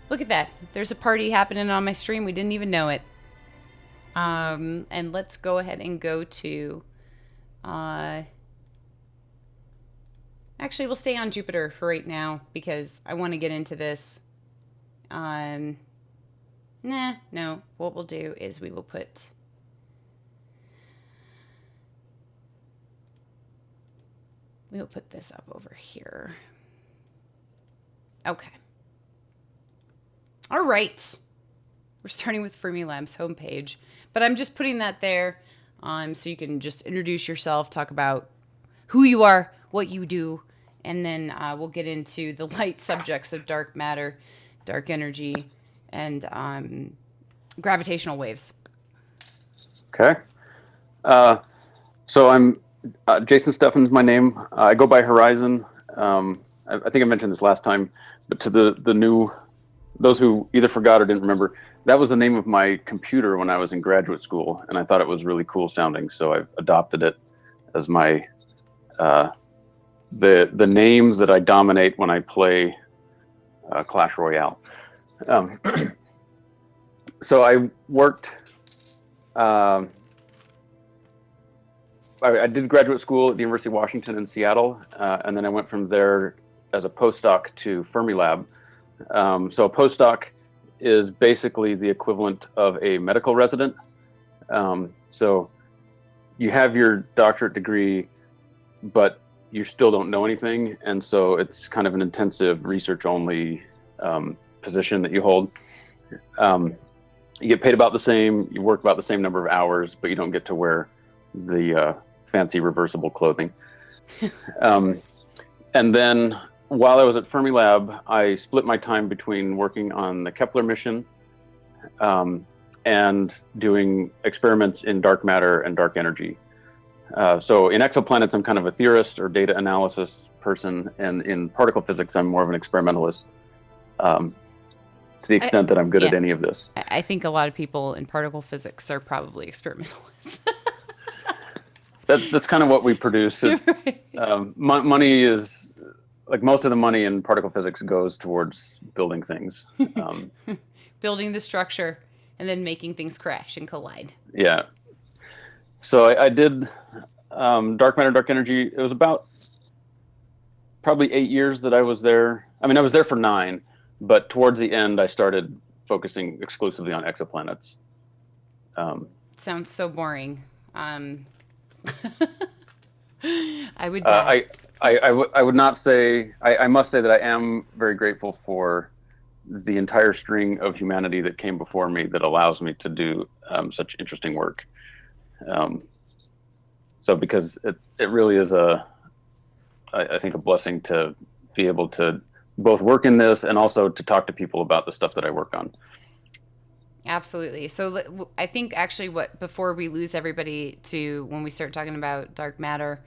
Look at that. There's a party happening on my stream. We didn't even know it. And let's go ahead and go to... actually, we'll stay on Jupiter for right now because I want to get into this. No. What we'll do is we will put... We'll put this up over here. Okay. All right. We're starting with Fermilab's homepage, but I'm just putting that there so you can just introduce yourself, talk about who you are, what you do, and then we'll get into the light subjects of dark matter, dark energy, and gravitational waves. Okay. So I'm Jason Steffen's my name. I go by Horizon. I think I mentioned this last time, but to the new, those who either forgot or didn't remember, that was the name of my computer when I was in graduate school, and I thought it was really cool sounding, so I've adopted it as my the name that I dominate when I play Clash Royale. So I worked. I did graduate school at the University of Washington in Seattle, and then I went from there as a postdoc to Fermilab. So a postdoc is basically the equivalent of a medical resident. So you have your doctorate degree, but you still don't know anything, and so it's kind of an intensive research-only position that you hold. You get paid about the same, you work about the same number of hours, but you don't get to wear the fancy reversible clothing. And then while I was at Fermilab, I split my time between working on the Kepler mission and doing experiments in dark matter and dark energy. So in exoplanets, I'm kind of a theorist or data analysis person, and in particle physics, I'm more of an experimentalist. To the extent that I'm good at any of this. I think a lot of people in particle physics are probably experimentalists. That's kind of what we produce. Right. Money is, like, most of the money in particle physics goes towards building things. Building the structure and then making things crash and collide. Yeah. So I did dark matter, dark energy. It was about probably 8 years that I was there. I mean, I was there for 9, but towards the end, I started focusing exclusively on exoplanets. Sounds so boring. I would die. I would not say. I must say that I am very grateful for the entire string of humanity that came before me that allows me to do such interesting work. So because it really is I think a blessing to be able to both work in this and also to talk to people about the stuff that I work on. Absolutely. So I think actually before we lose everybody to when we start talking about dark matter,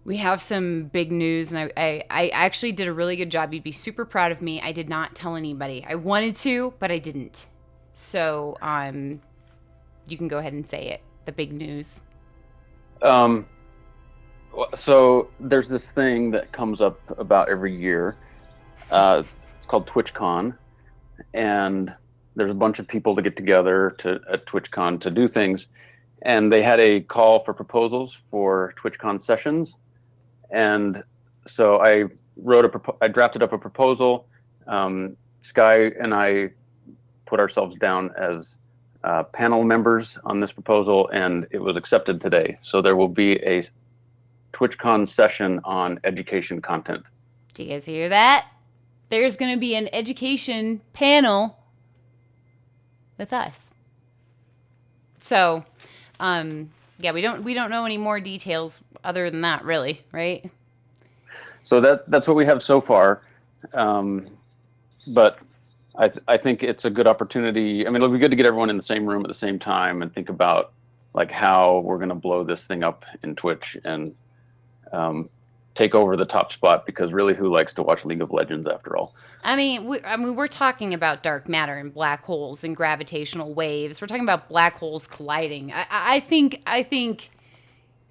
we have some big news, and I actually did a really good job. You'd be super proud of me. I did not tell anybody. I wanted to, but I didn't. So you can go ahead and say it. The big news. So there's this thing that comes up about every year. It's called TwitchCon, and there's a bunch of people to get together at TwitchCon to do things, and they had a call for proposals for TwitchCon sessions, and so I drafted up a proposal. Sky and I put ourselves down as panel members on this proposal, and it was accepted today. So there will be a TwitchCon session on education content. Do you guys hear that? There's going to be an education panel with us. So, yeah, we don't know any more details other than that, really, right? So that's what we have so far. But I think it's a good opportunity. I mean, it'll be good to get everyone in the same room at the same time and think about like how we're going to blow this thing up in Twitch and take over the top spot, because really, who likes to watch League of Legends after all? I mean, we're talking about dark matter and black holes and gravitational waves. We're talking about black holes colliding. I think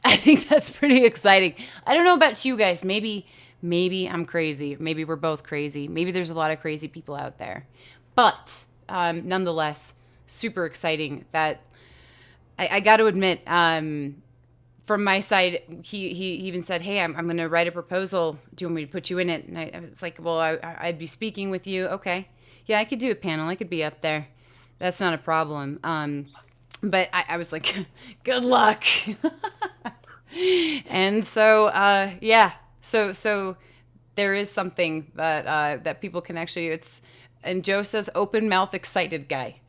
I think that's pretty exciting. I don't know about you guys. Maybe I'm crazy. Maybe we're both crazy. Maybe there's a lot of crazy people out there. But nonetheless, super exciting that I got to admit, from my side, he even said, hey, I'm going to write a proposal. Do you want me to put you in it? And I was like, well, I'd be speaking with you. Okay. Yeah, I could do a panel. I could be up there. That's not a problem. But I was like, good luck. And so, yeah. So there is something that people can actually, and Joe says open mouth excited guy.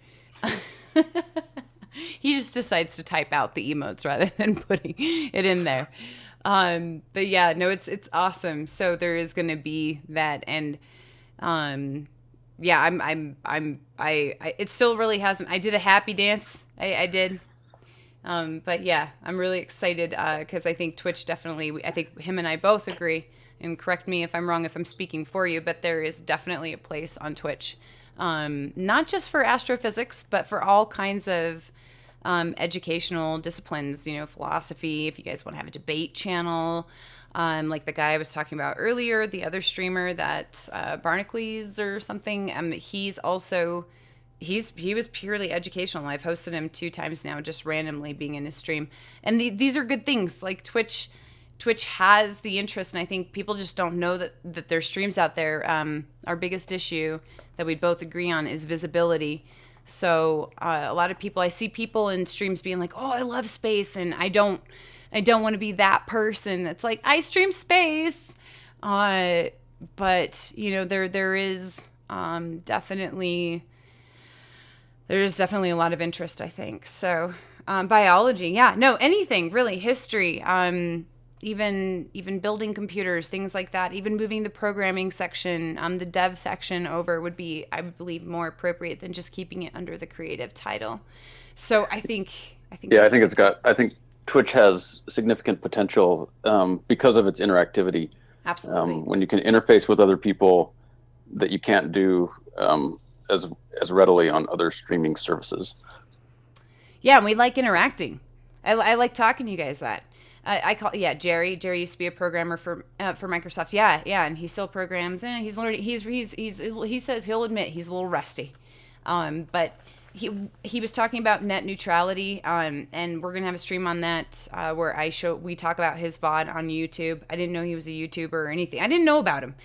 He just decides to type out the emotes rather than putting it in there. But yeah, no, it's awesome. So there is going to be that. And, yeah, it still really hasn't, I did a happy dance. I did. But yeah, I'm really excited, cause I think Twitch definitely, I think him and I both agree, and correct me if I'm wrong, if I'm speaking for you, but there is definitely a place on Twitch. Not just for astrophysics, but for all kinds of, educational disciplines, philosophy, if you guys want to have a debate channel, like the guy I was talking about earlier, the other streamer that, Barnacules or something, he was purely educational. I've hosted him 2 times now, just randomly being in his stream. And these are good things. Like Twitch has the interest, and I think people just don't know that there's streams out there. Our biggest issue that we both agree on is visibility. So a lot of people, I see people in streams being like, oh, I love space, and I don't want to be that person that's like, I stream space. But there is definitely a lot of interest, I think. So, biology, yeah, no, anything really, history, even building computers, things like that, even moving the programming section, the dev section over would be, I would believe, more appropriate than just keeping it under the creative title. So I think Twitch has significant potential, because of its interactivity. Absolutely. When you can interface with other people that you can't do, as readily on other streaming services. Yeah, and we like interacting. I like talking to you guys. Jerry used to be a programmer for Microsoft. Yeah, and he still programs. He's learning. He says he'll admit he's a little rusty, but he was talking about net neutrality, and we're gonna have a stream on that, where we talk about his VOD on YouTube. I didn't know he was a YouTuber or anything. I didn't know about him,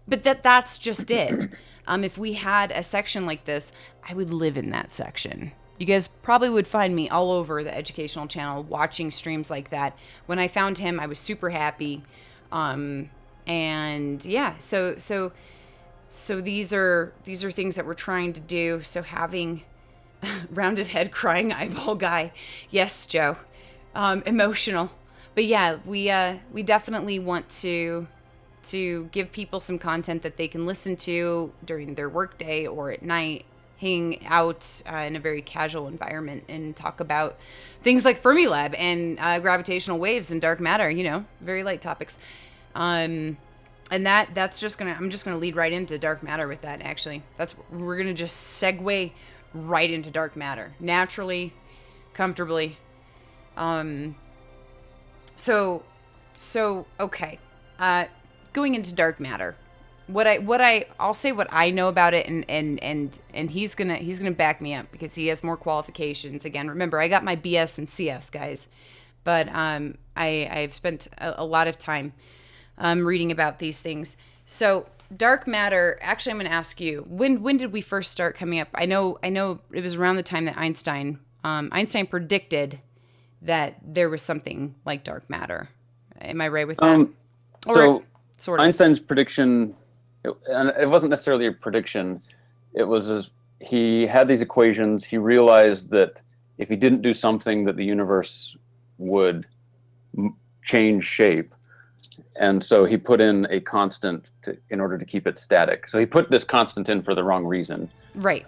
but that's just it. If we had a section like this, I would live in that section. You guys probably would find me all over the educational channel watching streams like that. When I found him, I was super happy. And yeah, so these are things that we're trying to do. So having rounded head crying eyeball guy. Yes, Joe. Emotional. But yeah, we definitely want to give people some content that they can listen to during their workday or at night, hang out in a very casual environment and talk about things like Fermilab and gravitational waves and dark matter, very light topics. And that's just I'm just gonna lead right into dark matter with that. Actually, we're gonna just segue right into dark matter naturally, comfortably. So okay. Going into dark matter, I'll say what I know about it, and he's gonna back me up because he has more qualifications. Again, remember, I got my BS and CS, guys, but I've spent a lot of time reading about these things. So dark matter. Actually, I'm gonna ask you, when did we first start coming up? I know it was around the time that Einstein predicted that there was something like dark matter. Am I right with that? Sort of. Einstein's prediction, and it wasn't necessarily a prediction. It was he had these equations. He realized that if he didn't do something, that the universe would change shape, and so he put in a constant in order to keep it static. So he put this constant in for the wrong reason, right?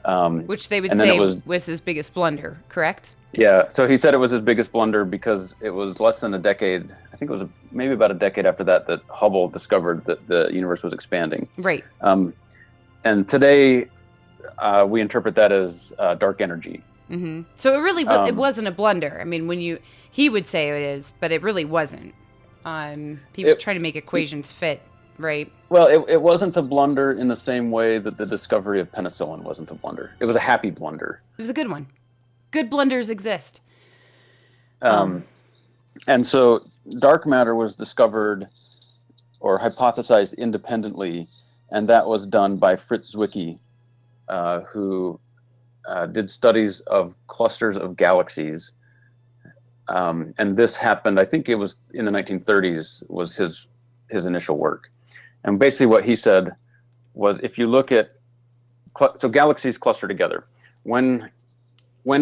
Which they would say was his biggest blunder, correct? Yeah. So he said it was his biggest blunder because it was less than a decade. I think it was maybe about a decade after that Hubble discovered that the universe was expanding. Right. And today we interpret that as dark energy. So it really it wasn't a blunder. I mean, he would say it is, but it really wasn't. He was trying to make equations fit, right? Well, it wasn't a blunder in the same way that the discovery of penicillin wasn't a blunder. It was a happy blunder. It was a good one. Good blunders exist. And so dark matter was discovered or hypothesized independently, and that was done by Fritz Zwicky, who did studies of clusters of galaxies. And this happened, I think it was in the 1930s, was his initial work. And basically what he said was, if you look at, so galaxies cluster together. When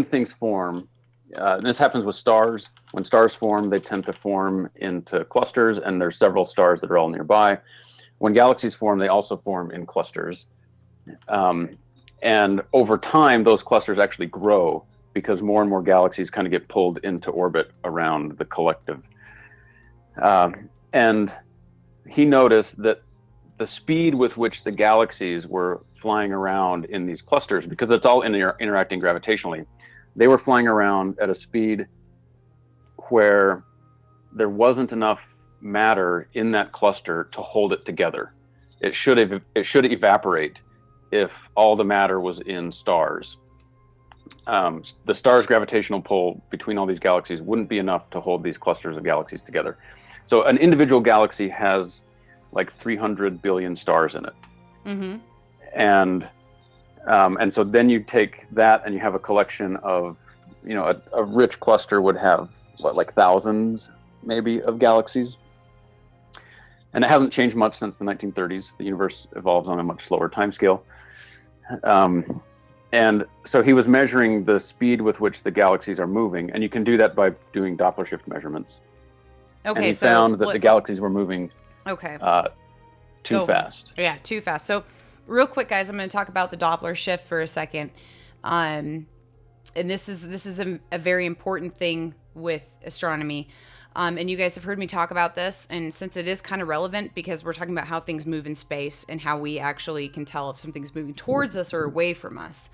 things form, and this happens with stars. When stars form, they tend to form into clusters, and there's several stars that are all nearby. When galaxies form, they also form in clusters. And over time, those clusters actually grow because more and more galaxies kind of get pulled into orbit around the collective. And he noticed that the speed with which the galaxies were flying around in these clusters, because it's all interacting gravitationally, they were flying around at a speed where there wasn't enough matter in that cluster to hold it together. It should evaporate if all the matter was in stars. The star's gravitational pull between all these galaxies wouldn't be enough to hold these clusters of galaxies together. So an individual galaxy has like 300 billion stars in it. And so then you take that and you have a collection of, a rich cluster would have like thousands maybe of galaxies. And it hasn't changed much since the 1930s. The universe evolves on a much slower timescale. And so he was measuring the speed with which the galaxies are moving, and you can do that by doing Doppler Shift measurements. Okay, and he found that the galaxies were moving too fast. Yeah, too fast. So real quick, guys, I'm going to talk about the Doppler Shift for a second. And this is a very important thing with astronomy. And you guys have heard me talk about this, and since it is kind of relevant because we're talking about how things move in space and how we actually can tell if something's moving towards us or away from us.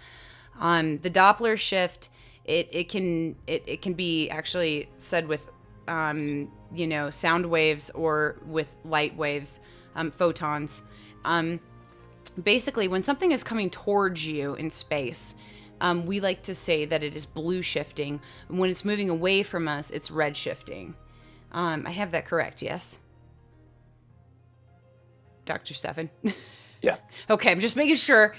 The Doppler shift, it can be actually said with sound waves or with light waves, photons. Basically, when something is coming towards you in space, we like to say that it is blue shifting. When it's moving away from us, it's red shifting. I have that correct, yes? Dr. Steffen? Yeah. Okay, I'm just making sure.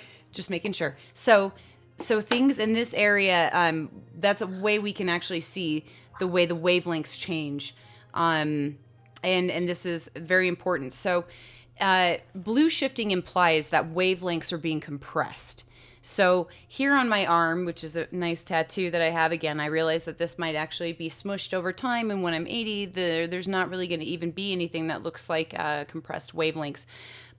So things in this area, that's a way we can actually see the way the wavelengths change. And this is very important. So blue shifting implies that wavelengths are being compressed. So here on my arm, which is a nice tattoo that I have, again, I realize that this might actually be smushed over time. And when I'm 80, there's not really going to even be anything that looks like compressed wavelengths.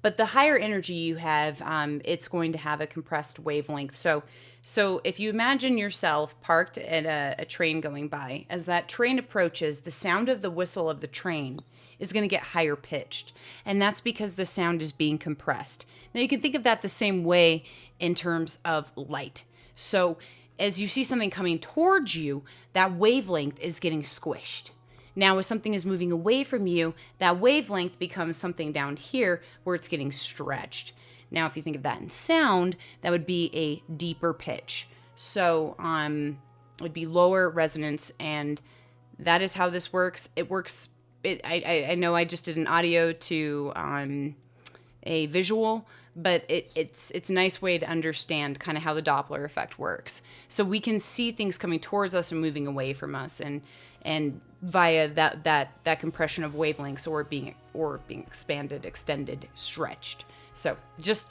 But the higher energy you have, it's going to have a compressed wavelength. So if you imagine yourself parked at a train going by, as that train approaches, the sound of the whistle of the train is going to get higher pitched. And that's because the sound is being compressed. Now you can think of that the same way in terms of light. So as you see something coming towards you, that wavelength is getting squished. Now if something is moving away from you, that wavelength becomes something down here where it's getting stretched. Now if you think of that in sound, that would be a deeper pitch. So it would be lower resonance, and that is how this works. It works. I know I just did an audio to a visual, but it's a nice way to understand kind of how the Doppler effect works. So we can see things coming towards us and moving away from us, and via that compression of wavelengths or being expanded, extended, stretched. So just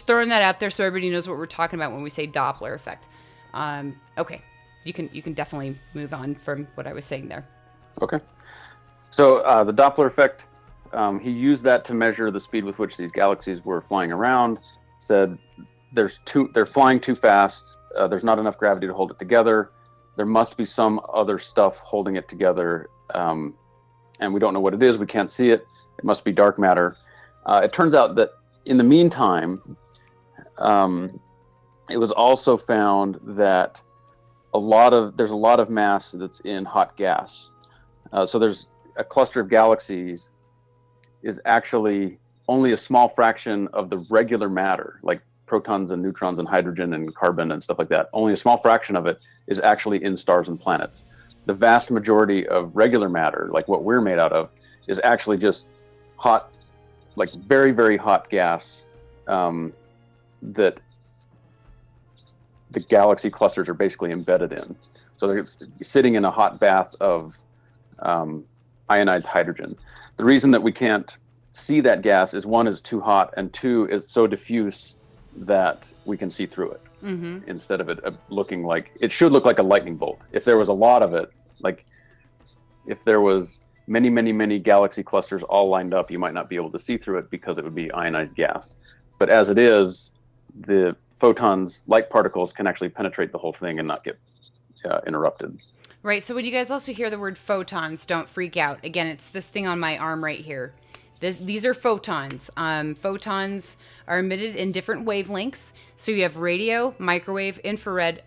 throwing that out there so everybody knows what we're talking about when we say Doppler effect. Okay, you can definitely move on from what I was saying there. Okay. So the Doppler effect, he used that to measure the speed with which these galaxies were flying around. Said they're flying too fast. There's not enough gravity to hold it together. There must be some other stuff holding it together, and we don't know what it is. We can't see it. It must be dark matter. It turns out that in the meantime, it was also found that there's a lot of mass that's in hot gas. So there's a cluster of galaxies is actually only a small fraction of the regular matter, like protons and neutrons and hydrogen and carbon and stuff like that. Only a small fraction of it is actually in stars and planets. The vast majority of regular matter, like what we're made out of, is actually just hot, like very, very hot gas that the galaxy clusters are basically embedded in. So they're sitting in a hot bath of ionized hydrogen. The reason that we can't see that gas is, one, is too hot, and two, it's so diffuse that we can see through it. Instead of it looking like, it should look like a lightning bolt. If there was a lot of it, like if there was many, many, many galaxy clusters all lined up, you might not be able to see through it because it would be ionized gas. But as it is, the photons, light particles, can actually penetrate the whole thing and not get interrupted. Right. So when you guys also hear the word photons, don't freak out. Again, it's this thing on my arm right here. These are photons. Photons are emitted in different wavelengths. So you have radio, microwave, infrared,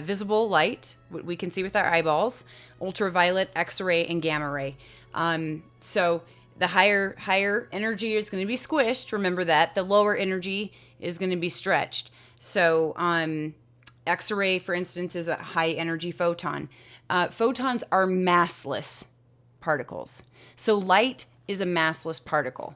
visible light, what we can see with our eyeballs, ultraviolet, X-ray, and gamma ray. So the higher energy is going to be squished. Remember that. The lower energy is going to be stretched. So X-ray, for instance, is a high energy photon. Photons are massless particles. So light is a massless particle.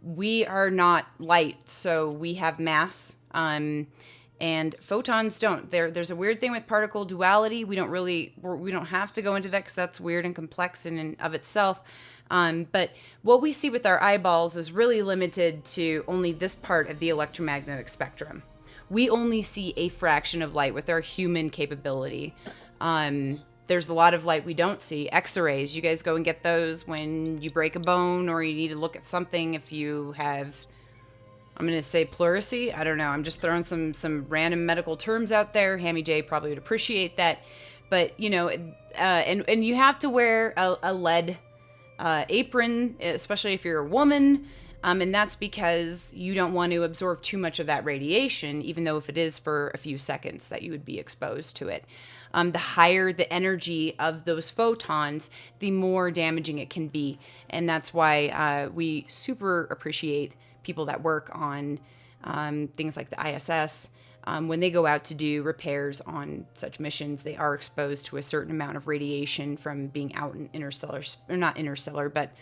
We are not light, so we have mass. And photons don't. There's a weird thing with particle duality. We don't have to go into that because that's weird and complex in and of itself. But what we see with our eyeballs is really limited to only this part of the electromagnetic spectrum. We only see a fraction of light with our human capability. There's a lot of light we don't see. X-rays, you guys go and get those when you break a bone or you need to look at something if you have, I'm going to say pleurisy. I don't know. I'm just throwing some random medical terms out there. Hammy J probably would appreciate that. But, you know, and you have to wear a lead apron, especially if you're a woman. And that's because you don't want to absorb too much of that radiation, even though if it is for a few seconds that you would be exposed to it. The higher the energy of those photons, the more damaging it can be. And that's why we super appreciate people that work on things like the ISS. When they go out to do repairs on such missions, they are exposed to a certain amount of radiation from being out in interstellar, or not interstellar, but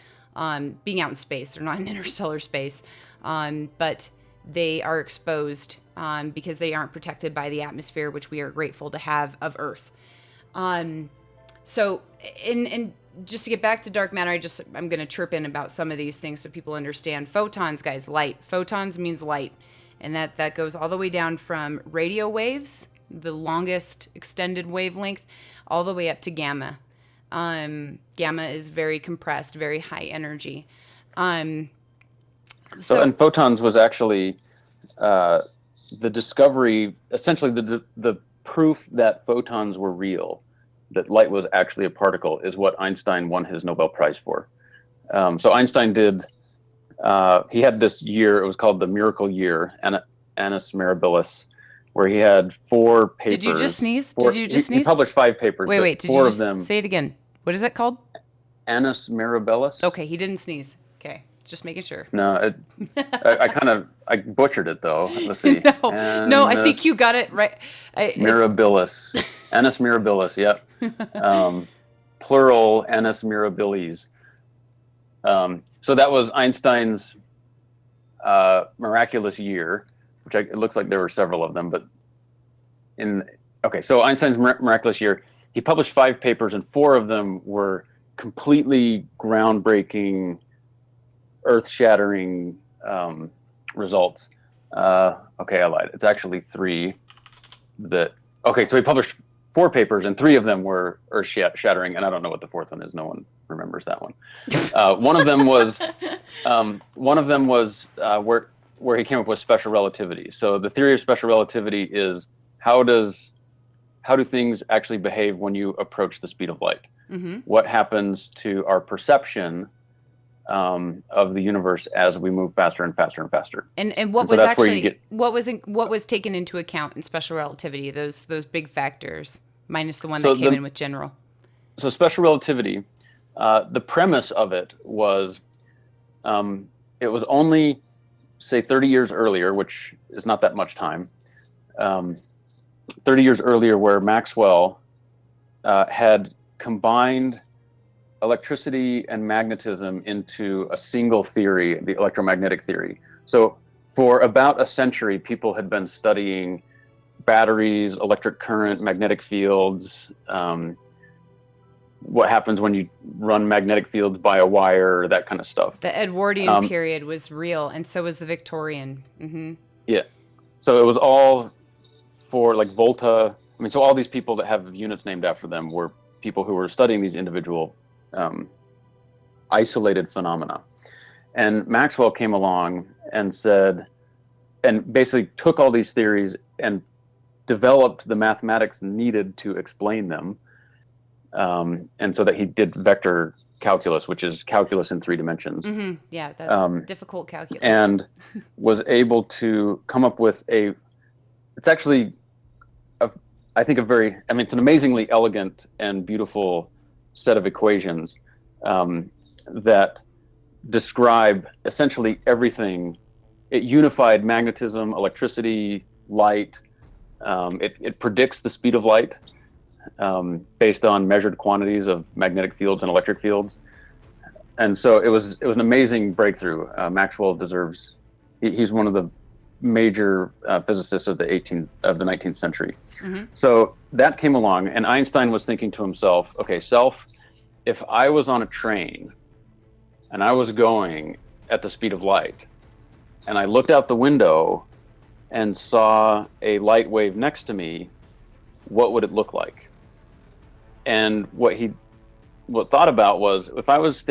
being out in space. They're not in interstellar space, but they are exposed because they aren't protected by the atmosphere, which we are grateful to have, of Earth. So, and just to get back to dark matter, I'm going to chirp in about some of these things so people understand. Photons, guys, light. Photons means light. And that goes all the way down from radio waves, the longest extended wavelength, all the way up to gamma. Gamma is very compressed, very high energy. And photons was actually the discovery, essentially the proof that photons were real, that light was actually a particle, is what Einstein won his Nobel Prize for. So Einstein did, he had this year, it was called the Miracle Year, Annus Mirabilis, where he had 4 papers. Did you just sneeze? He published 5 papers. Wait, did you just say it again? What is it called? Annus Mirabilis. Okay, he didn't sneeze. Okay, just making sure. No, I butchered it though. Let's see. No, I think you got it right. Mirabilis. Annus Mirabilis, yep. Plural, Annus Mirabilis. So that was Einstein's miraculous year, which it looks like there were several of them, but so Einstein's miraculous year, he published 5 papers, and 4 of them were completely groundbreaking, earth-shattering results. Okay, I lied. It's actually 3 that. Okay, so he published 4 papers, and 3 of them were earth-shattering, and I don't know what the 4th one is. No one remembers that one. One of them was where he came up with special relativity. So the theory of special relativity is how do things actually behave when you approach the speed of light? Mm-hmm. What happens to our perception of the universe as we move faster and faster and faster. And what so was that's where you actually get what was taken into account in special relativity? Those big factors minus the one so that came the in with general. so special relativity. The premise of it was it was only say 30 years earlier, which is not that much time. 30 years earlier, where Maxwell had combined electricity and magnetism into a single theory, the electromagnetic theory. So for about a century, people had been studying batteries, electric current, magnetic fields, what happens when you run magnetic fields by a wire, that kind of stuff. The Edwardian period was real, and so was the Victorian. Mm-hmm. Yeah. So it was all for like Volta. I mean, so all these people that have units named after them were people who were studying these individual isolated phenomena. And Maxwell came along and said, and basically took all these theories and developed the mathematics needed to explain them. And so that he did vector calculus, which is calculus in 3 dimensions. Mm-hmm. Yeah, that difficult calculus. And was able to come up with it's actually, I think, it's an amazingly elegant and beautiful set of equations that describe essentially everything. It unified magnetism, electricity, light. It predicts the speed of light based on measured quantities of magnetic fields and electric fields. And so it was an amazing breakthrough. Maxwell deserves. He's one of the major physicists of the 19th century. Mm-hmm. So that came along, and Einstein was thinking to himself, okay, self, if I was on a train and I was going at the speed of light and I looked out the window and saw a light wave next to me, what would it look like? And what thought about was, if I was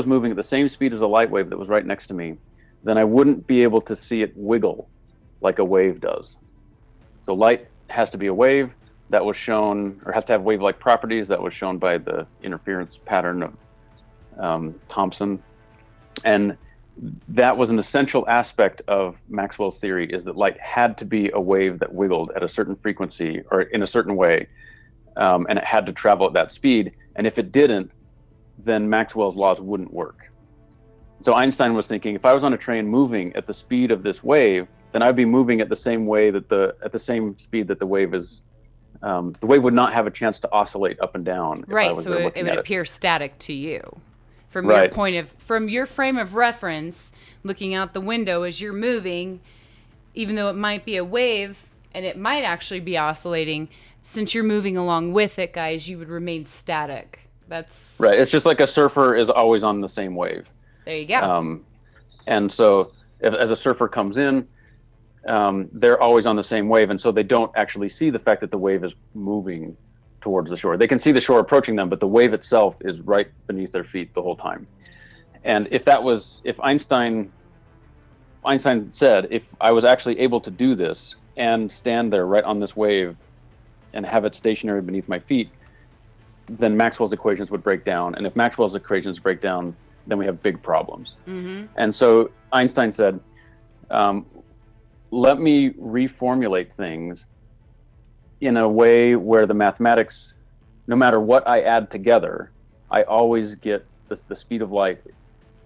moving at the same speed as a light wave that was right next to me, then I wouldn't be able to see it wiggle like a wave does. So light has to be a wave. That was shown, or has to have wave-like properties. That was shown by the interference pattern of Thomson. And that was an essential aspect of Maxwell's theory, is that light had to be a wave that wiggled at a certain frequency or in a certain way, and it had to travel at that speed. And if it didn't, then Maxwell's laws wouldn't work. So Einstein was thinking, if I was on a train moving at the speed of this wave, then I'd be moving at the same way at the same speed that the wave is. The wave would not have a chance to oscillate up and down. Right, so it would appear static to you. From your frame of reference, looking out the window as you're moving, even though it might be a wave and it might actually be oscillating, since you're moving along with it, guys, you would remain static. That's right. It's just like a surfer is always on the same wave. There you go. And so as a surfer comes in, they're always on the same wave, and so they don't actually see the fact that the wave is moving towards the shore. They can see the shore approaching them, but the wave itself is right beneath their feet the whole time. And if Einstein said, if I was actually able to do this and stand there right on this wave and have it stationary beneath my feet, then Maxwell's equations would break down. And if Maxwell's equations break down, then we have big problems. Mm-hmm. And so Einstein said, let me reformulate things in a way where the mathematics, no matter what I add together, I always get the speed of light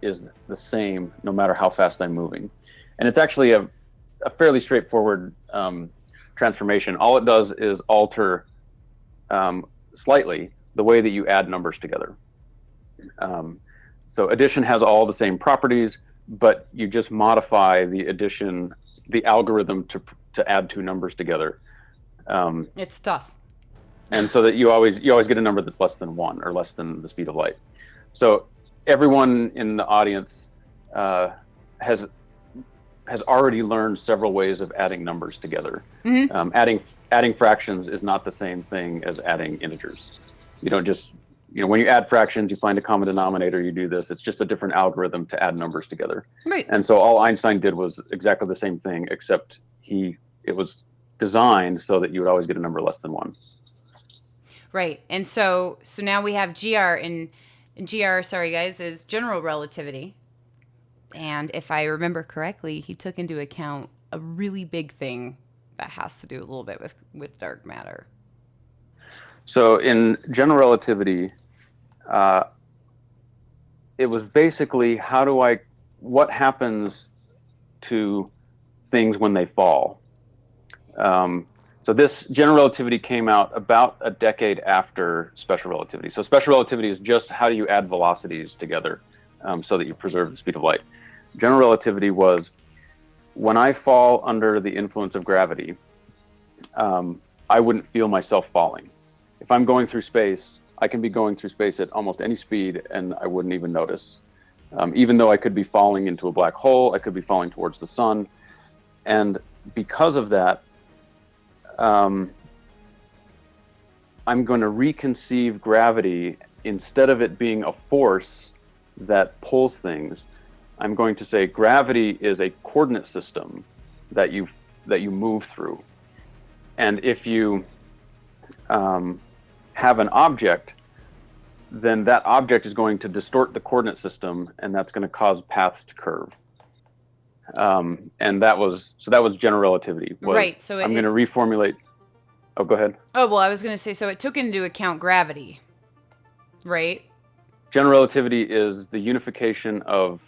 is the same no matter how fast I'm moving. And it's actually a fairly straightforward transformation. All it does is alter slightly the way that you add numbers together. So addition has all the same properties, but you just modify the algorithm to add 2 numbers together. It's tough. And so that you always get a number that's less than 1 or less than the speed of light. So everyone in the audience has already learned several ways of adding numbers together. Mm-hmm. Adding fractions is not the same thing as adding integers. You don't just, when you add fractions, you find a common denominator, you do this. It's just a different algorithm to add numbers together. Right. And so all Einstein did was exactly the same thing, except it was designed so that you would always get a number less than 1. Right. And so now we have GR, and GR, sorry guys, is general relativity. And if I remember correctly, he took into account a really big thing that has to do a little bit with dark matter. So in general relativity, it was basically what happens to things when they fall. So this general relativity came out about a decade after special relativity. So special relativity is just how do you add velocities together so that you preserve the speed of light. General relativity was when I fall under the influence of gravity, I wouldn't feel myself falling. If I'm going through space, I can be going through space at almost any speed and I wouldn't even notice. Even though I could be falling into a black hole, I could be falling towards the sun. And because of that, I'm going to reconceive gravity. Instead of it being a force that pulls things, I'm going to say gravity is a coordinate system that you move through. And if you have an object, then that object is going to distort the coordinate system, and that's going to cause paths to curve. And that was general relativity. Right. So I'm going to reformulate. Oh, go ahead. Oh, well, I was going to say, so it took into account gravity, right? General relativity is the unification of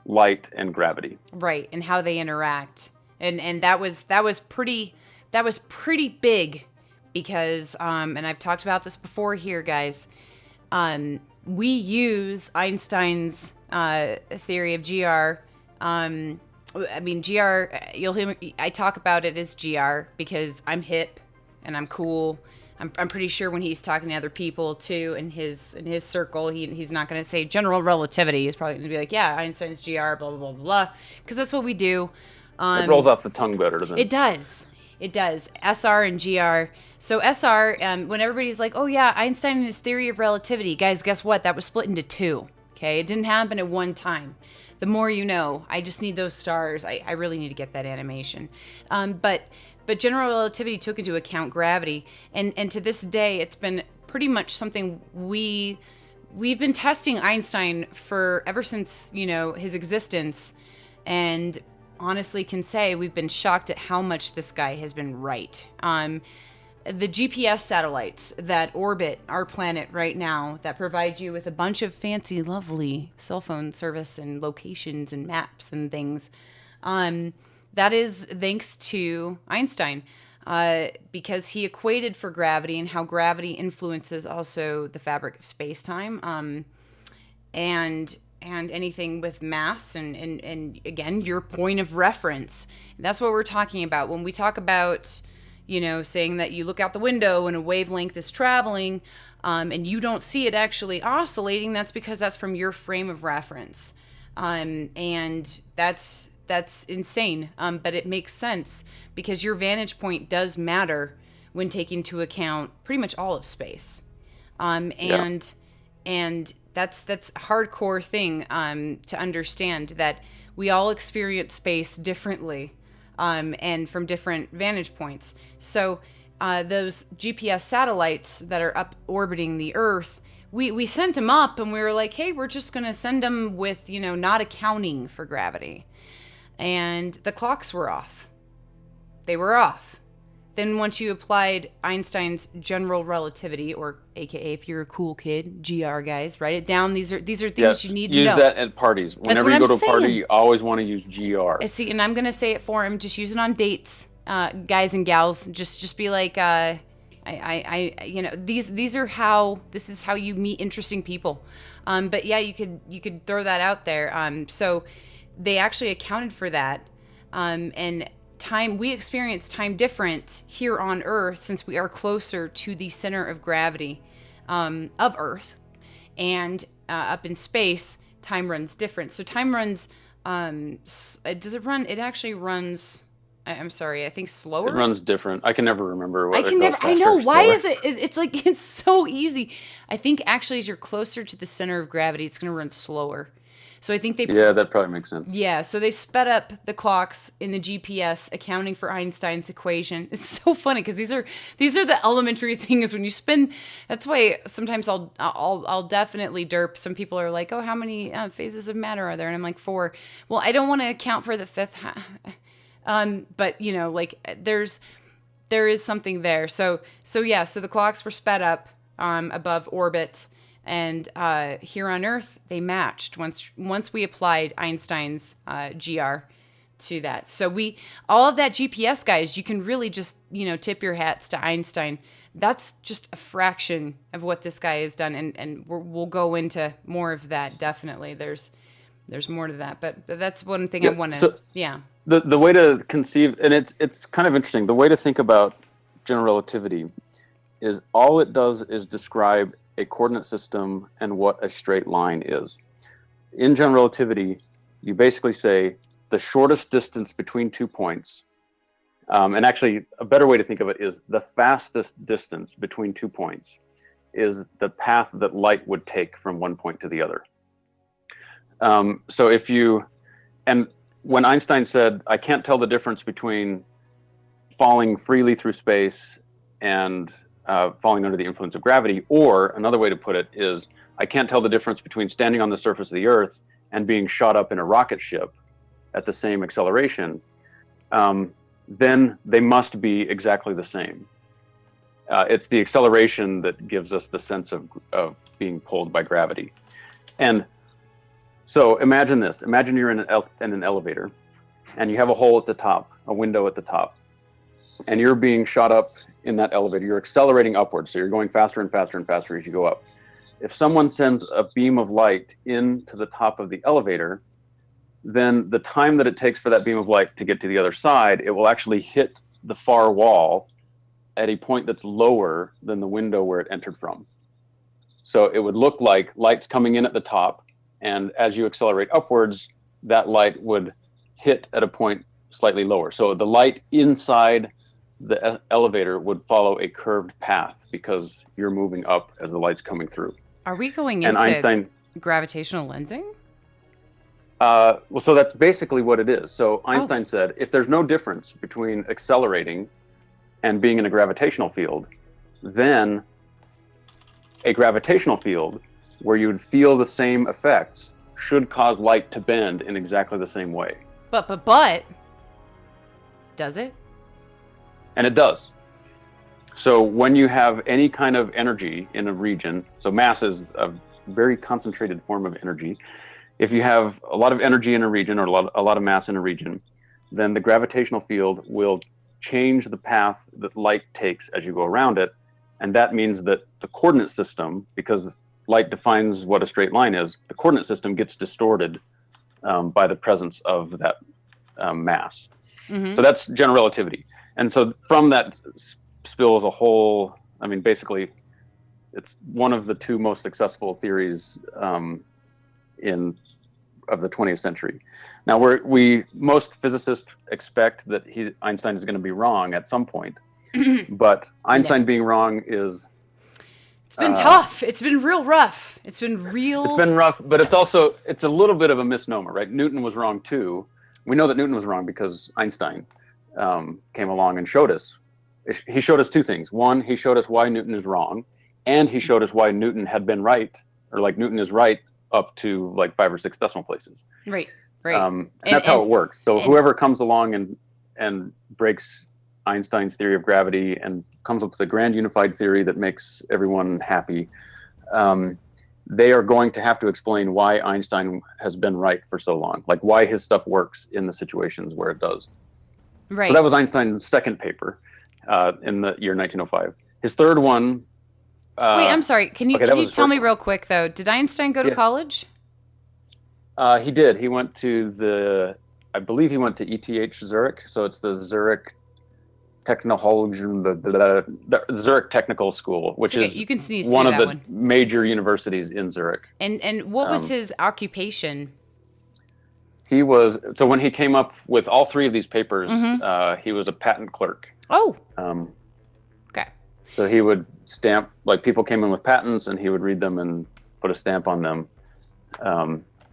light and gravity. Right, and how they interact. And that was pretty big because and I've talked about this before here, guys. We use Einstein's theory of GR. I mean, GR, you'll hear me, I talk about it as GR because I'm hip and I'm cool. I'm pretty sure when he's talking to other people too in his circle, he's not going to say general relativity. He's probably going to be like, yeah, Einstein's GR, blah blah blah blah, because that's what we do. It rolls off the tongue better than it does. It does. SR and GR. So SR, when everybody's like, oh yeah, Einstein and his theory of relativity, guys, guess what? That was split into two. Okay, it didn't happen at one time. The more you know. I just need those stars. I really need to get that animation. But general relativity took into account gravity, and to this day, it's been pretty much something we've been testing Einstein for ever since his existence, and honestly can say we've been shocked at how much this guy has been right. The GPS satellites that orbit our planet right now that provide you with a bunch of fancy, lovely cell phone service and locations and maps and things. That is thanks to Einstein, because he equated for gravity and how gravity influences also the fabric of space-time, and anything with mass and again, your point of reference. That's what we're talking about when we talk about, saying that you look out the window and a wavelength is traveling, and you don't see it actually oscillating. That's because that's from your frame of reference, and that's insane, but it makes sense because your vantage point does matter when taking into account pretty much all of space, and that's a hardcore thing to understand, that we all experience space differently, and from different vantage points. So those GPS satellites that are up orbiting the Earth, we sent them up and we were like, hey, we're just going to send them with, not accounting for gravity. And the clocks were off. They were off. Then once you applied Einstein's general relativity, or AKA if you're a cool kid, GR, guys, write it down. These are things you need to know. Use that at parties. Whenever you go to a party, you always want to use GR. See, and I'm going to say it for him. Just use it on dates, guys and gals. Just be like, this is how you meet interesting people. But yeah, you could throw that out there. So they actually accounted for that, and we experience time different here on Earth since we are closer to the center of gravity of Earth, and up in space time runs different. So time runs, does it run? It actually runs. I'm sorry, I think slower. It runs different. I can never remember what I know. Why is it? It's like, it's so easy. I think actually as you're closer to the center of gravity, it's going to run slower. So I think they Yeah, that probably makes sense. yeah, so they sped up the clocks in the GPS, accounting for Einstein's equation. It's so funny because these are the elementary things when you spend. That's why sometimes I'll definitely derp. Some people are like, "Oh, how many phases of matter are there?" And I'm like, 4. Well, I don't want to account for the fifth. But like there is something there. So yeah, so the clocks were sped up above orbit. And here on Earth, they matched once we applied Einstein's GR to that. So all of that GPS, guys, you can really just tip your hats to Einstein. That's just a fraction of what this guy has done, and we'll go into more of that. Definitely, there's more to that, but that's one thing I want to. Yeah. The way to conceive, and it's kind of interesting. The way to think about general relativity is all it does is describe a coordinate system and what a straight line is. In general relativity, you basically say the shortest distance between 2 points, and actually a better way to think of it is the fastest distance between 2 points is the path that light would take from one point to the other. And when Einstein said, I can't tell the difference between falling freely through space and falling under the influence of gravity, or another way to put it is, I can't tell the difference between standing on the surface of the Earth and being shot up in a rocket ship at the same acceleration, then they must be exactly the same. It's the acceleration that gives us the sense of being pulled by gravity. And so imagine this. Imagine you're in an elevator, and you have a hole at the top, a window at the top, and you're being shot up in that elevator. You're accelerating upwards, so you're going faster and faster and faster as you go up. If someone sends a beam of light into the top of the elevator, then the time that it takes for that beam of light to get to the other side, it will actually hit the far wall at a point that's lower than the window where it entered from. So it would look like light's coming in at the top, and as you accelerate upwards, that light would hit at a point slightly lower. So the light inside the elevator would follow a curved path because you're moving up as the light's coming through. Are we going into gravitational lensing? Well, so that's basically what it is. So Einstein said, if there's no difference between accelerating and being in a gravitational field, then a gravitational field where you would feel the same effects should cause light to bend in exactly the same way. But does it? And it does. So when you have any kind of energy in a region, so mass is a very concentrated form of energy. If you have a lot of energy in a region or a lot of mass in a region, then the gravitational field will change the path that light takes as you go around it. And that means that the coordinate system, because light defines what a straight line is, the coordinate system gets distorted by the presence of that mass. Mm-hmm. So that's general relativity. And so from that spills a whole, I mean, basically, it's one of the two most successful theories of the 20th century. Now, most physicists expect that Einstein is going to be wrong at some point, but Einstein being wrong is... It's been tough. It's been real rough. It's been rough, but it's a little bit of a misnomer, right? Newton was wrong too. We know that Newton was wrong because Einstein came along and showed us. He showed us two things. One, he showed us why Newton is wrong, and he showed us why Newton had been right, or like Newton is right up to like 5 or 6 decimal places. Right. And that's how it works. So whoever comes along and breaks Einstein's theory of gravity and comes up with a grand unified theory that makes everyone happy, they are going to have to explain why Einstein has been right for so long, like why his stuff works in the situations where it does. Right. So that was Einstein's second paper in the year 1905. His third one... Wait, I'm sorry. Can you tell me real quick, though, did Einstein go to college? He did. He went to I believe he went to ETH Zurich, so it's the Zurich the Zurich Technical School, which is you can sneeze one of the major universities in Zurich. And what was his occupation? So when he came up with all 3 of these papers, he was a patent clerk. Oh. Okay. So he would stamp, like people came in with patents and he would read them and put a stamp on them.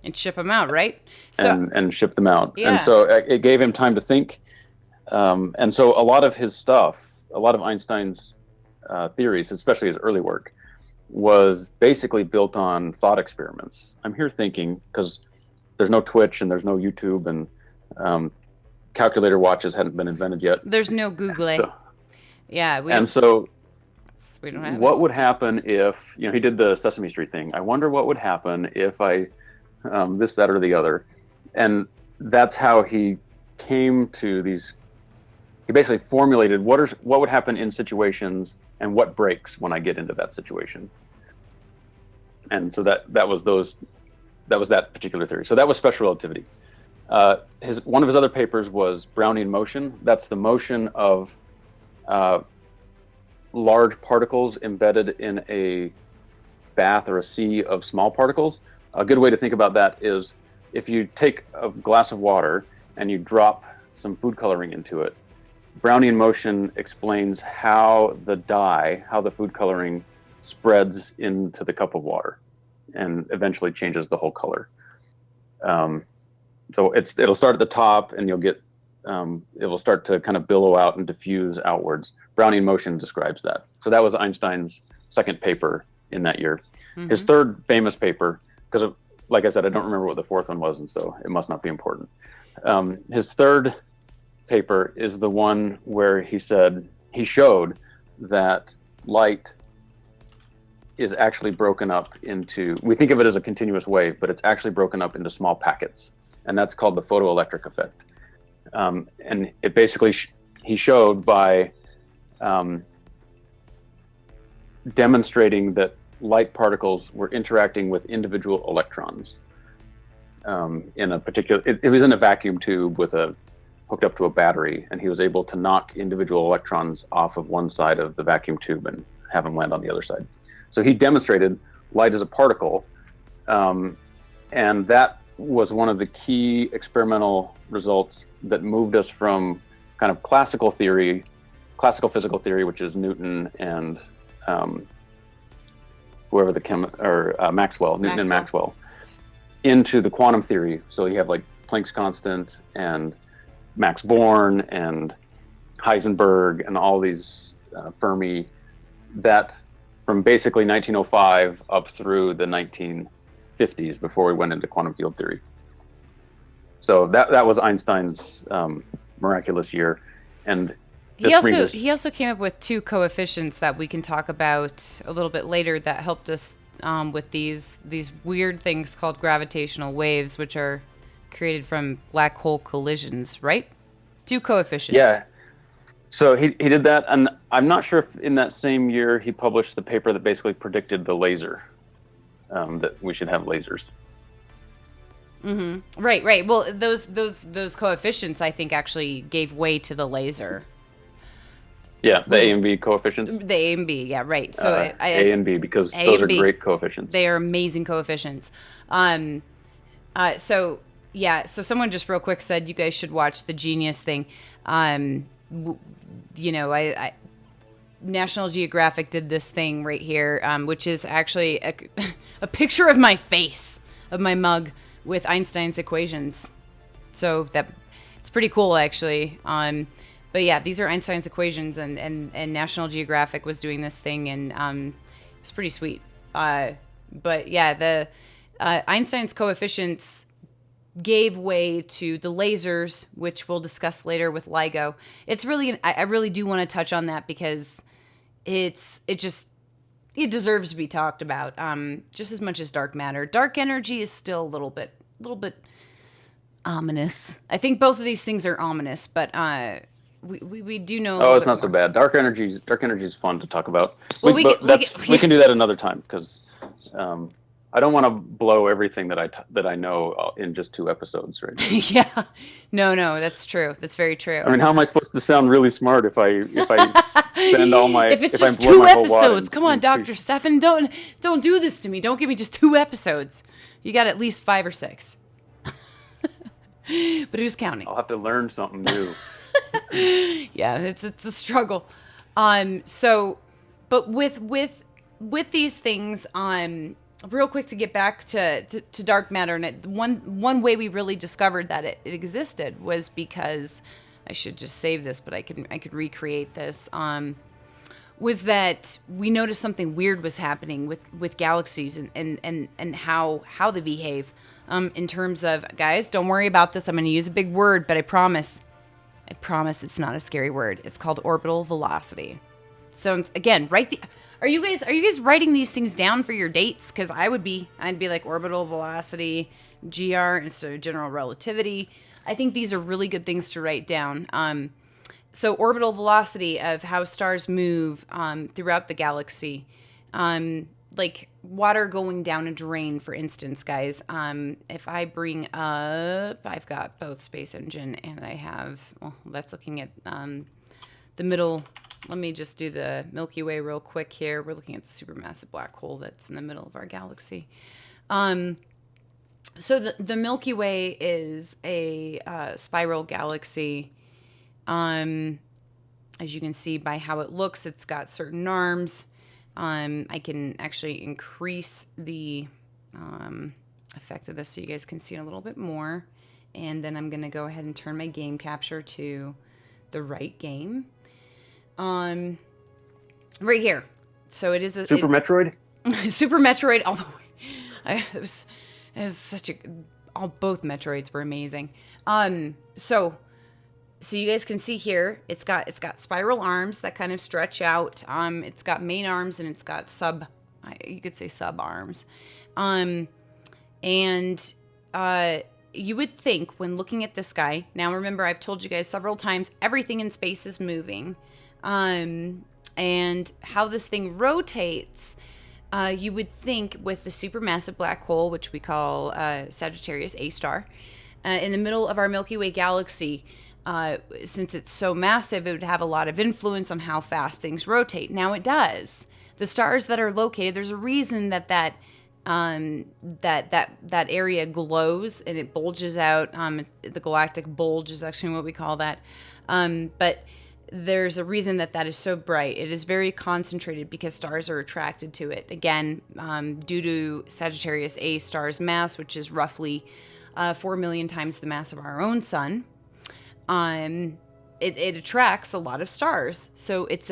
And ship them out, right? So and ship them out. And yeah, so it gave him time to think. And so a lot of his stuff, a lot of Einstein's theories, especially his early work, was basically built on thought experiments. I'm here thinking, because there's no Twitch and there's no YouTube, and calculator watches hadn't been invented yet. there's no Google. So, Yeah, we don't have what it. would happen if, he did the Sesame Street thing? I wonder what would happen if I this, that, or the other. And that's how he came to these. He basically formulated what would happen in situations and what breaks when I get into that situation. And so that was that particular theory. So that was special relativity. One of his other papers was Brownian motion. That's the motion of large particles embedded in a bath or a sea of small particles. A good way to think about that is if you take a glass of water and you drop some food coloring into it, Brownian motion explains how the food coloring spreads into the cup of water and eventually changes the whole color. So it'll start at the top and you'll get, it will start to kind of billow out and diffuse outwards. Brownian motion describes that. So that was Einstein's second paper in that year. Mm-hmm. His third famous paper, because like I said, I don't remember what the fourth one was, and so it must not be important. His third paper is the one where he showed that light is actually broken up into, we think of it as a continuous wave, but it's actually broken up into small packets. And that's called the photoelectric effect. And it basically, he showed by demonstrating that light particles were interacting with individual electrons in a particular, it was in a vacuum tube hooked up to a battery, and he was able to knock individual electrons off of one side of the vacuum tube and have them land on the other side. So he demonstrated light as a particle, and that was one of the key experimental results that moved us from kind of classical physical theory, which is Newton and whoever Maxwell, Newton and Maxwell, into the quantum theory. So you have like Planck's constant and Max Born and Heisenberg and all these Fermi, that from basically 1905 up through the 1950s before we went into quantum field theory. So that was Einstein's miraculous year. And he also came up with two coefficients that we can talk about a little bit later that helped us with these weird things called gravitational waves, which are created from black hole collisions, right? Two coefficients. Yeah. So he did that, and I'm not sure if in that same year he published the paper that basically predicted the laser, that we should have lasers. Mm-hmm. Right. Well, those coefficients, I think, actually gave way to the laser. Yeah, the A and B coefficients. The A and B, yeah, right. So A and B, because those are great coefficients. They are amazing coefficients. So someone just real quick said you guys should watch the Genius thing. National Geographic did this thing right here, which is actually a picture of my face, of my mug, with Einstein's equations. So it's pretty cool, actually. But yeah, these are Einstein's equations, and National Geographic was doing this thing, and it's pretty sweet. But yeah, the Einstein's coefficients gave way to the lasers, which we'll discuss later with LIGO. It's really, I really do want to touch on that because it deserves to be talked about, just as much as dark matter. Dark energy is still a little bit ominous. I think both of these things are ominous, but we do know. Oh, it's not so bad. Dark energy is fun to talk about. Well, we can do that another time, because I don't want to blow everything that I know in just 2 episodes, right? Yeah, no, that's true. That's very true. I mean, how am I supposed to sound really smart if I spend all my if it's just 2 episodes? Come on, Dr. Steffen, don't do this to me. Don't give me just 2 episodes. You got at least 5 or 6. But who's counting? I'll have to learn something new. Yeah, it's a struggle. But with these things, real quick to get back to dark matter, and one way we really discovered that it existed was because I should just save this, but I could recreate this. Was that we noticed something weird was happening with galaxies and how they behave. In terms of, guys, don't worry about this. I'm going to use a big word, but I promise it's not a scary word. It's called orbital velocity. So again, are you guys writing these things down for your dates? Because I'd be like orbital velocity, GR instead of general relativity. I think these are really good things to write down. So orbital velocity of how stars move throughout the galaxy. Like water going down a drain, for instance, guys. If I bring up, I've got both Space Engine and I have, well, that's looking at the middle. Let me just do the Milky Way real quick here. We're looking at the supermassive black hole that's in the middle of our galaxy. So the Milky Way is a spiral galaxy. As you can see by how it looks, it's got certain arms. I can actually increase the effect of this so you guys can see it a little bit more. And then I'm going to go ahead and turn my game capture to the right game. Right here. So it is a Super Metroid? Super Metroid all the way. It was such both Metroids were amazing. So you guys can see here, it's got spiral arms that kind of stretch out. It's got main arms and it's got you could say sub arms. You would think when looking at this guy, now remember I've told you guys several times, everything in space is moving. And how this thing rotates, you would think with the supermassive black hole, which we call Sagittarius A star, in the middle of our Milky Way galaxy, since it's so massive, it would have a lot of influence on how fast things rotate. Now it does. The stars that are located, there's a reason that area glows and it bulges out. The galactic bulge is actually what we call that. But there's a reason that is so bright. It is very concentrated because stars are attracted to it. Again, due to Sagittarius A star's mass, which is roughly 4 million times the mass of our own sun. It attracts a lot of stars. So it's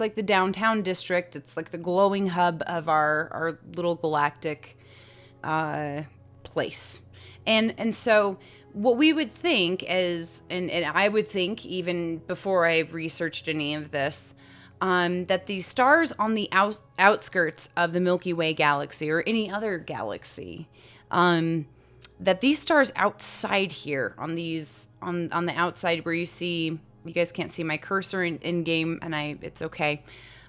like the downtown district. It's like the glowing hub of our little galactic place. And so what we would think is, and I would think even before I researched any of this, that these stars on the outskirts of the Milky Way galaxy or any other galaxy, that these stars outside here on the outside where you guys can't see my cursor in game, and it's okay.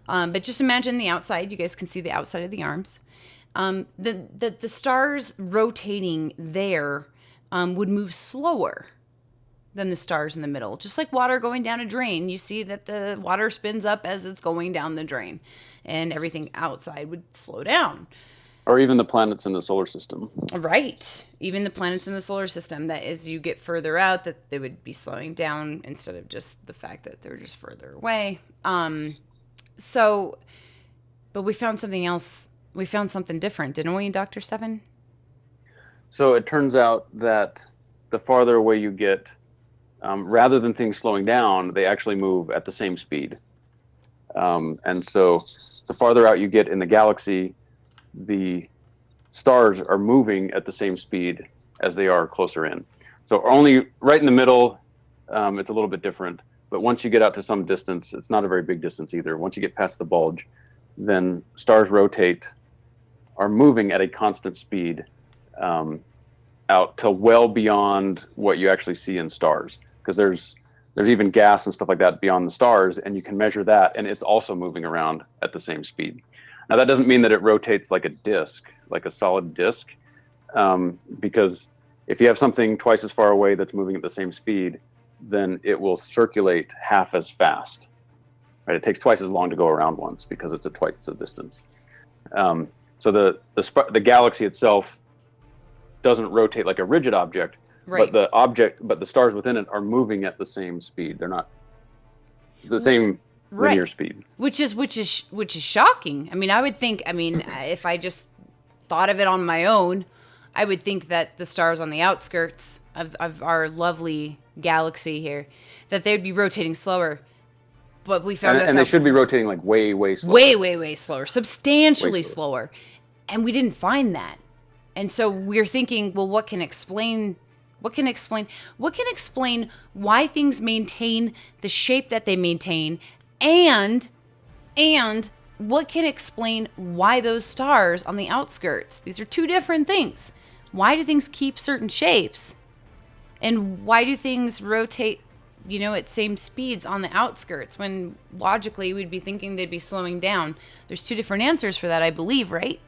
But just imagine the outside. You guys can see the outside of the arms. The stars rotating there would move slower than the stars in the middle. Just like water going down a drain, you see that the water spins up as it's going down the drain, and everything outside would slow down. Or even the planets in the solar system. Right. Even the planets in the solar system, that as you get further out, that they would be slowing down instead of just the fact that they're just further away. But we found something else. We found something different, didn't we, Dr. Steffen? So it turns out that the farther away you get, rather than things slowing down, they actually move at the same speed. And so the farther out you get in the galaxy, the stars are moving at the same speed as they are closer in. So only right in the middle, it's a little bit different. But once you get out to some distance, it's not a very big distance either. Once you get past the bulge, then stars are moving at a constant speed out to well beyond what you actually see in stars. Because there's even gas and stuff like that beyond the stars, and you can measure that, and it's also moving around at the same speed. Now, that doesn't mean that it rotates like a disk, like a solid disk, because if you have something twice as far away that's moving at the same speed, then it will circulate half as fast. Right? It takes twice as long to go around once because it's twice the distance. So the galaxy itself doesn't rotate like a rigid object, right. But the stars within it are moving at the same speed. They're not the same linear speed. Which is shocking. I mean, I would think. I mean, if I just thought of it on my own, I would think that the stars on the outskirts of our lovely galaxy here, that they'd be rotating slower. But we found out and they should be rotating like way slower. Way slower, substantially slower. And we didn't find that. And so we're thinking, well, what can explain why things maintain the shape that they maintain, and what can explain why those stars on the outskirts, these are two different things. Why do things keep certain shapes? And why do things rotate, at same speeds on the outskirts when logically we'd be thinking they'd be slowing down? There's two different answers for that, I believe, right?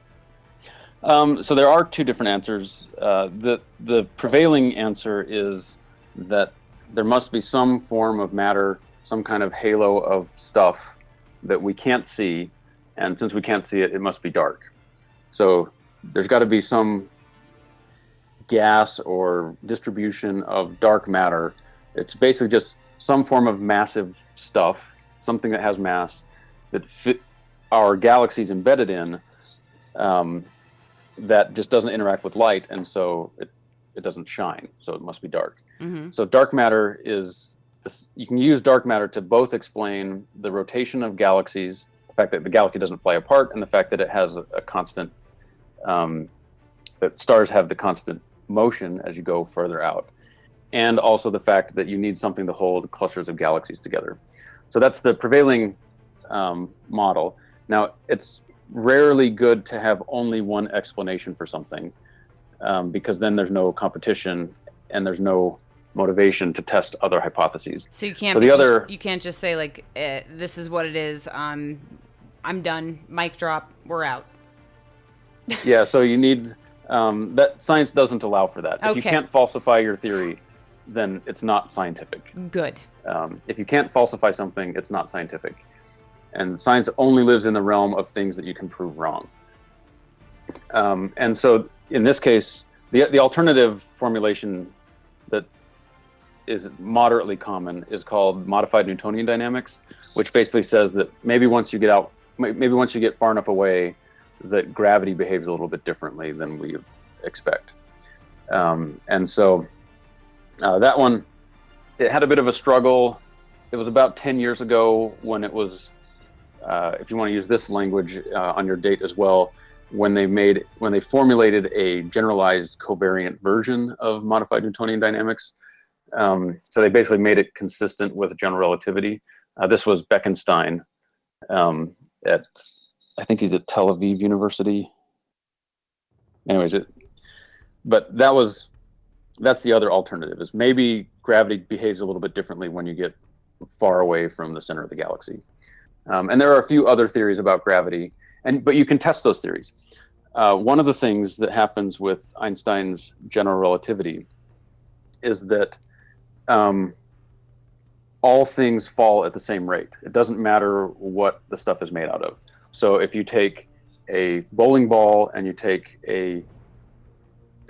So there are two different answers. The prevailing answer is that there must be some form of matter, some kind of halo of stuff that we can't see, and since we can't see it, it must be dark. So there's got to be some gas or distribution of dark matter. It's basically just some form of massive stuff, something that has mass that our galaxy's embedded in, that just doesn't interact with light, and so it doesn't shine, so it must be dark. Mm-hmm. So dark matter you can use dark matter to both explain the rotation of galaxies, the fact that the galaxy doesn't fly apart, and the fact that it has a constant, that stars have the constant motion as you go further out, and also the fact that you need something to hold clusters of galaxies together. So that's the prevailing model. Now, it's rarely good to have only one explanation for something, because then there's no competition and there's no motivation to test other hypotheses. So you can't you can't just say like, this is what it is. I'm done. Mic drop. We're out. Yeah. So you need that. Science doesn't allow for that. If you can't falsify your theory, then it's not scientific. Good. If you can't falsify something, it's not scientific. And science only lives in the realm of things that you can prove wrong. And so in this case, the alternative formulation that is moderately common is called modified Newtonian dynamics, which basically says that maybe once you get far enough away, that gravity behaves a little bit differently than we expect. And so that one, it had a bit of a struggle. It was about 10 years ago when it was, if you want to use this language on your date as well, when they formulated a generalized covariant version of modified Newtonian dynamics. So they basically made it consistent with general relativity. This was Bekenstein at, I think he's at Tel Aviv University. Anyways, but that's the other alternative, is maybe gravity behaves a little bit differently when you get far away from the center of the galaxy. And there are a few other theories about gravity, but you can test those theories. One of the things that happens with Einstein's general relativity is that all things fall at the same rate. It doesn't matter what the stuff is made out of. So if you take a bowling ball and you take a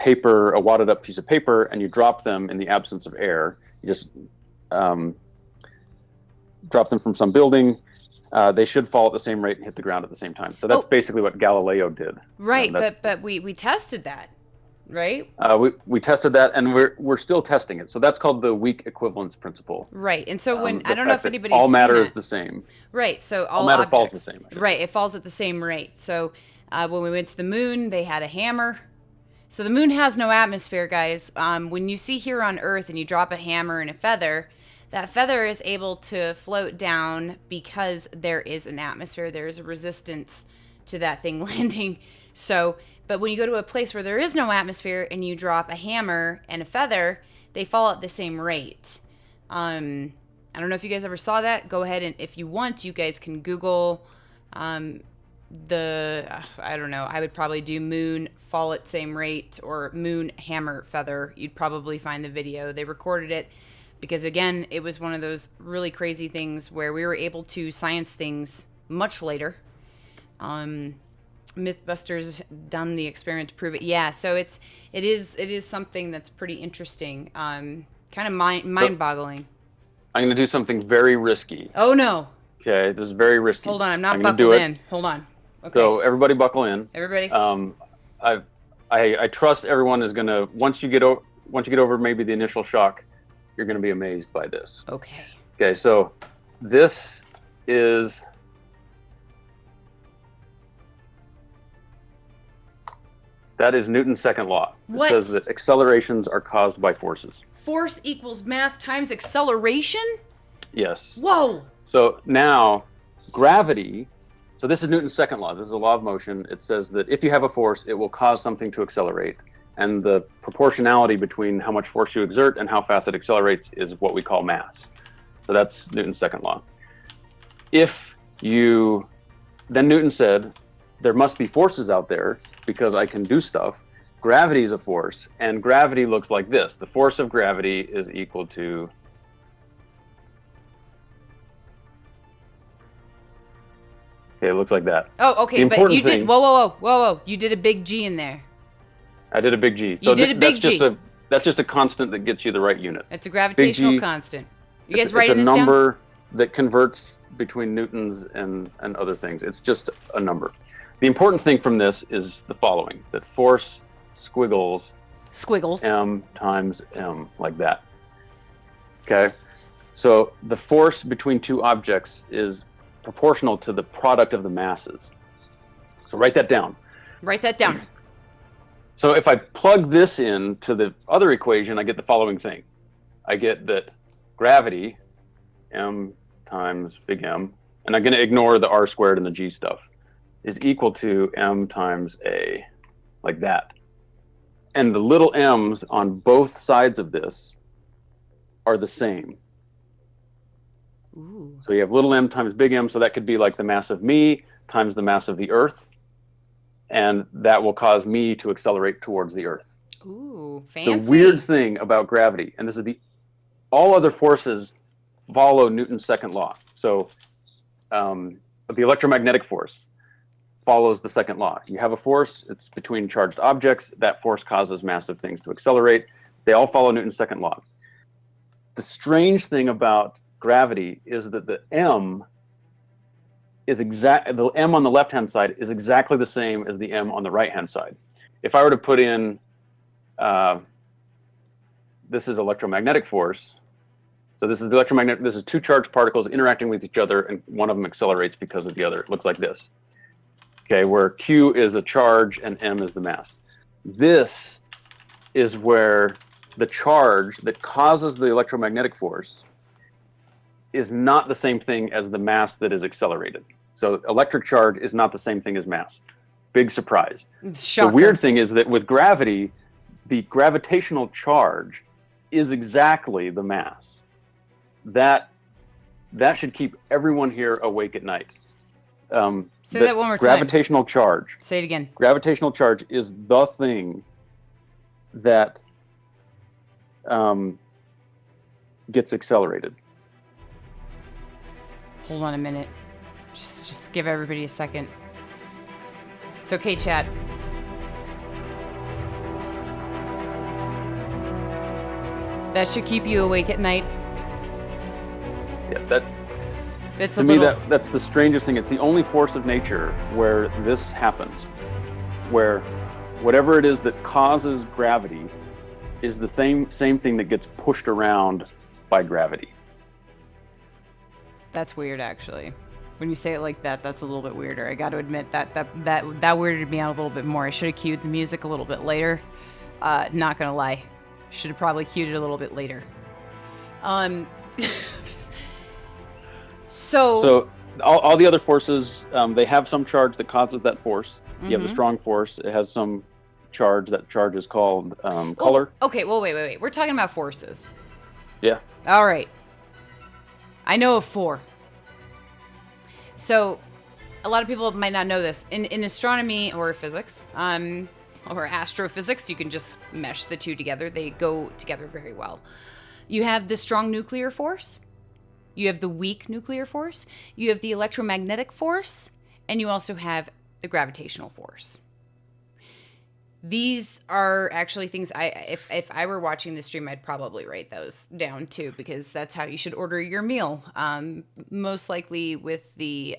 wadded up piece of paper, and you drop them in the absence of air, you just drop them from some building, they should fall at the same rate and hit the ground at the same time. So that's basically what Galileo did. Right, but we tested that, right? We tested that, and we're still testing it. So that's called the weak equivalence principle. Right, and so when I don't know if anybody's all matter seen is the same. Right, so all matter objects, falls the same. Right, it falls at the same rate. So when we went to the moon, they had a hammer. So the moon has no atmosphere, guys. When you see here on Earth and you drop a hammer and a feather, that feather is able to float down because there is an atmosphere. There is a resistance to that thing landing. So, but when you go to a place where there is no atmosphere and you drop a hammer and a feather, they fall at the same rate. I don't know if you guys ever saw that. Go ahead, and if you want, you guys can Google I don't know, I would probably do moon fall at same rate or moon hammer feather. You'd probably find the video. They recorded it because, again, it was one of those really crazy things where we were able to science things much later. Mythbusters done the experiment to prove it. Yeah, so it is something that's pretty interesting, kind of mind-boggling. I'm going to do something very risky. Oh, no. Okay, this is very risky. Hold on, I'm not buckled in. Hold on. Okay. So everybody buckle in. Everybody. I trust everyone is gonna once you get over maybe the initial shock, you're gonna be amazed by this. Okay. Okay, so this is that is Newton's second law. What? It says that accelerations are caused by forces. Force equals mass times acceleration? Yes. Whoa. So now gravity, so this is Newton's second law. This is a law of motion. It says that if you have a force, it will cause something to accelerate. And the proportionality between how much force you exert and how fast it accelerates is what we call mass. So that's Newton's second law. Then Newton said, there must be forces out there because I can do stuff. Gravity is a force, and gravity looks like this. The force of gravity is equal to it looks like that. Oh, okay, but you did whoa. You did a big G in there. I did a big G. So you did a big G. That's just a constant that gets you the right units. It's a gravitational constant. You guys writing this down? It's a down? number that converts between newtons and other things. It's just a number. The important thing from this is the following, that force squiggles m times m, like that. Okay? So the force between two objects is proportional to the product of the masses. So write that down. Write that down. So if I plug this in to the other equation, I get the following thing. I get that gravity, m times big M, and I'm going to ignore the r squared and the g stuff, is equal to m times a, like that. And the little m's on both sides of this are the same. Ooh. So you have little m times big M, so that could be like the mass of me times the mass of the Earth, and that will cause me to accelerate towards the Earth. Ooh, fancy. The weird thing about gravity, and this is all other forces follow Newton's second law. So the electromagnetic force follows the second law. You have a force, it's between charged objects, that force causes massive things to accelerate. They all follow Newton's second law. The strange thing about gravity is that the m on the left-hand side is exactly the same as the m on the right-hand side. If I were to put in, this is electromagnetic force. So this is the electromagnetic, this is two charged particles interacting with each other, and one of them accelerates because of the other. It looks like this. Okay, where Q is a charge and M is the mass. This is where the charge that causes the electromagnetic force is not the same thing as the mass that is accelerated. So electric charge is not the same thing as mass. Big surprise. Shocker. The weird thing is that with gravity, the gravitational charge is exactly the mass. That should keep everyone here awake at night. Say that one more time. Gravitational charge. Say it again. Gravitational charge is the thing that gets accelerated. Hold on a minute. Just give everybody a second. It's okay, chat. That should keep you awake at night. Yeah, that's to me that's the strangest thing. It's the only force of nature where this happens, where whatever it is that causes gravity is the same thing that gets pushed around by gravity. That's weird, actually. When you say it like that, that's a little bit weirder. I got to admit that weirded me out a little bit more. I should have cued the music a little bit later. Not gonna lie, should have probably cued it a little bit later. So all the other forces, they have some charge that causes that force. You have the strong force. It has some charge. That charge is called color. Okay, well, wait. We're talking about forces. Yeah. All right. I know of 4. So a lot of people might not know this. In astronomy or physics, or astrophysics, you can just mesh the two together. They go together very well. You have the strong nuclear force. You have the weak nuclear force. You have the electromagnetic force. And you also have the gravitational force. These are actually things if I were watching the stream, I'd probably write those down too, because that's how you should order your meal. Most likely with the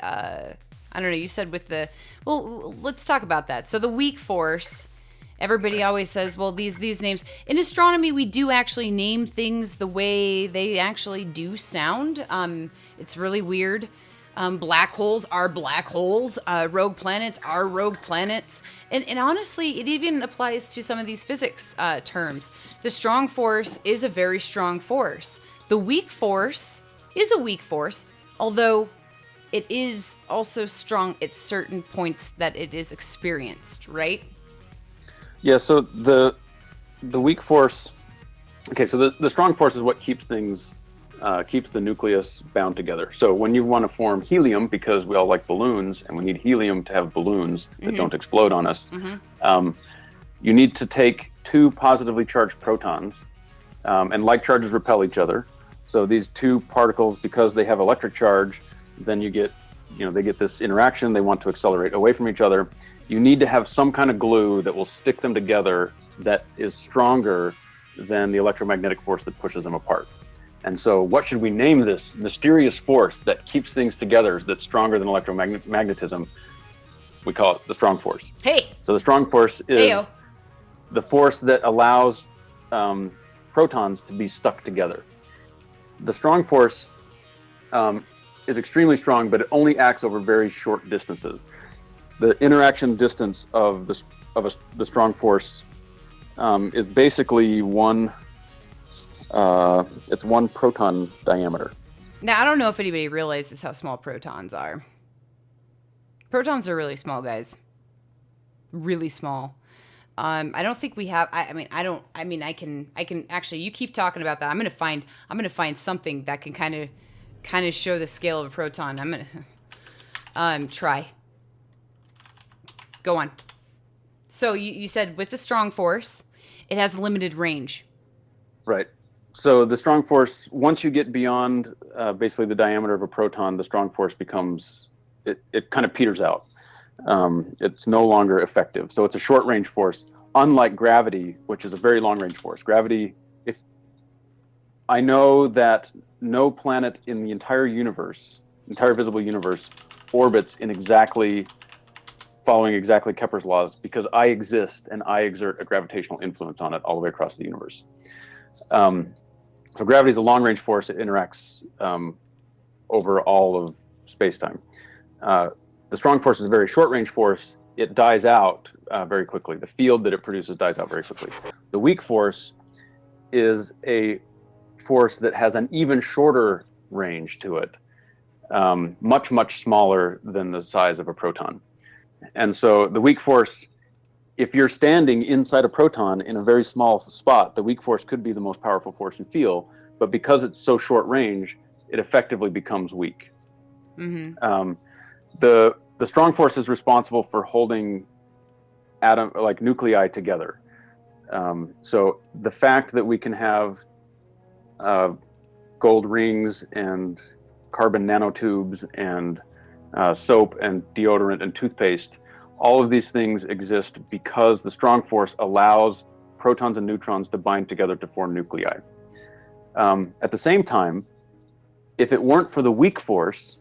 I don't know. You said with the, well, let's talk about that. So the weak force, everybody always says, well, these names. In astronomy, we do actually name things the way they actually do sound. It's really weird. Black holes are black holes. Rogue planets are rogue planets. And honestly, it even applies to some of these physics terms. The strong force is a very strong force. The weak force is a weak force, although it is also strong at certain points that it is experienced, right? Yeah, so the weak force, okay, so the strong force is what keeps things, keeps the nucleus bound together. So when you want to form helium, because we all like balloons, and we need helium to have balloons that don't explode on us, you need to take two positively charged protons, and like charges repel each other. So these two particles, because they have electric charge, then you get, they get this interaction. They want to accelerate away from each other. You need to have some kind of glue that will stick them together that is stronger than the electromagnetic force that pushes them apart. And so what should we name this mysterious force that keeps things together that's stronger than electromagnetism? We call it the strong force. Hey. So the strong force is the force that allows protons to be stuck together. The strong force is extremely strong, but it only acts over very short distances. The interaction distance of the strong force is basically it's one proton diameter. Now, I don't know if anybody realizes how small protons are. Protons are really small, guys. Really small. I don't think we have. I can actually. You keep talking about that. I'm gonna find something that can kind of show the scale of a proton. I'm gonna try. Go on. So you said with the strong force, it has limited range. Right. So the strong force, once you get beyond basically the diameter of a proton, the strong force becomes, it kind of peters out. It's no longer effective. So it's a short range force, unlike gravity, which is a very long range force. Gravity, if I know that no planet in the entire universe, entire visible universe, orbits in following exactly Kepler's laws, because I exist and I exert a gravitational influence on it all the way across the universe. So gravity is a long range force. It interacts over all of space-time. The strong force is a very short range force. It dies out very quickly. The field that it produces dies out very quickly. The weak force is a force that has an even shorter range to it, much, much smaller than the size of a proton. And so the weak force, if you're standing inside a proton in a very small spot, the weak force could be the most powerful force you feel, but because it's so short range, it effectively becomes weak. Mm-hmm. The strong force is responsible for holding nuclei together. So the fact that we can have gold rings and carbon nanotubes and soap and deodorant and toothpaste, all of these things exist because the strong force allows protons and neutrons to bind together to form nuclei. At the same time, if it weren't for the weak force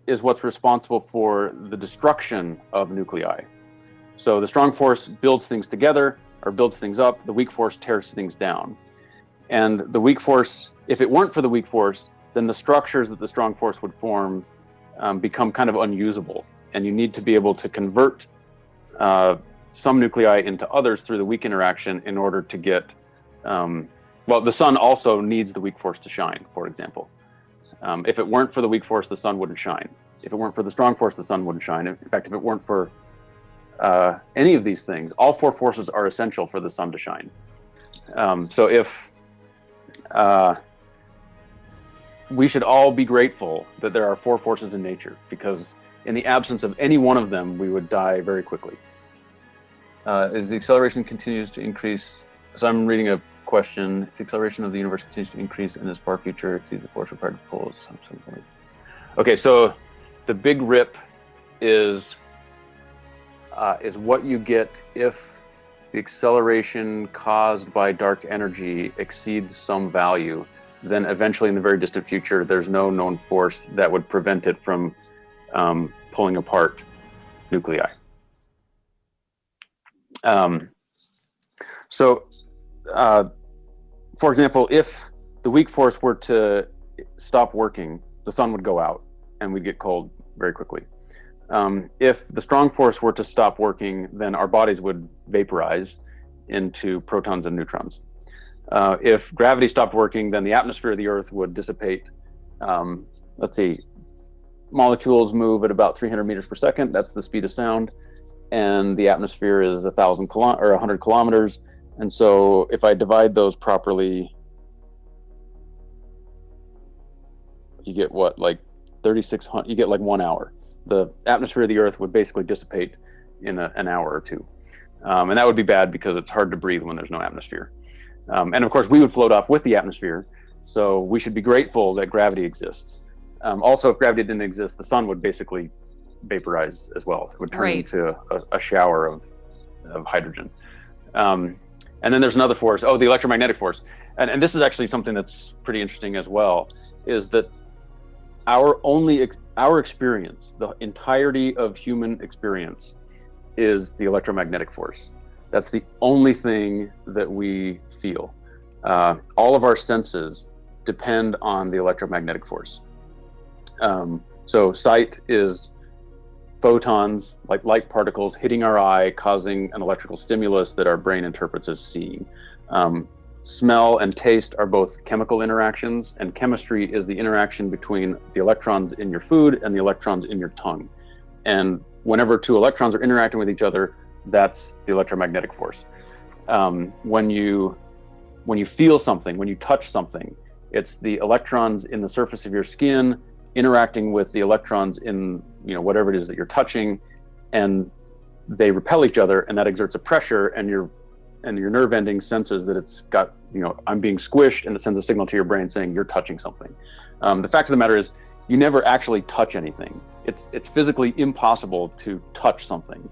is what's responsible for the destruction of nuclei. So the strong force builds things together or builds things up. The weak force tears things down. And the weak force, if it weren't for the weak force, then the structures that the strong force would form become kind of unusable. And you need to be able to convert some nuclei into others through the weak interaction in order to get, the sun also needs the weak force to shine, for example. If it weren't for the weak force, the sun wouldn't shine. If it weren't for the strong force, the sun wouldn't shine. In fact, if it weren't for any of these things, all four forces are essential for the sun to shine. So if we should all be grateful that there are four forces in nature, because in the absence of any one of them, we would die very quickly. As the acceleration continues to increase, so I'm reading a question, if the acceleration of the universe continues to increase in its far future exceeds the force required to pull us. Okay, so the big rip is what you get if the acceleration caused by dark energy exceeds some value. Then eventually in the very distant future, there's no known force that would prevent it from pulling apart nuclei. For example, if the weak force were to stop working, the sun would go out and we'd get cold very quickly. If the strong force were to stop working, then our bodies would vaporize into protons and neutrons. If gravity stopped working, then the atmosphere of the Earth would dissipate. Let's see, molecules move at about 300 meters per second. That's the speed of sound. And the atmosphere is 100 kilometers. And so if I divide those properly, you get what, like 3,600, you get like 1 hour. The atmosphere of the Earth would basically dissipate in an hour or two. And that would be bad because it's hard to breathe when there's no atmosphere. And of course, we would float off with the atmosphere. So we should be grateful that gravity exists. Also, if gravity didn't exist, the sun would basically vaporize as well. It would turn into a shower of hydrogen. And then there's another force, the electromagnetic force. And this is actually something that's pretty interesting as well, is that our experience, the entirety of human experience, is the electromagnetic force. That's the only thing that we feel. All of our senses depend on the electromagnetic force. So sight is photons, like light particles, hitting our eye, causing an electrical stimulus that our brain interprets as seeing. Smell and taste are both chemical interactions, and chemistry is the interaction between the electrons in your food and the electrons in your tongue. And whenever two electrons are interacting with each other, that's the electromagnetic force. When you feel something, when you touch something, it's the electrons in the surface of your skin interacting with the electrons in whatever it is that you're touching, and they repel each other, and that exerts a pressure, and your nerve ending senses that it's got, I'm being squished, and it sends a signal to your brain saying you're touching something. The fact of the matter is, you never actually touch anything. It's physically impossible to touch something,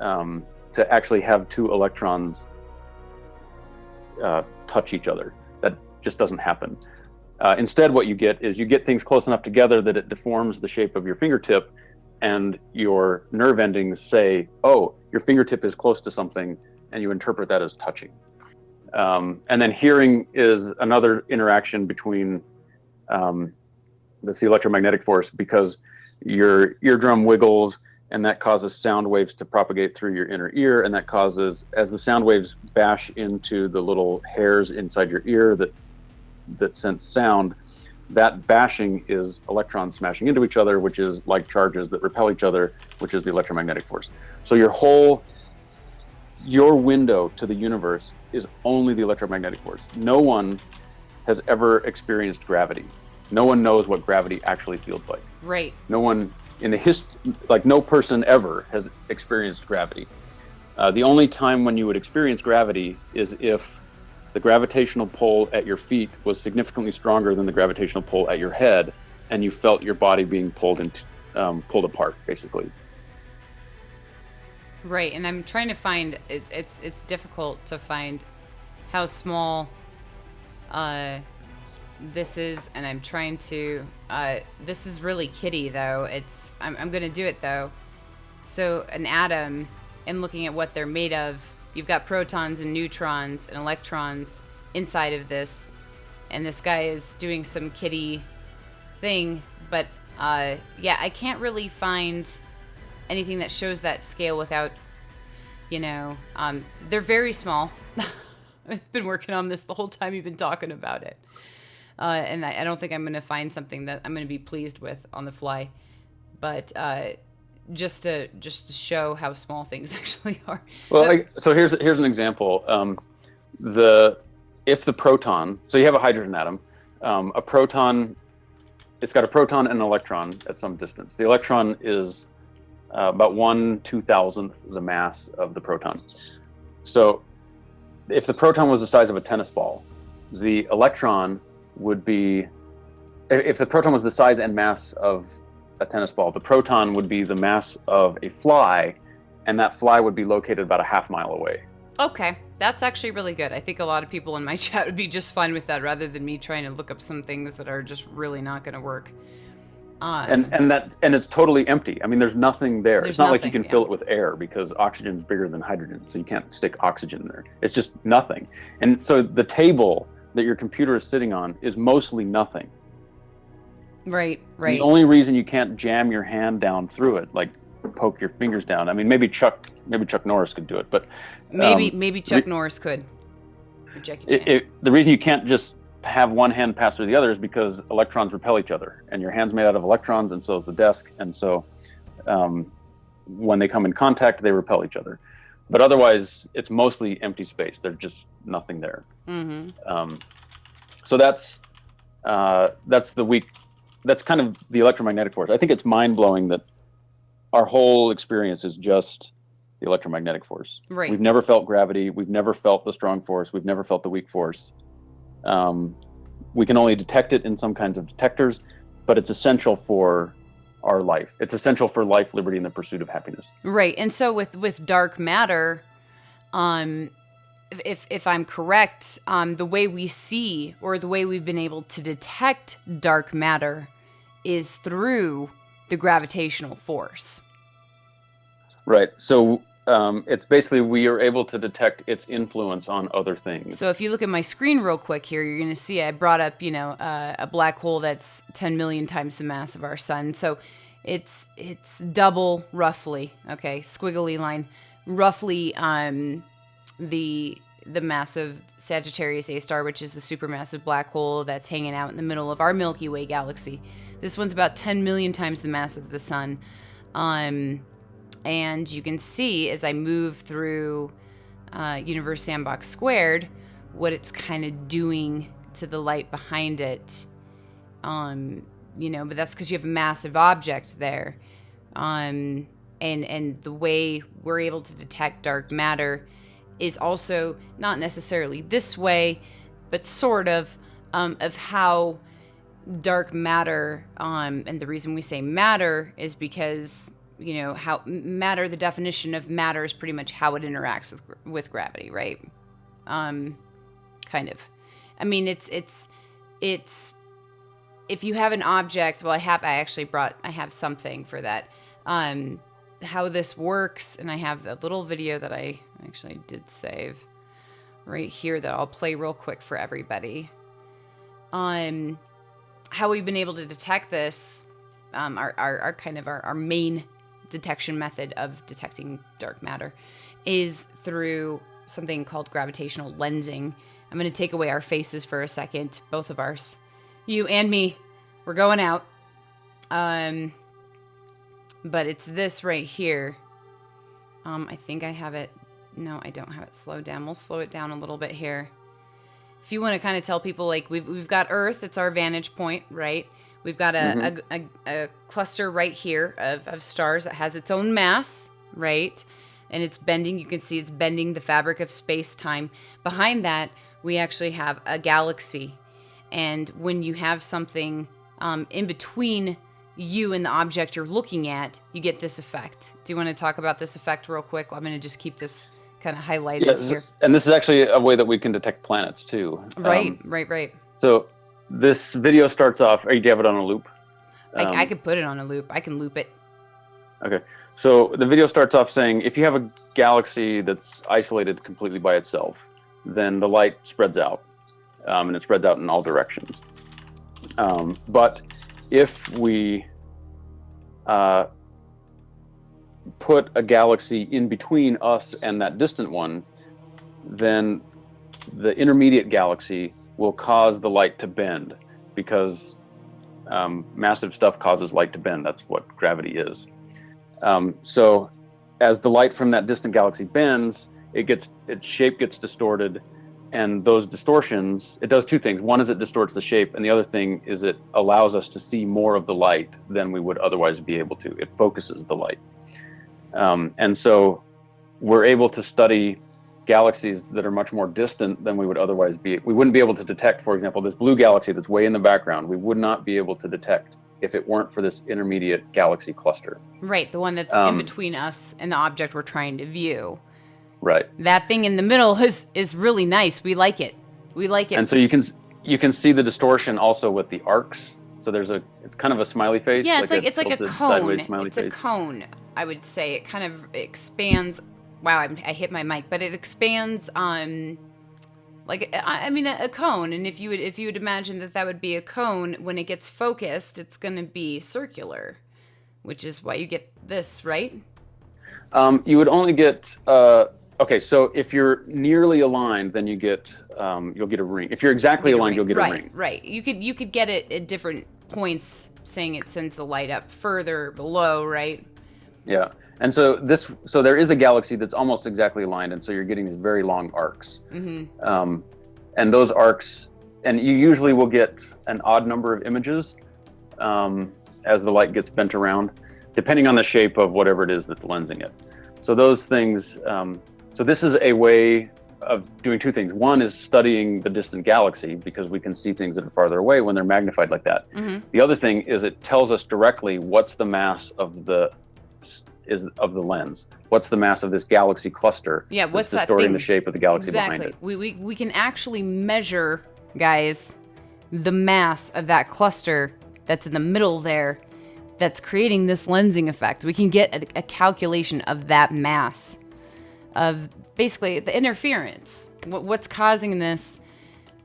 to actually have two electrons touch each other. That just doesn't happen. Instead, what you get is you get things close enough together that it deforms the shape of your fingertip, and your nerve endings say, oh, your fingertip is close to something, and you interpret that as touching. And then hearing is another interaction between the electromagnetic force, because your eardrum wiggles, and that causes sound waves to propagate through your inner ear, and that causes, as the sound waves bash into the little hairs inside your ear that sense sound, that bashing is electrons smashing into each other, which is like charges that repel each other, which is the electromagnetic force. So your window to the universe is only the electromagnetic force. No one has ever experienced gravity. No one knows what gravity actually feels like. Right. No one in the no person ever has experienced gravity. The only time when you would experience gravity is if the gravitational pull at your feet was significantly stronger than the gravitational pull at your head, and you felt your body being pulled apart, basically. Right, and I'm trying to find, it's difficult to find how small this is, and I'm trying to, this is really kitty though. I'm going to do it though. So an atom, and looking at what they're made of, you've got protons and neutrons and electrons inside of this, and this guy is doing some kitty thing, but I can't really find anything that shows that scale without, they're very small. I've been working on this the whole time you've been talking about it. And I don't think I'm going to find something that I'm going to be pleased with on the fly. But just to show how small things actually are. Well, so here's an example. If the proton, so you have a hydrogen atom, a proton, it's got a proton and an electron at some distance. The electron is about 1/2000th the mass of the proton. So if the proton was the size of a tennis ball, the electron would be, if the proton was the size and mass of a tennis ball, the proton would be the mass of a fly, and that fly would be located about a half mile away. Okay, that's actually really good. I think a lot of people in my chat would be just fine with that, rather than me trying to look up some things that are just really not going to work. And it's totally empty. I mean, there's nothing there. There's it's not like you nothing, can fill it with air, because oxygen is bigger than hydrogen, so you can't stick oxygen there. It's just nothing. And so the table that your computer is sitting on is mostly nothing. Right. The only reason you can't jam your hand down through it, like poke your fingers down. I mean, maybe Chuck Norris could do it, but maybe Chuck Norris could. Or Jackie Chan. The reason you can't just have one hand pass through the other is because electrons repel each other, and your hand's made out of electrons, and so is the desk, and so when they come in contact, they repel each other. But otherwise, it's mostly empty space. There's just nothing there. So that's kind of the electromagnetic force. I think it's mind-blowing that our whole experience is just the electromagnetic force. Right. We've never felt gravity. We've never felt the strong force. We've never felt the weak force. We can only detect it in some kinds of detectors, but it's essential for our life. It's essential for life, liberty, and the pursuit of happiness. Right. And so with dark matter, if I'm correct, the way we see, or the way we've been able to detect dark matter, is through the gravitational force. Right. So it's basically, we are able to detect its influence on other things. So if you look at my screen real quick here, you're going to see I brought up, a black hole that's 10 million times the mass of our sun. So it's double, roughly, okay, squiggly line, roughly the mass of Sagittarius A star, which is the supermassive black hole that's hanging out in the middle of our Milky Way galaxy. This one's about 10 million times the mass of the sun. And you can see as I move through Universe Sandbox Squared, what it's kind of doing to the light behind it. But that's because you have a massive object there. And the way we're able to detect dark matter is also not necessarily this way, but sort of how dark matter, and the reason we say matter is because, how matter, the definition of matter is pretty much how it interacts with gravity, right? Kind of. I mean, it's if you have an object, well, I have something for that. How this works, and I have a little video that I actually did save right here that I'll play real quick for everybody. How we've been able to detect this, our main detection method of detecting dark matter is through something called gravitational lensing. I'm going to take away our faces for a second, both of ours. You and me, we're going out. But it's this right here. I think I have it. No, I don't have it slowed down. We'll slow it down a little bit here. If you want to kind of tell people, like, we've got Earth, it's our vantage point, right? We've got a cluster right here of stars that has its own mass, right? And it's bending. You can see it's bending the fabric of space-time. Behind that, we actually have a galaxy. And when you have something in between you and the object you're looking at, you get this effect. Do you want to talk about this effect real quick? I'm going to just keep this kind of highlighted here. And this is actually a way that we can detect planets too. Right. So this video starts off, do you have it on a loop? I could put it on a loop. I can loop it. Okay. So the video starts off saying, if you have a galaxy that's isolated completely by itself, then the light spreads out, and it spreads out in all directions. But if we put a galaxy in between us and that distant one, then the intermediate galaxy will cause the light to bend, because massive stuff causes light to bend. That's what gravity is. So as the light from that distant galaxy bends, its shape gets distorted, and those distortions, it does two things. One is it distorts the shape, and the other thing is it allows us to see more of the light than we would otherwise be able to. It focuses the light. And so we're able to study galaxies that are much more distant than we would otherwise be. We wouldn't be able to detect, for example, this blue galaxy that's way in the background. We would not be able to detect if it weren't for this intermediate galaxy cluster. Right, the one that's in between us and the object we're trying to view. Right. That thing in the middle is really nice. We like it. And so you can see the distortion also with the arcs. So it's kind of a smiley face. Yeah, it's like a tilted cone. sideways smiley It's face. a cone, I would say. It kind of expands. Wow, I hit my mic, but it expands like I mean a cone. And if you would imagine that would be a cone, when it gets focused, it's going to be circular, which is why you get this, right? You would only get okay. So if you're nearly aligned, then you'll get a ring. If you're exactly aligned, you'll get a ring. Right. You could get it at different points, saying it sends the light up further below, right? Yeah. And so there is a galaxy that's almost exactly aligned, and so you're getting these very long arcs. Mm-hmm. And those arcs, and you usually will get an odd number of images as the light gets bent around, depending on the shape of whatever it is that's lensing it. So those things, so this is a way of doing two things. One is studying the distant galaxy, because we can see things that are farther away when they're magnified like that. Mm-hmm. The other thing is it tells us directly what's the mass of the lens. What's the mass of this galaxy cluster? Yeah, what's that distorting thing? the shape of the galaxy exactly. behind it. We can actually measure, guys, the mass of that cluster that's in the middle there, that's creating this lensing effect. We can get a calculation of that mass, of basically the interference, what's causing this.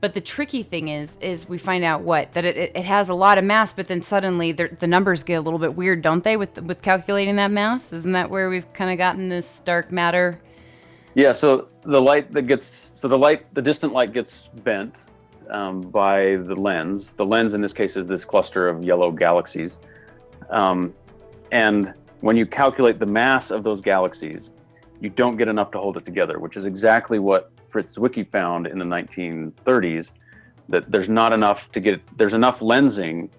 But the tricky thing is we find out that it has a lot of mass, but then suddenly the numbers get a little bit weird, don't they, with calculating that mass? Isn't that where we've kind of gotten this dark matter? Yeah. So the distant light gets bent by the lens. The lens in this case is this cluster of yellow galaxies, and when you calculate the mass of those galaxies, you don't get enough to hold it together, which is exactly what Fritz Zwicky found in the 1930s, that there's not enough there's enough lensing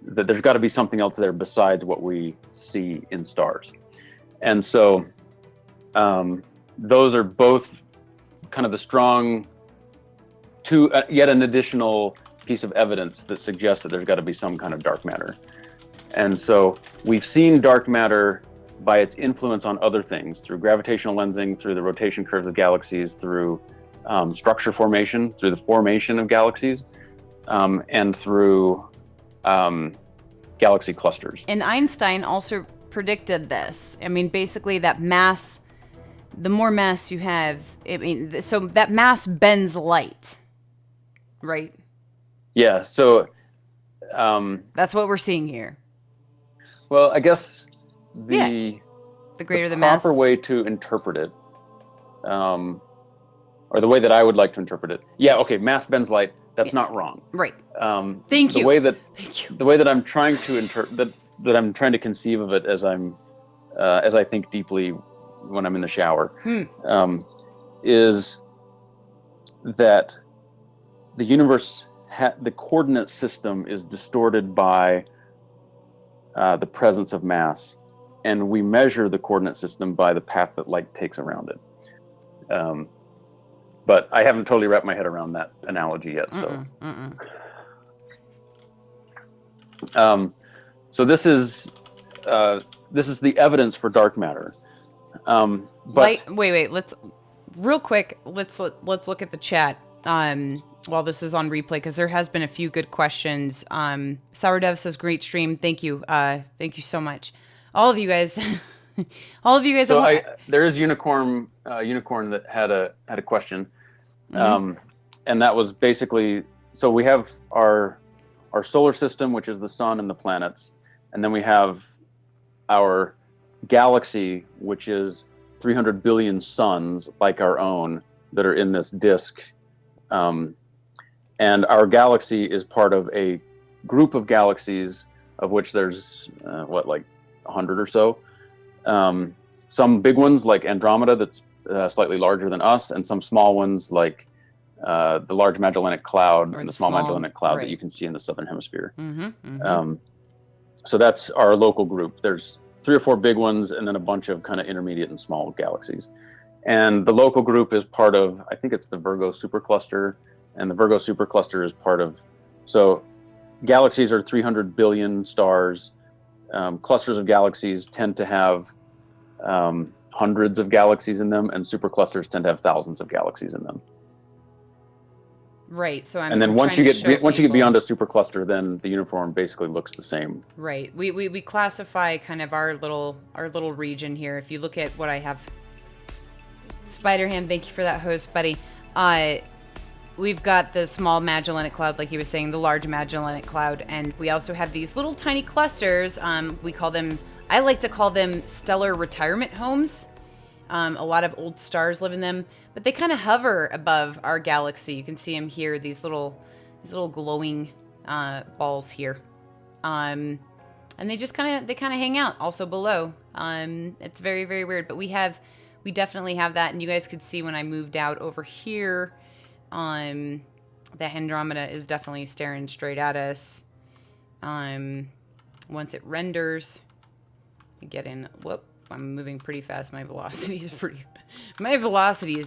that there's got to be something else there besides what we see in stars. And so those are both kind of the strong yet an additional piece of evidence that suggests that there's got to be some kind of dark matter. And so we've seen dark matter by its influence on other things, through gravitational lensing, through the rotation curves of galaxies, through structure formation, through the formation of galaxies, and through galaxy clusters. And Einstein also predicted this. I mean, basically that mass, the more mass you have, so that mass bends light, right? Yeah, so that's what we're seeing here. Well, I guess the greater the mass, proper way to interpret it, or the way that I would like to interpret it. Yeah, okay, mass bends light. That's not wrong. Right. Thank you. The way that I'm trying to that I'm trying to conceive of it as I think deeply when I'm in the shower, is that the universe, the coordinate system is distorted by the presence of mass, and we measure the coordinate system by the path that light takes around it. But I haven't totally wrapped my head around that analogy yet. So this is the evidence for dark matter. But wait. Let's real quick. Let's look at the chat while this is on replay, because there has been a few good questions. Sourdev says, "Great stream. Thank you. Thank you so much, all of you guys." So there is unicorn that had a question, and that was basically, so we have our solar system, which is the sun and the planets, and then we have our galaxy, which is 300 billion suns like our own that are in this disk, and our galaxy is part of a group of galaxies of which there's like 100 or so. Some big ones like Andromeda that's slightly larger than us, and some small ones like the Large Magellanic Cloud and the Small Magellanic Cloud that you can see in the southern hemisphere. So that's our local group. There's 3 or 4 big ones, and then a bunch of kind of intermediate and small galaxies. And the local group is part of, I think it's the Virgo supercluster, and the Virgo supercluster is part of, so galaxies are 300 billion stars. Clusters of galaxies tend to have hundreds of galaxies in them, and superclusters tend to have thousands of galaxies in them. Right. So and then once you get beyond a supercluster, then the uniform basically looks the same. Right. We classify kind of our little region here. If you look at what I have, Spider-Ham, thank you for that host, buddy. We've got the small Magellanic Cloud, like he was saying, the large Magellanic Cloud, and we also have these little tiny clusters. I like to call them stellar retirement homes. A lot of old stars live in them, but they kind of hover above our galaxy. You can see them here, these little glowing balls here, and they just kind of hang out also below. It's very, very weird, but we definitely have that, and you guys could see when I moved out over here. That Andromeda is definitely staring straight at us. Once it renders, I get in. Whoop! I'm moving pretty fast. My velocity is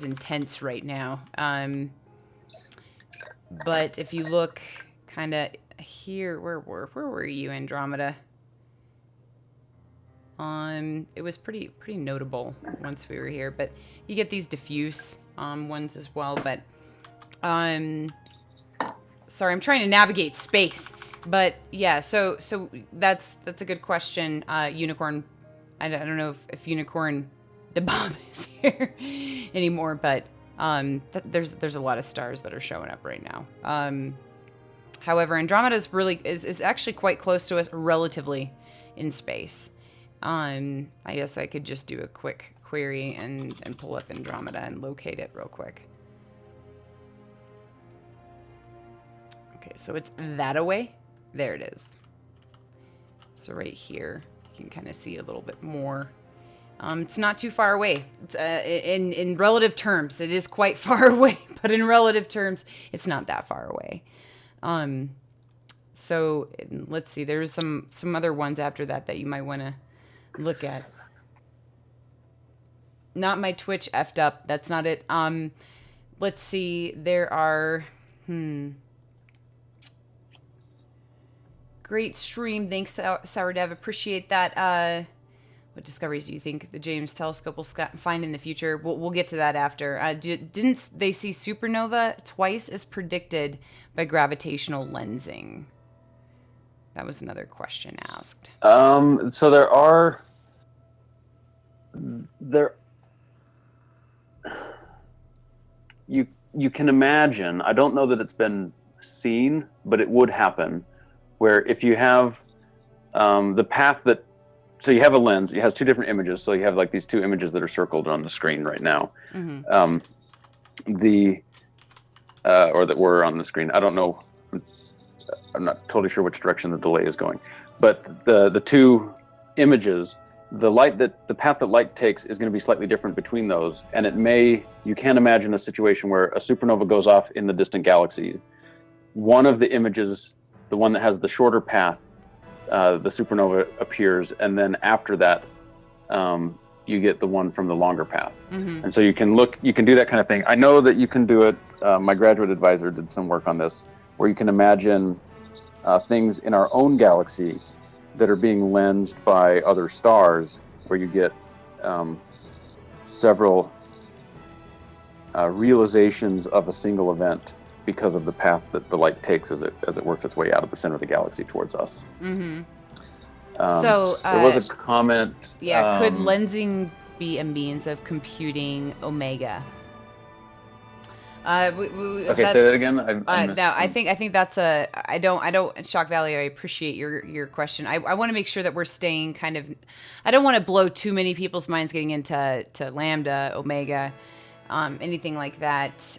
intense right now. But if you look kind of here, where were you, Andromeda? It was pretty notable once we were here, but you get these diffuse ones as well. But sorry, I'm trying to navigate space, but yeah, so that's a good question. Unicorn, I don't know if Unicorn DeBob is here anymore, but there's a lot of stars that are showing up right now. However, Andromeda is actually quite close to us relatively in space. I guess I could just do a quick query and pull up Andromeda and locate it real quick. Okay, so it's that away. There it is. So right here, you can kind of see a little bit more. It's not too far away. It's, in relative terms, it is quite far away, but in relative terms, it's not that far away. So let's see. There's some other ones after that you might want to look at. Not my Twitch effed up. That's not it. Let's see. There are. Great stream. Thanks, Sourdev. Appreciate that. What discoveries do you think the James Telescope will find in the future? We'll get to that after. Didn't they see supernova twice as predicted by gravitational lensing? That was another question asked. So you can imagine. I don't know that it's been seen, but it would happen. Where if you have the path that, so you have a lens, it has two different images. So you have like these two images that are circled on the screen right now. Mm-hmm. Or that were on the screen. I don't know. I'm not totally sure which direction the delay is going. But the two images, the path that light takes is going to be slightly different between those. And you can imagine a situation where a supernova goes off in the distant galaxy. One of the images, the one that has the shorter path, the supernova appears, and then after that, you get the one from the longer path. Mm-hmm. And so you can do that kind of thing. I know that you can do it. My graduate advisor did some work on this, where you can imagine things in our own galaxy that are being lensed by other stars, where you get several realizations of a single event because of the path that the light takes as it works its way out of the center of the galaxy towards us. Mm-hmm. So there was a comment. Yeah, could lensing be a means of computing omega? Okay, say that again. No, I think that's a. I don't. Shock Value, I appreciate your question. I want to make sure that we're staying kind of. I don't want to blow too many people's minds getting into lambda, omega, anything like that.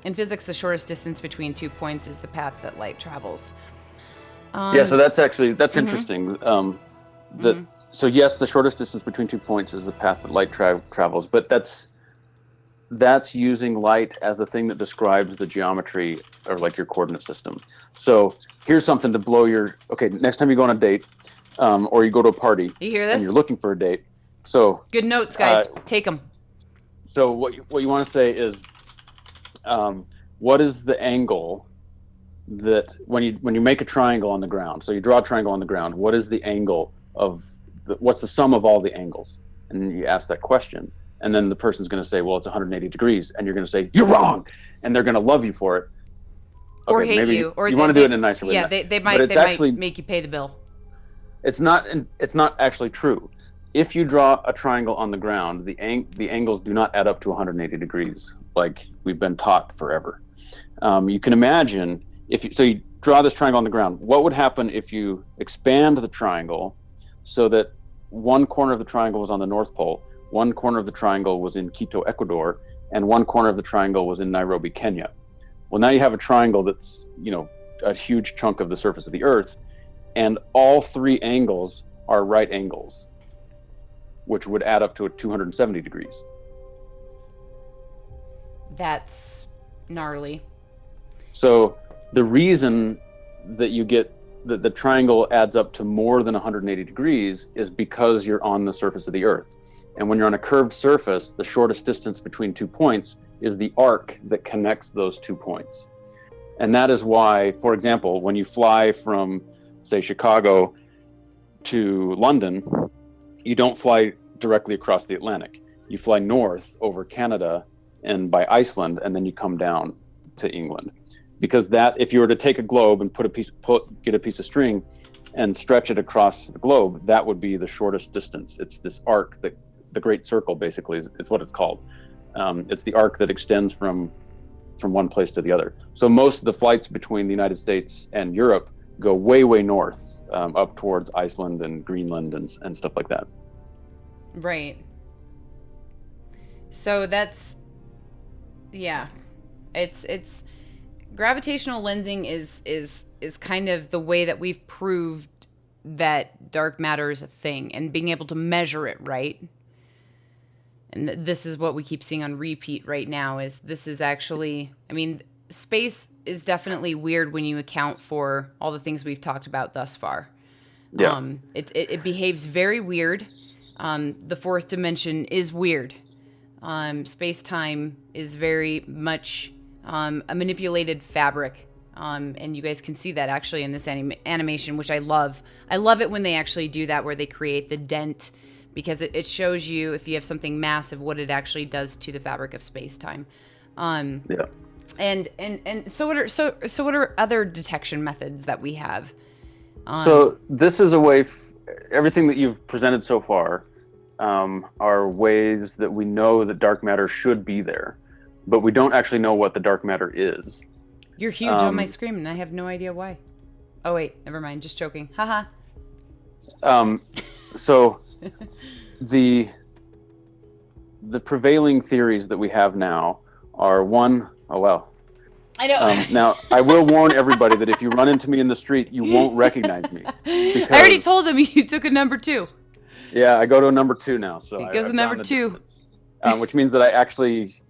In physics, the shortest distance between 2 points is the path that light travels. Yeah, so that's mm-hmm. interesting. Mm-hmm. So yes, the shortest distance between 2 points is the path that light travels, but that's using light as a thing that describes the geometry or like your coordinate system. So here's something to blow your. Okay, next time you go on a date, or you go to a party, you hear this? And you're looking for a date. So good notes, guys. Take them. So what you want to say is. What is the angle that when you make a triangle on the ground? So you draw a triangle on the ground. What is the angle of what's the sum of all the angles? And you ask that question, and then the person's going to say, "Well, it's 180 degrees," and you're going to say, "You're wrong," and they're going to love you for it or Okay, hate maybe you, or you want to do it in a nicer way. Yeah, than that. they But might it's actually make you pay the bill. it's not actually true. If you draw a triangle on the ground, the angles do not add up to 180 degrees like we've been taught forever. You can imagine you draw this triangle on the ground. What would happen if you expand the triangle so that one corner of the triangle was on the North Pole, one corner of the triangle was in Quito, Ecuador, and one corner of the triangle was in Nairobi, Kenya? Well, now you have a triangle that's, a huge chunk of the surface of the Earth, and all three angles are right angles, which would add up to 270 degrees. That's gnarly. So the reason that you get the triangle adds up to more than 180 degrees is because you're on the surface of the Earth. And when you're on a curved surface, the shortest distance between 2 points is the arc that connects those 2 points. And that is why, for example, when you fly from, say, Chicago to London, you don't fly directly across the Atlantic. You fly north over Canada and by Iceland, and then you come down to England. Because that, if you were to take a globe and get a piece of string and stretch it across the globe, that would be the shortest distance. It's this arc, that the Great Circle, basically, it's what it's called. It's the arc that extends from one place to the other. So most of the flights between the United States and Europe go way, way north, up towards Iceland and Greenland and stuff like that. Right. So that's, yeah, it's gravitational lensing is kind of the way that we've proved that dark matter is a thing, and being able to measure it, right? And this is what we keep seeing on repeat right now, is this is actually, I mean, space is definitely weird when you account for all the things we've talked about thus far. Yeah. It behaves very weird. The fourth dimension is weird. Space-time is very much a manipulated fabric. And you guys can see that actually in this animation, which I love. I love it when they actually do that, where they create the dent, because it shows you, if you have something massive, what it actually does to the fabric of space-time. Yeah. And so what are other detection methods that we have? So this is a way, everything that you've presented so far are ways that we know that dark matter should be there, but we don't actually know what the dark matter is. You're huge on my screen, and I have no idea why. Oh, wait, never mind. Just joking. Haha. So the prevailing theories that we have now are one, oh, wow. I know. Now, I will warn everybody that if you run into me in the street, you won't recognize me. I already told them you took a number 2. Yeah, I go to a number 2 now. So It goes to number 2. Which means that I actually,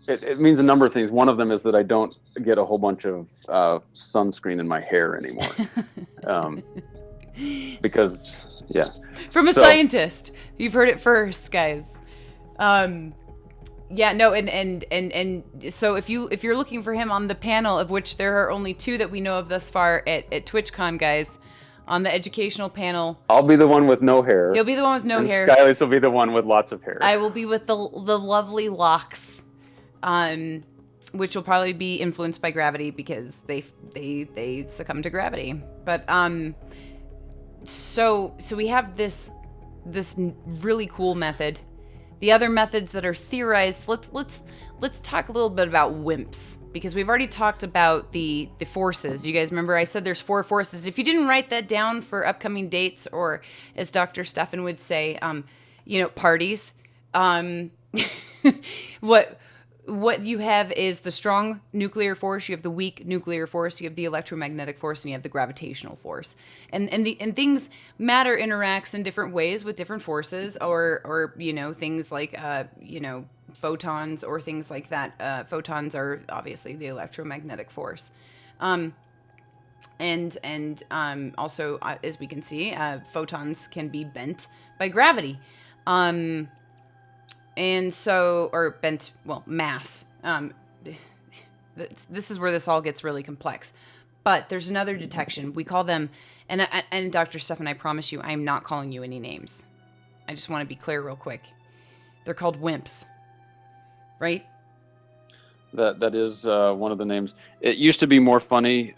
it means a number of things. One of them is that I don't get a whole bunch of sunscreen in my hair anymore. Because, yeah. From a scientist. You've heard it first, guys. Yeah, no, and so if you're looking for him on the panel, of which there are only 2 that we know of thus far at TwitchCon, guys, on the educational panel, I'll be the one with no hair. You'll be the one with no hair. Skylias will be the one with lots of hair. I will be with the lovely locks, which will probably be influenced by gravity, because they succumb to gravity. But so we have this really cool method. The other methods that are theorized, let's talk a little bit about WIMPs, because we've already talked about the forces. You guys remember I said there's 4 forces. If you didn't write that down for upcoming dates, or as Dr. Steffen would say, parties, what you have is the strong nuclear force, you have the weak nuclear force, you have the electromagnetic force, and you have the gravitational force. And things, matter interacts in different ways with different forces, or things like photons or things like that. Photons are obviously the electromagnetic force. And also, as we can see, photons can be bent by gravity. And so, or bent, mass. This is where this all gets really complex. But there's another detection. We call them, and Dr. Steffen, I promise you, I am not calling you any names. I just want to be clear real quick. They're called WIMPs, right? That is one of the names. It used to be more funny.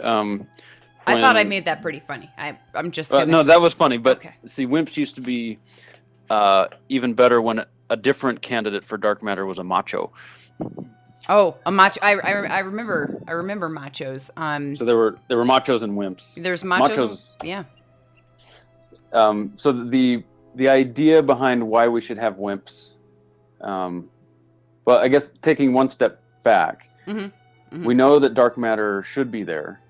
I thought I made that pretty funny. I'm just gonna. No, that was funny. But Okay. see, WIMPs used to be even better when a different candidate for dark matter was a macho. Oh, a macho. I remember machos. So there were machos and WIMPs. There's machos. Yeah. So the idea behind why we should have WIMPs, well, I guess taking one step back, we know that dark matter should be there.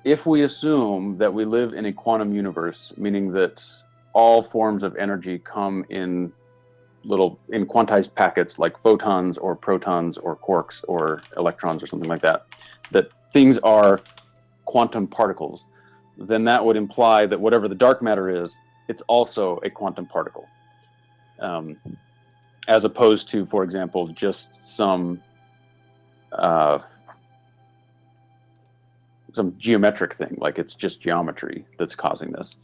If we assume that we live in a quantum universe, meaning that all forms of energy come in quantized packets like photons or protons or quarks or electrons or something like that, that things are quantum particles, then that would imply that whatever the dark matter is, it's also a quantum particle. As opposed to, for example, just some geometric thing, like it's just geometry that's causing this.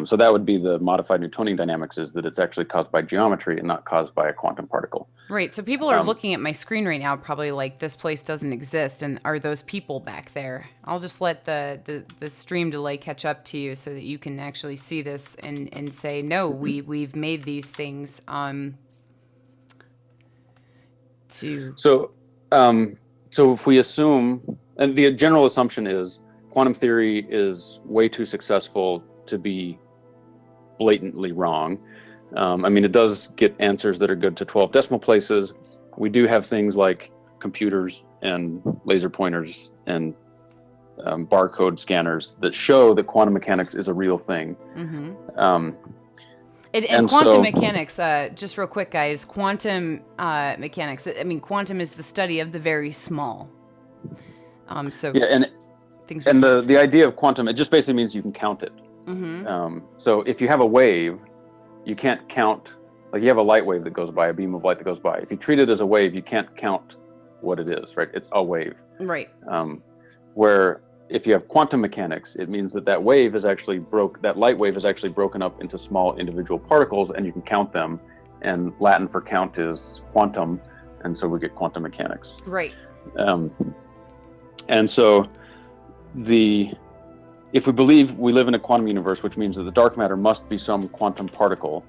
So that would be the modified Newtonian dynamics, is that it's actually caused by geometry and not caused by a quantum particle. Right. So people are looking at my screen right now, probably like, this place doesn't exist, and are those people back there? I'll just let the stream delay catch up to you so that you can actually see this and say, no, we've made these things So if we assume, and the general assumption is quantum theory is way too successful to be blatantly wrong. I mean, it does get answers that are good to 12 decimal places. We do have things like computers and laser pointers and barcode scanners that show that quantum mechanics is a real thing. And quantum mechanics, just real quick, guys, quantum mechanics, I mean, quantum is the study of the very small. So yeah, and the idea of quantum, it just basically means you can count it. So if you have a wave, you can't count, like you have a light wave that goes by, a beam of light that goes by. If you treat it as a wave, you can't count what it is, right? It's a wave. Right. Where if you have quantum mechanics, it means that wave is actually that light wave is actually broken up into small individual particles, and you can count them. And Latin for count is quantum, and so we get quantum mechanics. Right. And so if we believe we live in a quantum universe, which means that the dark matter must be some quantum particle,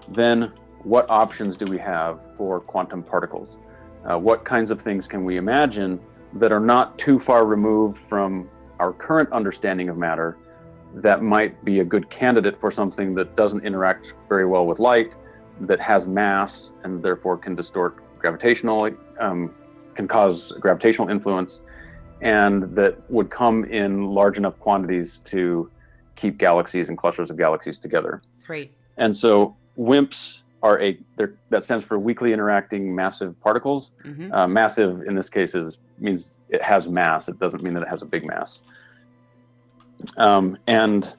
then what options do we have for quantum particles? What kinds of things can we imagine that are not too far removed from our current understanding of matter, that might be a good candidate for something that doesn't interact very well with light, that has mass and therefore can distort gravitationally, can cause gravitational influence, and that would come in large enough quantities to keep galaxies and clusters of galaxies together. Right. And so WIMPs are that stands for weakly interacting massive particles. Massive in this case means it has mass. It doesn't mean that it has a big mass. And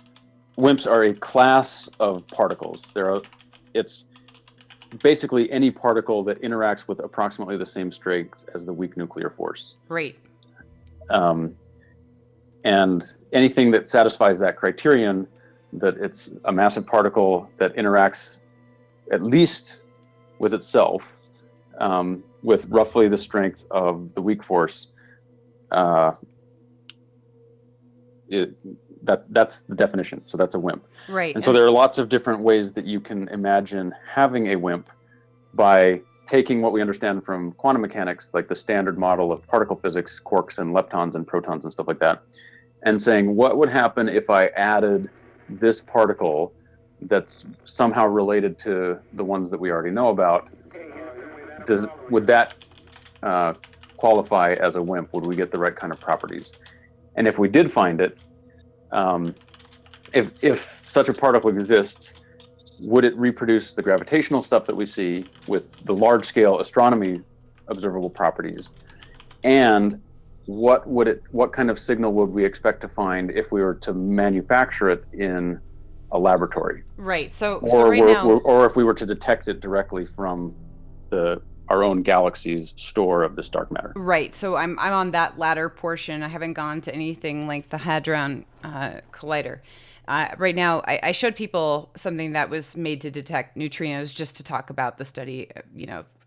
WIMPs are a class of particles. It's basically any particle that interacts with approximately the same strength as the weak nuclear force. Right. And anything that satisfies that criterion, that it's a massive particle that interacts at least with itself, with roughly the strength of the weak force, that's the definition. So that's a WIMP. Right. And so there are lots of different ways that you can imagine having a WIMP by taking what we understand from quantum mechanics, like the standard model of particle physics, quarks and leptons and protons and stuff like that, and saying, what would happen if I added this particle that's somehow related to the ones that we already know about? Would that qualify as a WIMP? Would we get the right kind of properties? And if we did find it, if such a particle exists, would it reproduce the gravitational stuff that we see with the large-scale astronomy observable properties? And what kind of signal would we expect to find if we were to manufacture it in a laboratory? Right. So if we were to detect it directly from our own galaxy's store of this dark matter. Right. So I'm on that latter portion. I haven't gone to anything like the Hadron Collider. Right now, I showed people something that was made to detect neutrinos, just to talk about the study,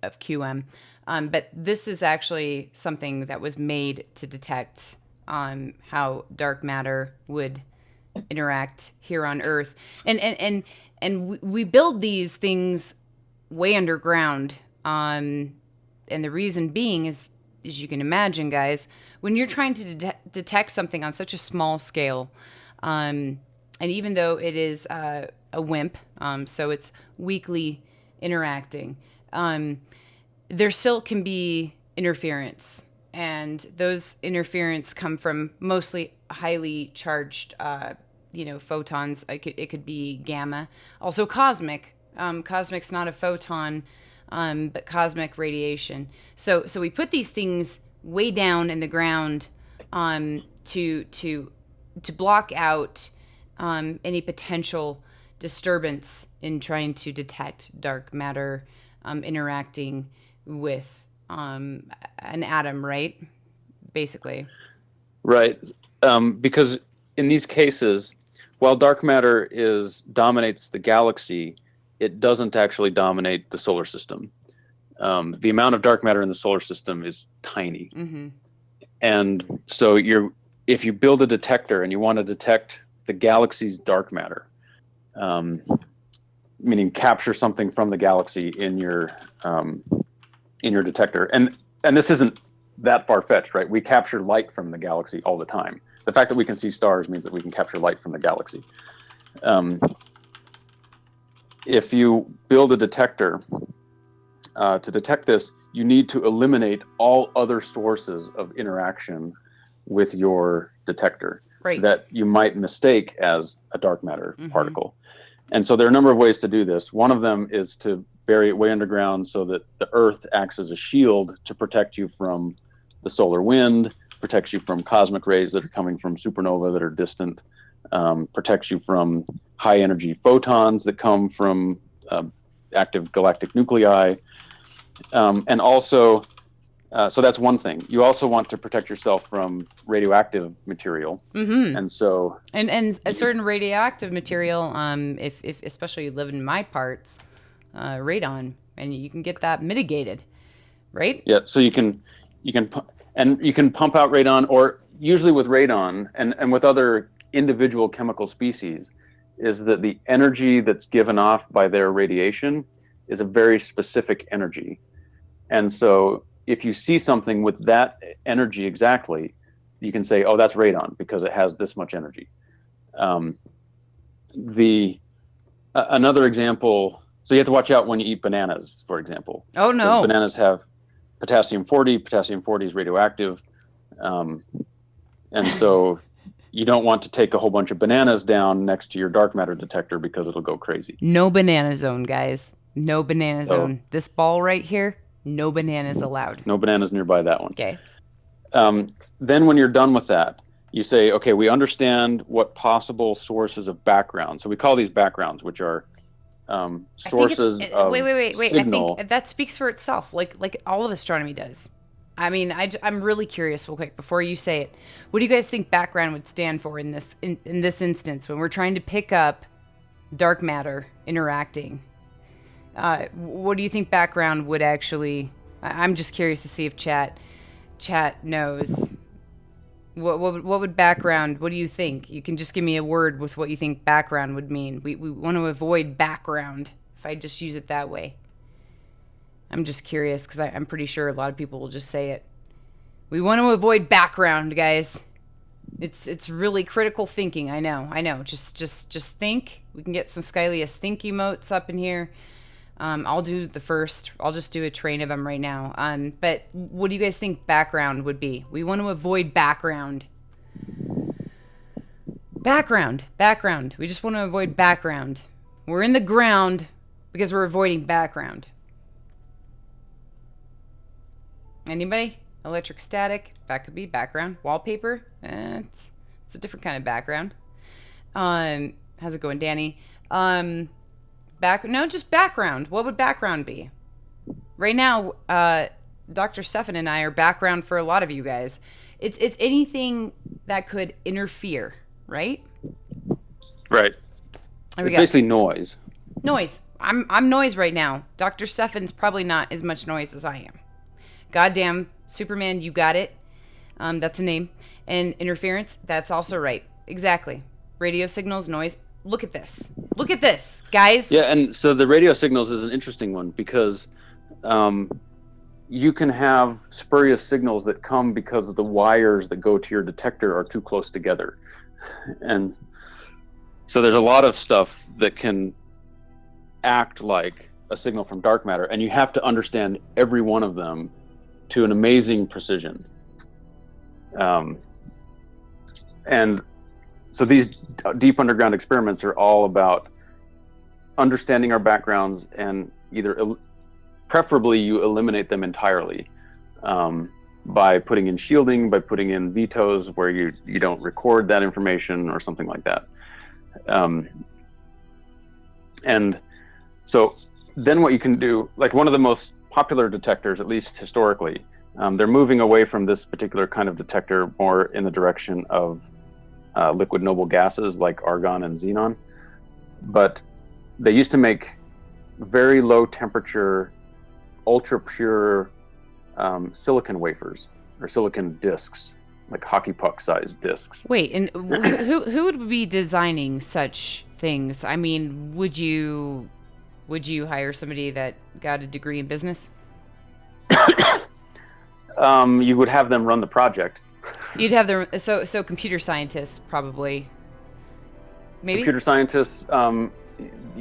of QM. But this is actually something that was made to detect how dark matter would interact here on Earth. And we build these things way underground. And the reason being is, as you can imagine, guys, when you're trying to detect something on such a small scale, and even though it is a WIMP, so it's weakly interacting, there still can be interference. And those interference come from mostly highly charged, photons. It could be gamma. Also cosmic. Cosmic's not a photon, but cosmic radiation. So we put these things way down in the ground to block out any potential disturbance in trying to detect dark matter interacting with an atom, right? Basically. Right. Because in these cases, while dark matter dominates the galaxy, it doesn't actually dominate the solar system. The amount of dark matter in the solar system is tiny. Mm-hmm. And so if you build a detector and you want to detect the galaxy's dark matter, meaning capture something from the galaxy in your detector, and this isn't that far-fetched, right? We capture light from the galaxy all the time. The fact that we can see stars means that we can capture light from the galaxy. If you build a detector to detect this, you need to eliminate all other sources of interaction with your detector that you might mistake as a dark matter particle. And so there are a number of ways to do this. One of them is to bury it way underground so that the Earth acts as a shield to protect you from the solar wind, protects you from cosmic rays that are coming from supernova that are distant, protects you from high energy photons that come from active galactic nuclei. And also, so that's one thing. You also want to protect yourself from radioactive material. Mm-hmm. And so... And a certain radioactive material, if especially you live in my parts, radon, and you can get that mitigated, right? Yeah, so you can pump out radon, or usually with radon and with other individual chemical species, is that the energy that's given off by their radiation is a very specific energy. And so if you see something with that energy exactly, you can say, oh, that's radon because it has this much energy. Another example, so you have to watch out when you eat bananas, for example. Oh, no. Bananas have potassium-40. Potassium-40 is radioactive. And so you don't want to take a whole bunch of bananas down next to your dark matter detector because it'll go crazy. No banana zone, guys. No banana zone. This ball right here, no bananas allowed. No bananas nearby that one. Okay. Then when you're done with that, you say, okay, we understand what possible sources of background. So we call these backgrounds, which are sources of Wait. signal. I think that speaks for itself, like all of astronomy does. I mean, I'm really curious, real quick, before you say it. What do you guys think background would stand for in this instance when we're trying to pick up dark matter interacting? What do you think background would actually... I'm just curious to see if chat knows. What would background... What do you think? You can just give me a word with what you think background would mean. We want to avoid background, if I just use it that way. I'm just curious because I'm pretty sure a lot of people will just say it. We want to avoid background, guys. It's really critical thinking. I know. Just think. We can get some Skylias think emotes up in here. I'll do the first. I'll just do a train of them right now. But what do you guys think background would be? We want to avoid background. Background. We just want to avoid background. We're in the ground because we're avoiding background. Anybody? Electric static. That could be background. Wallpaper. It's a different kind of background. How's it going, Danny? Just background. What would background be? Right now, Dr. Steffen and I are background for a lot of you guys. It's anything that could interfere, right? Right. It's basically noise. Noise. I'm noise right now. Dr. Steffen's probably not as much noise as I am. Goddamn Superman, you got it. That's a name. And interference, that's also right. Exactly. Radio signals, noise. Look at this. Look at this, guys. Yeah, and so the radio signals is an interesting one because you can have spurious signals that come because the wires that go to your detector are too close together. And so there's a lot of stuff that can act like a signal from dark matter, and you have to understand every one of them to an amazing precision. And so these deep underground experiments are all about understanding our backgrounds, and preferably you eliminate them entirely by putting in shielding, by putting in vetoes where you don't record that information or something like that. And so then what you can do, like one of the most popular detectors, at least historically, they're moving away from this particular kind of detector more in the direction of liquid noble gases like argon and xenon. But they used to make very low temperature, ultra pure silicon wafers or silicon discs, like hockey puck sized discs. Wait, and who would be designing such things? I mean, would you hire somebody that got a degree in business? You would have them run the project. You'd have so computer scientists probably. Maybe computer scientists.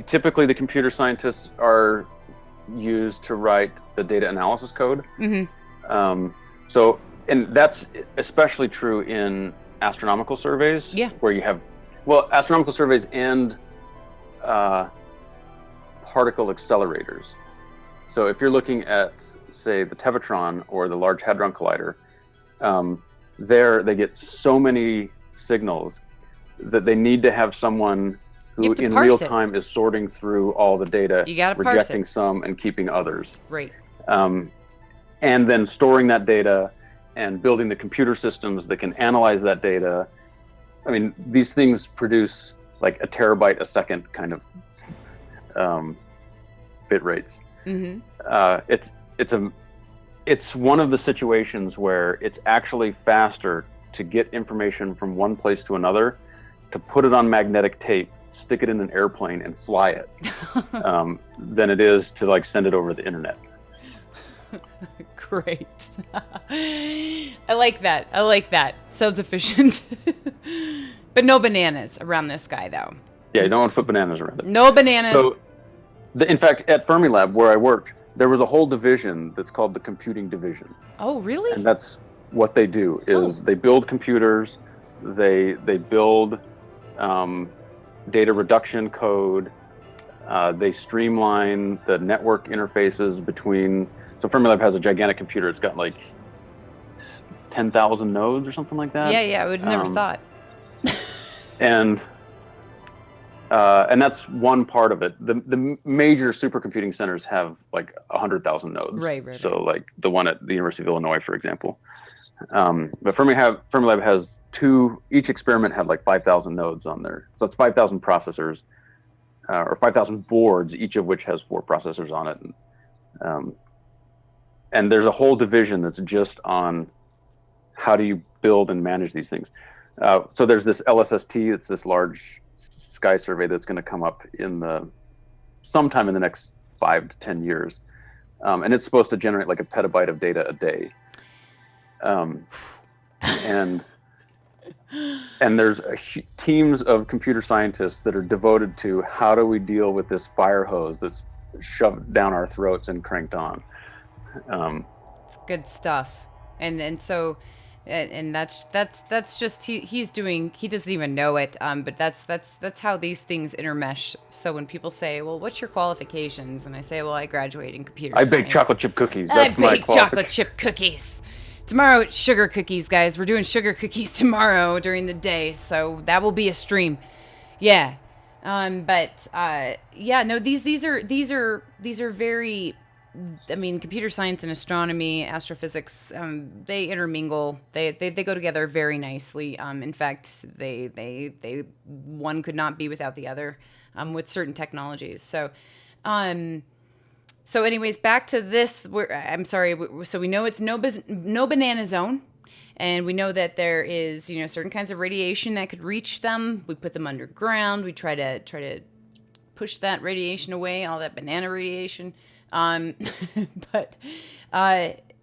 Typically, the computer scientists are used to write the data analysis code. Mm-hmm. And that's especially true in astronomical surveys. Yeah. Where you have, astronomical surveys and particle accelerators. So if you're looking at, say, the Tevatron or the Large Hadron Collider, there they get so many signals that they need to have someone who in real time is sorting through all the data, rejecting some and keeping others. Right. And then storing that data and building the computer systems that can analyze that data. I mean, these things produce like a terabyte a second kind of bit rates. Mm-hmm. It's one of the situations where it's actually faster to get information from one place to another, to put it on magnetic tape, stick it in an airplane and fly it, than it is to like send it over the internet. Great. I like that. Sounds efficient. But no bananas around this guy, though. Yeah, you don't want to put bananas around it. No bananas. So, in fact, at Fermilab, where I worked, there was a whole division that's called the computing division. Oh, really? And that's what they do, is they build computers, they build data reduction code, they streamline the network interfaces between. So Fermilab has a gigantic computer. It's got like 10,000 nodes or something like that. Yeah, I would have never thought. And that's one part of it. The major supercomputing centers have like 100,000 nodes. Right. So like the one at the University of Illinois, for example. But Fermilab has each experiment had like 5,000 nodes on there. So it's 5,000 processors, or 5,000 boards, each of which has 4 processors on it. And there's a whole division that's just on how do you build and manage these things. So there's this LSST, it's this large sky survey that's going to come up sometime in the next 5 to 10 years. And it's supposed to generate like a petabyte of data a day. And there's teams of computer scientists that are devoted to how do we deal with this fire hose that's shoved down our throats and cranked on. It's good stuff. And so that's just he doesn't even know it, but that's how these things intermesh. So when people say, well, what's your qualifications, and I say, well, I graduated in computer science. I bake chocolate chip cookies. That's my qualification. Chocolate chip cookies. Tomorrow it's sugar cookies, guys. We're doing sugar cookies tomorrow during the day, so that will be a stream. Yeah. These are very, I mean, computer science and astronomy, astrophysics, they intermingle. They go together very nicely. In fact, they one could not be without the other with certain technologies. So So anyways, back to this. I'm sorry. So we know it's no banana zone. And we know that there is, certain kinds of radiation that could reach them. We put them underground. We try to push that radiation away, all that banana radiation. But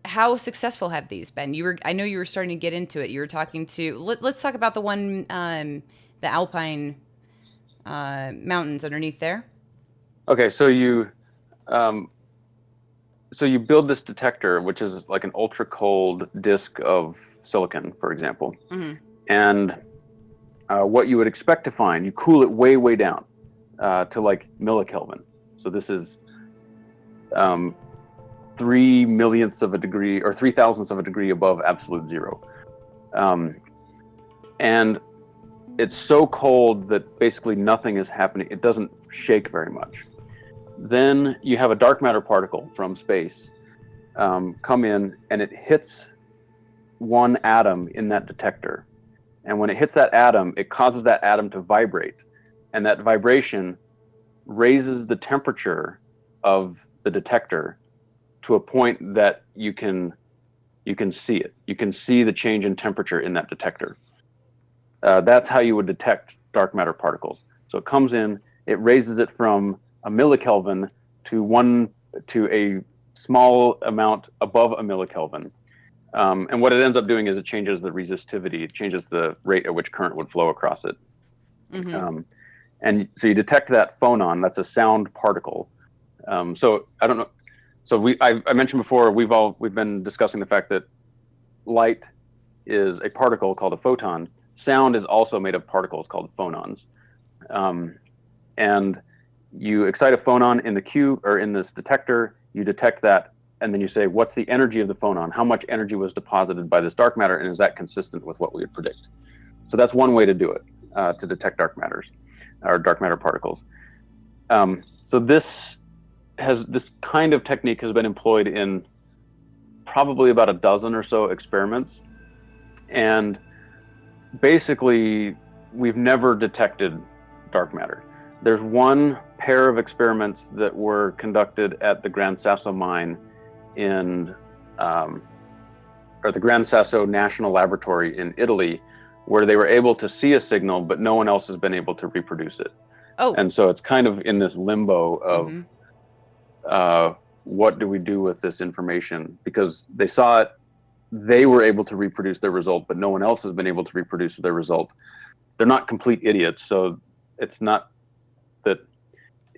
how successful have these been? I know you were starting to get into it. You were talking to. Let's talk about the one, the Alpine mountains underneath there. Okay, so you build this detector, which is like an ultra cold disk of silicon, for example, and what you would expect to find, you cool it way, way down to like millikelvin. So this is 3 millionths of a degree or 3 thousandths of a degree above absolute zero, and it's so cold that basically nothing is happening. It doesn't shake very much. Then you have a dark matter particle from space come in, and it hits one atom in that detector. And when it hits that atom, it causes that atom to vibrate. And that vibration raises the temperature of the detector to a point that you can see it. You can see the change in temperature in that detector. That's how you would detect dark matter particles. So it comes in, it raises it from a millikelvin to a small amount above a millikelvin. And what it ends up doing is it changes the resistivity. It changes the rate at which current would flow across it. And so you detect that phonon. That's a sound particle. So I don't know. So I mentioned before, we've been discussing the fact that light is a particle called a photon. Sound is also made of particles called phonons. And you excite a phonon in the Q or in this detector. You detect that, and then you say, what's the energy of the phonon? How much energy was deposited by this dark matter, and is that consistent with what we would predict? So that's one way to do it, to detect dark matters or dark matter particles. So this kind of technique has been employed in probably about a dozen or so experiments, and basically we've never detected dark matter. There's one pair of experiments that were conducted at the Gran Sasso mine or the Gran Sasso National Laboratory in Italy, where they were able to see a signal, but no one else has been able to reproduce it. Oh. And so it's kind of in this limbo of what do we do with this information? Because they saw it, they were able to reproduce their result, but no one else has been able to reproduce their result. They're not complete idiots, so it's not that.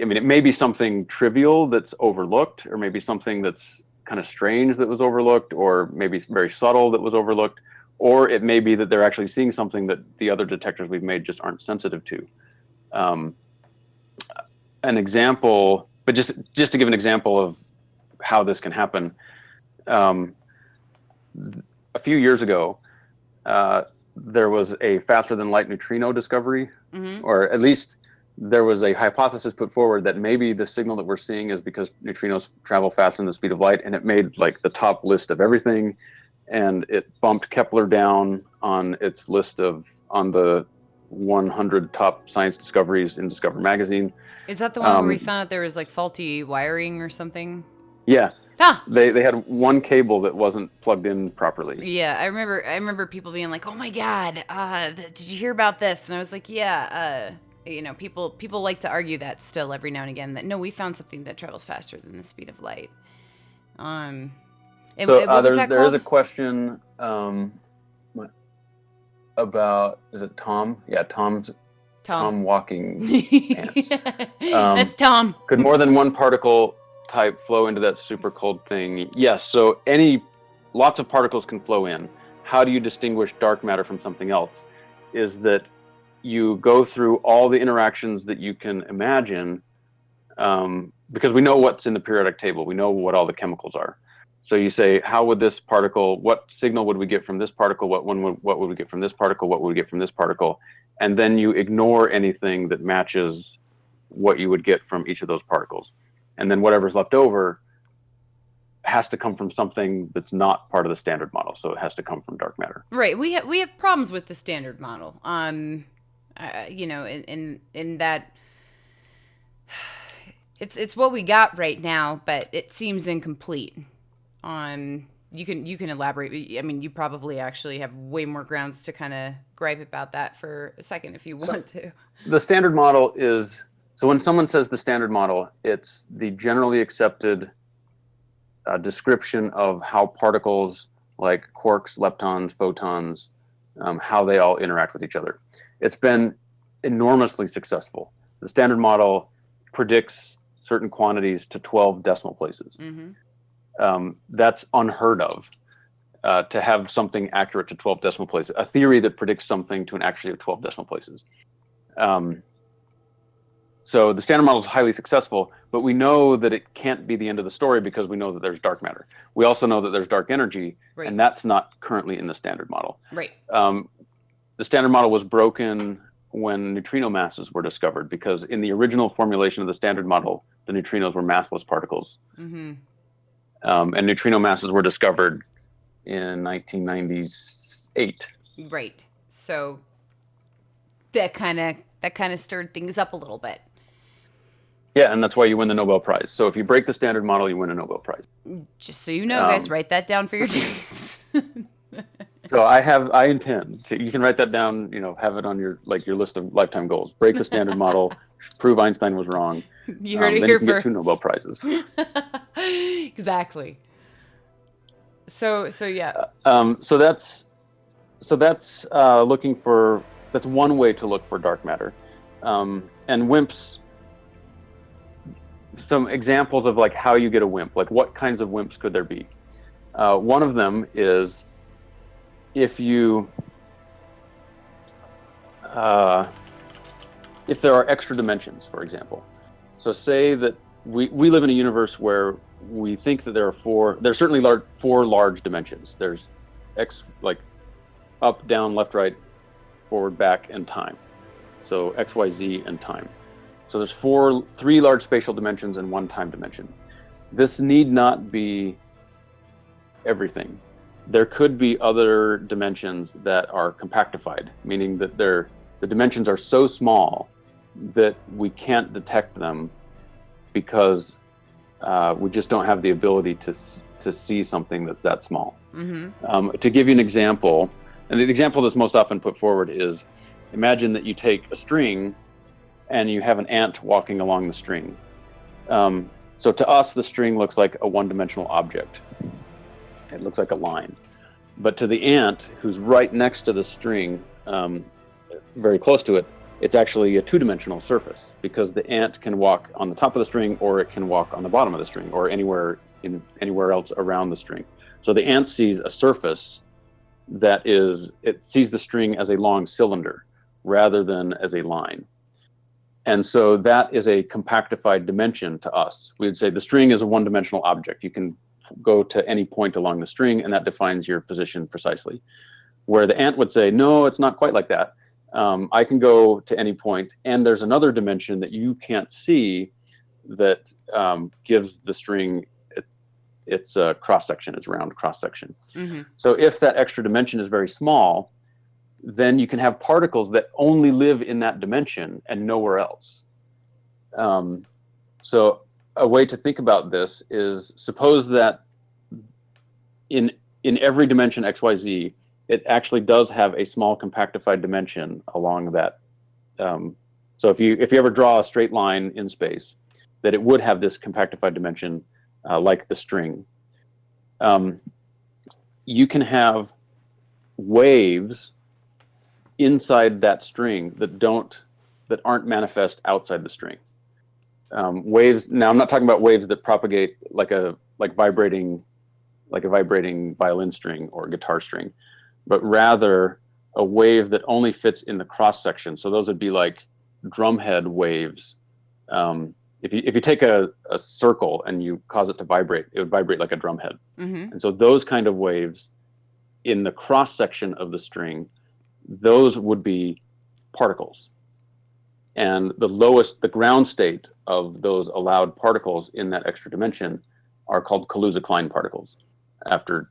I mean, it may be something trivial that's overlooked, or maybe something that's kind of strange that was overlooked, or maybe very subtle that was overlooked, or it may be that they're actually seeing something that the other detectors we've made just aren't sensitive to. An example, but just to give an example of how this can happen, a few years ago, there was a faster than light neutrino discovery, or at least there was a hypothesis put forward that maybe the signal that we're seeing is because neutrinos travel faster than the speed of light, and it made like the top list of everything, and it bumped Kepler down on its list on the 100 top science discoveries in Discover magazine. Is that the one where we found out there was like faulty wiring or something? Yeah. They had one cable that wasn't plugged in properly. Yeah, I remember people being like, "Oh my God, did you hear about this?" And I was like, "Yeah." People like to argue that still every now and again, that no, we found something that travels faster than the speed of light. So there is a question about, is it Tom? Yeah, Tom walking pants. That's Tom. Could more than one particle type flow into that super cold thing? Yes. So lots of particles can flow in. How do you distinguish dark matter from something else? Is that you go through all the interactions that you can imagine, because we know what's in the periodic table. We know what all the chemicals are. So you say, how would this particle, what signal would we get from this particle? What would we get from this particle? What would we get from this particle? And then you ignore anything that matches what you would get from each of those particles. And then whatever's left over has to come from something that's not part of the standard model. So it has to come from dark matter. Right. We have problems with the standard model. In that It's what we got right now, but it seems incomplete. You can elaborate. I mean, you probably actually have way more grounds to kind of gripe about that for a second if you want to. The standard model is, so when someone says the standard model, it's the generally accepted description of how particles like quarks, leptons, photons, how they all interact with each other. It's been enormously successful. The standard model predicts certain quantities to 12 decimal places. That's unheard of, to have something accurate to 12 decimal places, a theory that predicts something to an accuracy of 12 decimal places. So the standard model is highly successful, but we know that it can't be the end of the story because we know that there's dark matter. We also know that there's dark energy, Right. and that's not currently in the standard model. Right. The standard model was broken when neutrino masses were discovered, because in the original formulation of the standard model, the neutrinos were massless particles. And neutrino masses were discovered in 1998. Right. So that kind of stirred things up a little bit. Yeah, and that's why you win the Nobel Prize. So if you break the standard model, you win a Nobel Prize. Just so you know, guys, write that down for your dates. So I intend to, you can write that down, have it on your list of lifetime goals. Break the standard model, prove Einstein was wrong. You heard it then here you can first. get 2 Nobel Prizes. Exactly. So yeah. So that's looking for, that's one way to look for dark matter. And WIMPs, some examples of how you get a WIMP, what kinds of WIMPs could there be? One of them is if there are extra dimensions, for example. So say that we live in a universe where we think that there's certainly 4 large dimensions. There's up, down, left, right, forward, back, and time. So X, Y, Z, and time. So there's 3 large spatial dimensions and 1 time dimension. This need not be everything. There could be other dimensions that are compactified, meaning that the dimensions are so small that we can't detect them because we just don't have the ability to see something that's that small. To give you an example, and the example that's most often put forward is, imagine that you take a string and you have an ant walking along the string. So to us, the string looks like a one-dimensional object. It looks like a line. But to the ant, who's right next to the string, very close to it, it's actually a 2-dimensional surface, because the ant can walk on the top of the string, or it can walk on the bottom of the string, or anywhere else around the string. So the ant sees a surface it sees the string as a long cylinder rather than as a line. And so that is a compactified dimension to us. We would say the string is a one-dimensional object. You can go to any point along the string, and that defines your position precisely. Where the ant would say, no, it's not quite like that. I can go to any point, and there's another dimension that you can't see that gives the string its cross-section, its round cross-section. So if that extra dimension is very small, then you can have particles that only live in that dimension and nowhere else. So a way to think about this is, suppose that in every dimension X, Y, Z, it actually does have a small compactified dimension along that. So if you ever draw a straight line in space, that it would have this compactified dimension like the string. You can have waves inside that string that aren't manifest outside the string. Waves. Now, I'm not talking about waves that propagate like a vibrating violin string or guitar string, but rather a wave that only fits in the cross section. So those would be like drumhead waves. If you take a circle and you cause it to vibrate, it would vibrate like a drumhead. And so those kind of waves in the cross section of the string, those would be particles. And the ground state of those allowed particles in that extra dimension are called Kaluza-Klein particles, after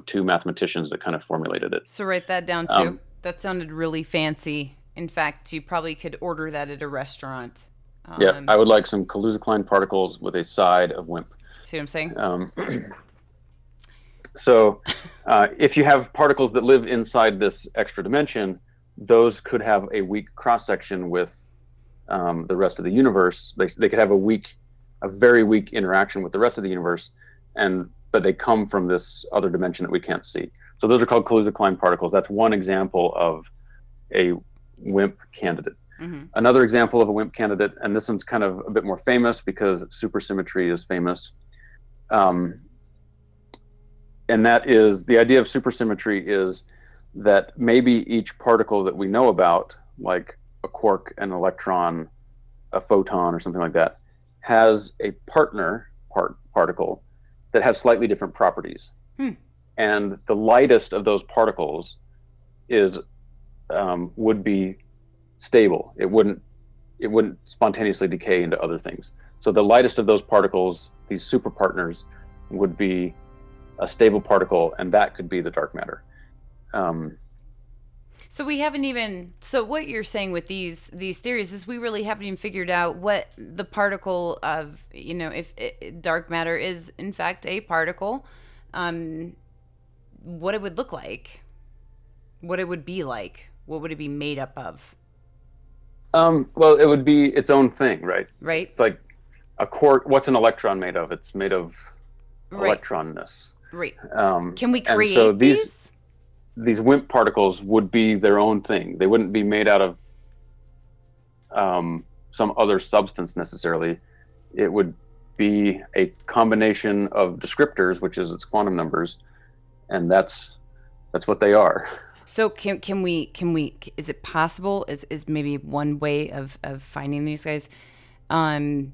2 mathematicians that kind of formulated it. So write that down too. That sounded really fancy. In fact, you probably could order that at a restaurant. Yeah, I would like some Kaluza-Klein particles with a side of WIMP. See what I'm saying? So if you have particles that live inside this extra dimension, those could have a weak cross-section with the rest of the universe. They could have a very weak interaction with the rest of the universe, but they come from this other dimension that we can't see. So those are called Kaluza-Klein particles. That's one example of a WIMP candidate. Mm-hmm. Another example of a WIMP candidate, and this one's kind of a bit more famous because supersymmetry is famous. And that is, the idea of supersymmetry is that maybe each particle that we know about, like a quark, an electron, a photon, or something like that, has a partner particle that has slightly different properties. And the lightest of those particles would be stable. It wouldn't spontaneously decay into other things. So the lightest of those particles, these super partners, would be a stable particle, and that could be the dark matter. So we haven't even. So what you're saying with these theories is we really haven't even figured out what the particle of, if dark matter is in fact a particle, what it would look like, what it would be like, what would it be made up of? Well, it would be its own thing, right? Right. It's like a quark. What's an electron made of? It's made of electronness. Right. Can we create so these? These WIMP particles would be their own thing. They wouldn't be made out of some other substance necessarily. It would be a combination of descriptors, which is its quantum numbers, and that's what they are. So can we is it possible, is maybe one way of finding these guys? Can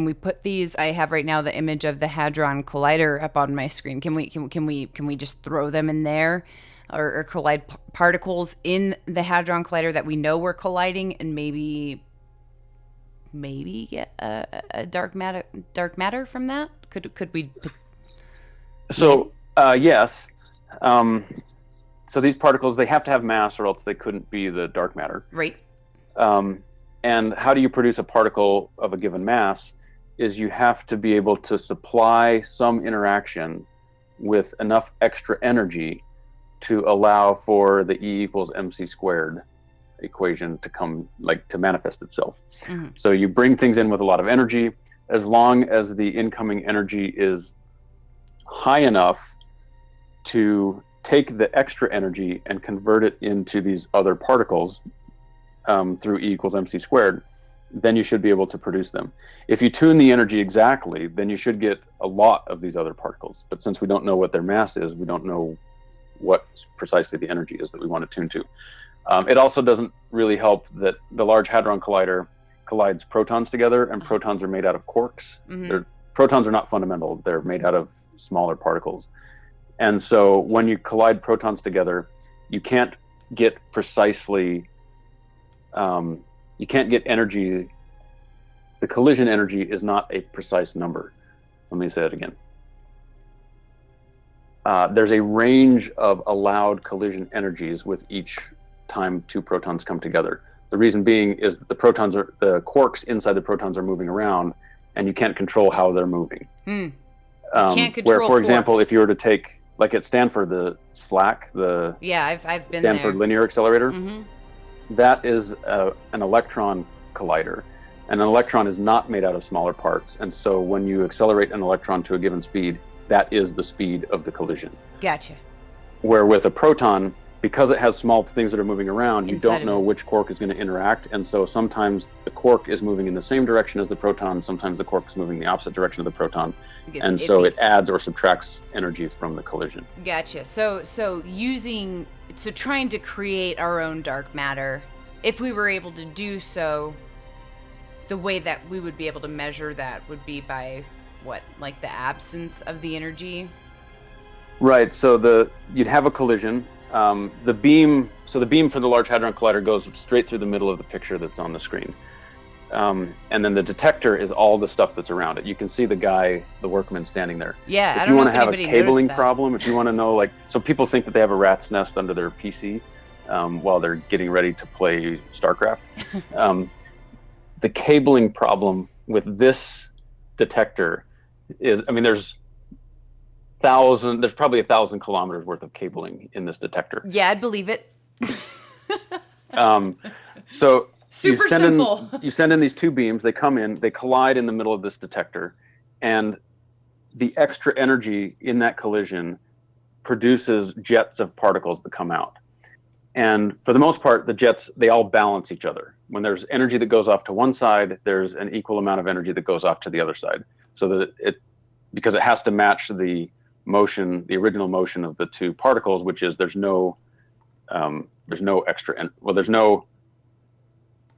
we put these? I have right now the image of the Hadron Collider up on my screen. Can we just throw them in there, or collide particles in the Hadron Collider that we know we're colliding, and maybe get a dark matter from that? Could we? So yes. So these particles, they have to have mass, or else they couldn't be the dark matter. Right. And how do you produce a particle of a given mass is you have to be able to supply some interaction with enough extra energy to allow for the E equals mc squared equation to manifest itself. Mm-hmm. So you bring things in with a lot of energy. As long as the incoming energy is high enough to take the extra energy and convert it into these other particles through E equals mc squared, then you should be able to produce them. If you tune the energy exactly, then you should get a lot of these other particles. But since we don't know what their mass is, we don't know what precisely the energy is that we want to tune to. It also doesn't really help that the Large Hadron Collider collides protons together, and protons are made out of quarks. Mm-hmm. Protons are not fundamental. They're made out of smaller particles. And so when you collide protons together, you can't get precisely, you can't get energy. The collision energy is not a precise number. Let me say it again. There's a range of allowed collision energies with each time two protons come together. The reason being is that the quarks inside the protons are moving around, and you can't control how they're moving. Can't control where, for example, quarks. if you were to take, like at Stanford, the SLAC, I've been Stanford there. Linear Accelerator, Mm-hmm. That is an electron collider. And an electron is not made out of smaller parts. And so when you accelerate an electron to a given speed, that is the speed of the collision. Gotcha. Where with a proton, because it has small things that are moving around, you don't know which quark is going to interact. And so sometimes the quark is moving in the same direction as the proton. Sometimes the quark is moving in the opposite direction of the proton. And so it adds or subtracts energy from the collision. Gotcha. So trying to create our own dark matter, if we were able to do so, the way that we would be able to measure that would be by what, like the absence of the energy? Right. So you'd have a collision. The beam for the Large Hadron Collider goes straight through the middle of the picture that's on the screen. And then the detector is all the stuff that's around it. You can see the workman standing there. Yeah, if you want to have a cabling problem, if you want to know, so people think that they have a rat's nest under their PC while they're getting ready to play StarCraft. the cabling problem with this detector is, I mean, there's probably 1,000 kilometers worth of cabling in this detector. Yeah, I'd believe it. So Super simple. You send in these two beams, they come in, they collide in the middle of this detector, and the extra energy in that collision produces jets of particles that come out. And for the most part, the jets, they all balance each other. When there's energy that goes off to one side, there's an equal amount of energy that goes off to the other side. So that because it has to match the motion, the original motion of the two particles, which is there's no extra, there's no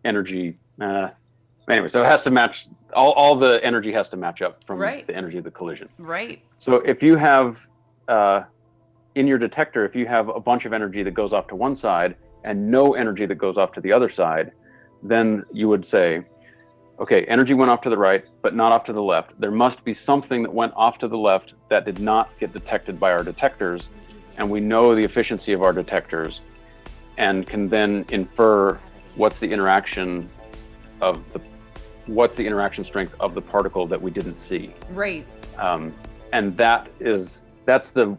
energy. Anyway, so it has to match, all the energy has to match up from the energy of the collision. Right. So if you have, in your detector, if you have a bunch of energy that goes off to one side and no energy that goes off to the other side, then you would say, okay, energy went off to the right, but not off to the left. There must be something that went off to the left that did not get detected by our detectors, and we know the efficiency of our detectors and can then infer what's the interaction strength of the particle that we didn't see. Right. And that's the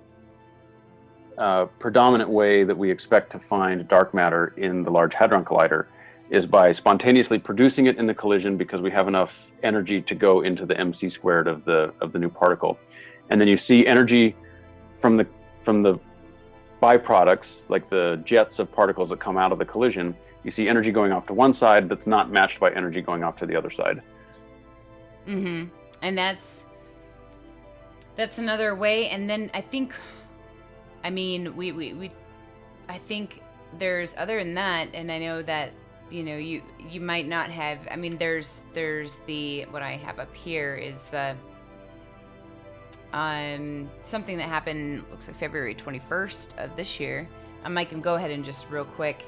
predominant way that we expect to find dark matter in the Large Hadron Collider, is by spontaneously producing it in the collision because we have enough energy to go into the MC squared of the new particle. And then you see energy from the byproducts, like the jets of particles that come out of the collision. You see energy going off to one side that's not matched by energy going off to the other side. Mm-hmm. And that's another way. And then I think, I mean, I think there's, other than that, and I know that, you know, you might not have, I mean, there's the, what I have up here is the, something that happened, looks like February 21st of this year. I can go ahead and just real quick,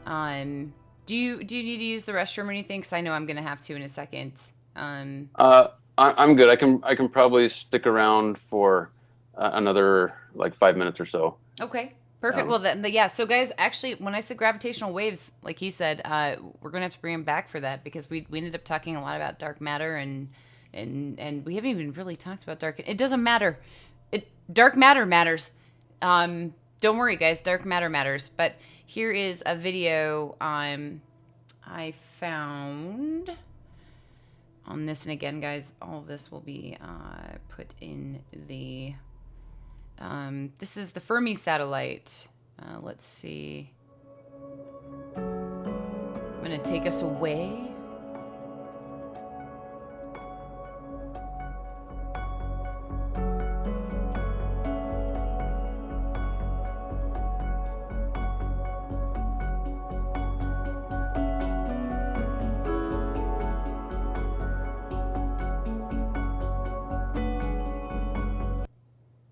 do you need to use the restroom or anything? Because I know I'm going to have to in a second. I'm good. I can probably stick around for another like 5 minutes or so. Okay, perfect. Well, yeah. So, guys, actually, when I said gravitational waves, like he said, we're gonna have to bring him back for that because we ended up talking a lot about dark matter and we haven't even really talked about dark. It doesn't matter. Dark matter matters. Don't worry, guys. Dark matter matters. But here is a video I found on this, and again, guys, all of this will be put in the. This is the Fermi satellite. Let's see. I'm gonna take us away.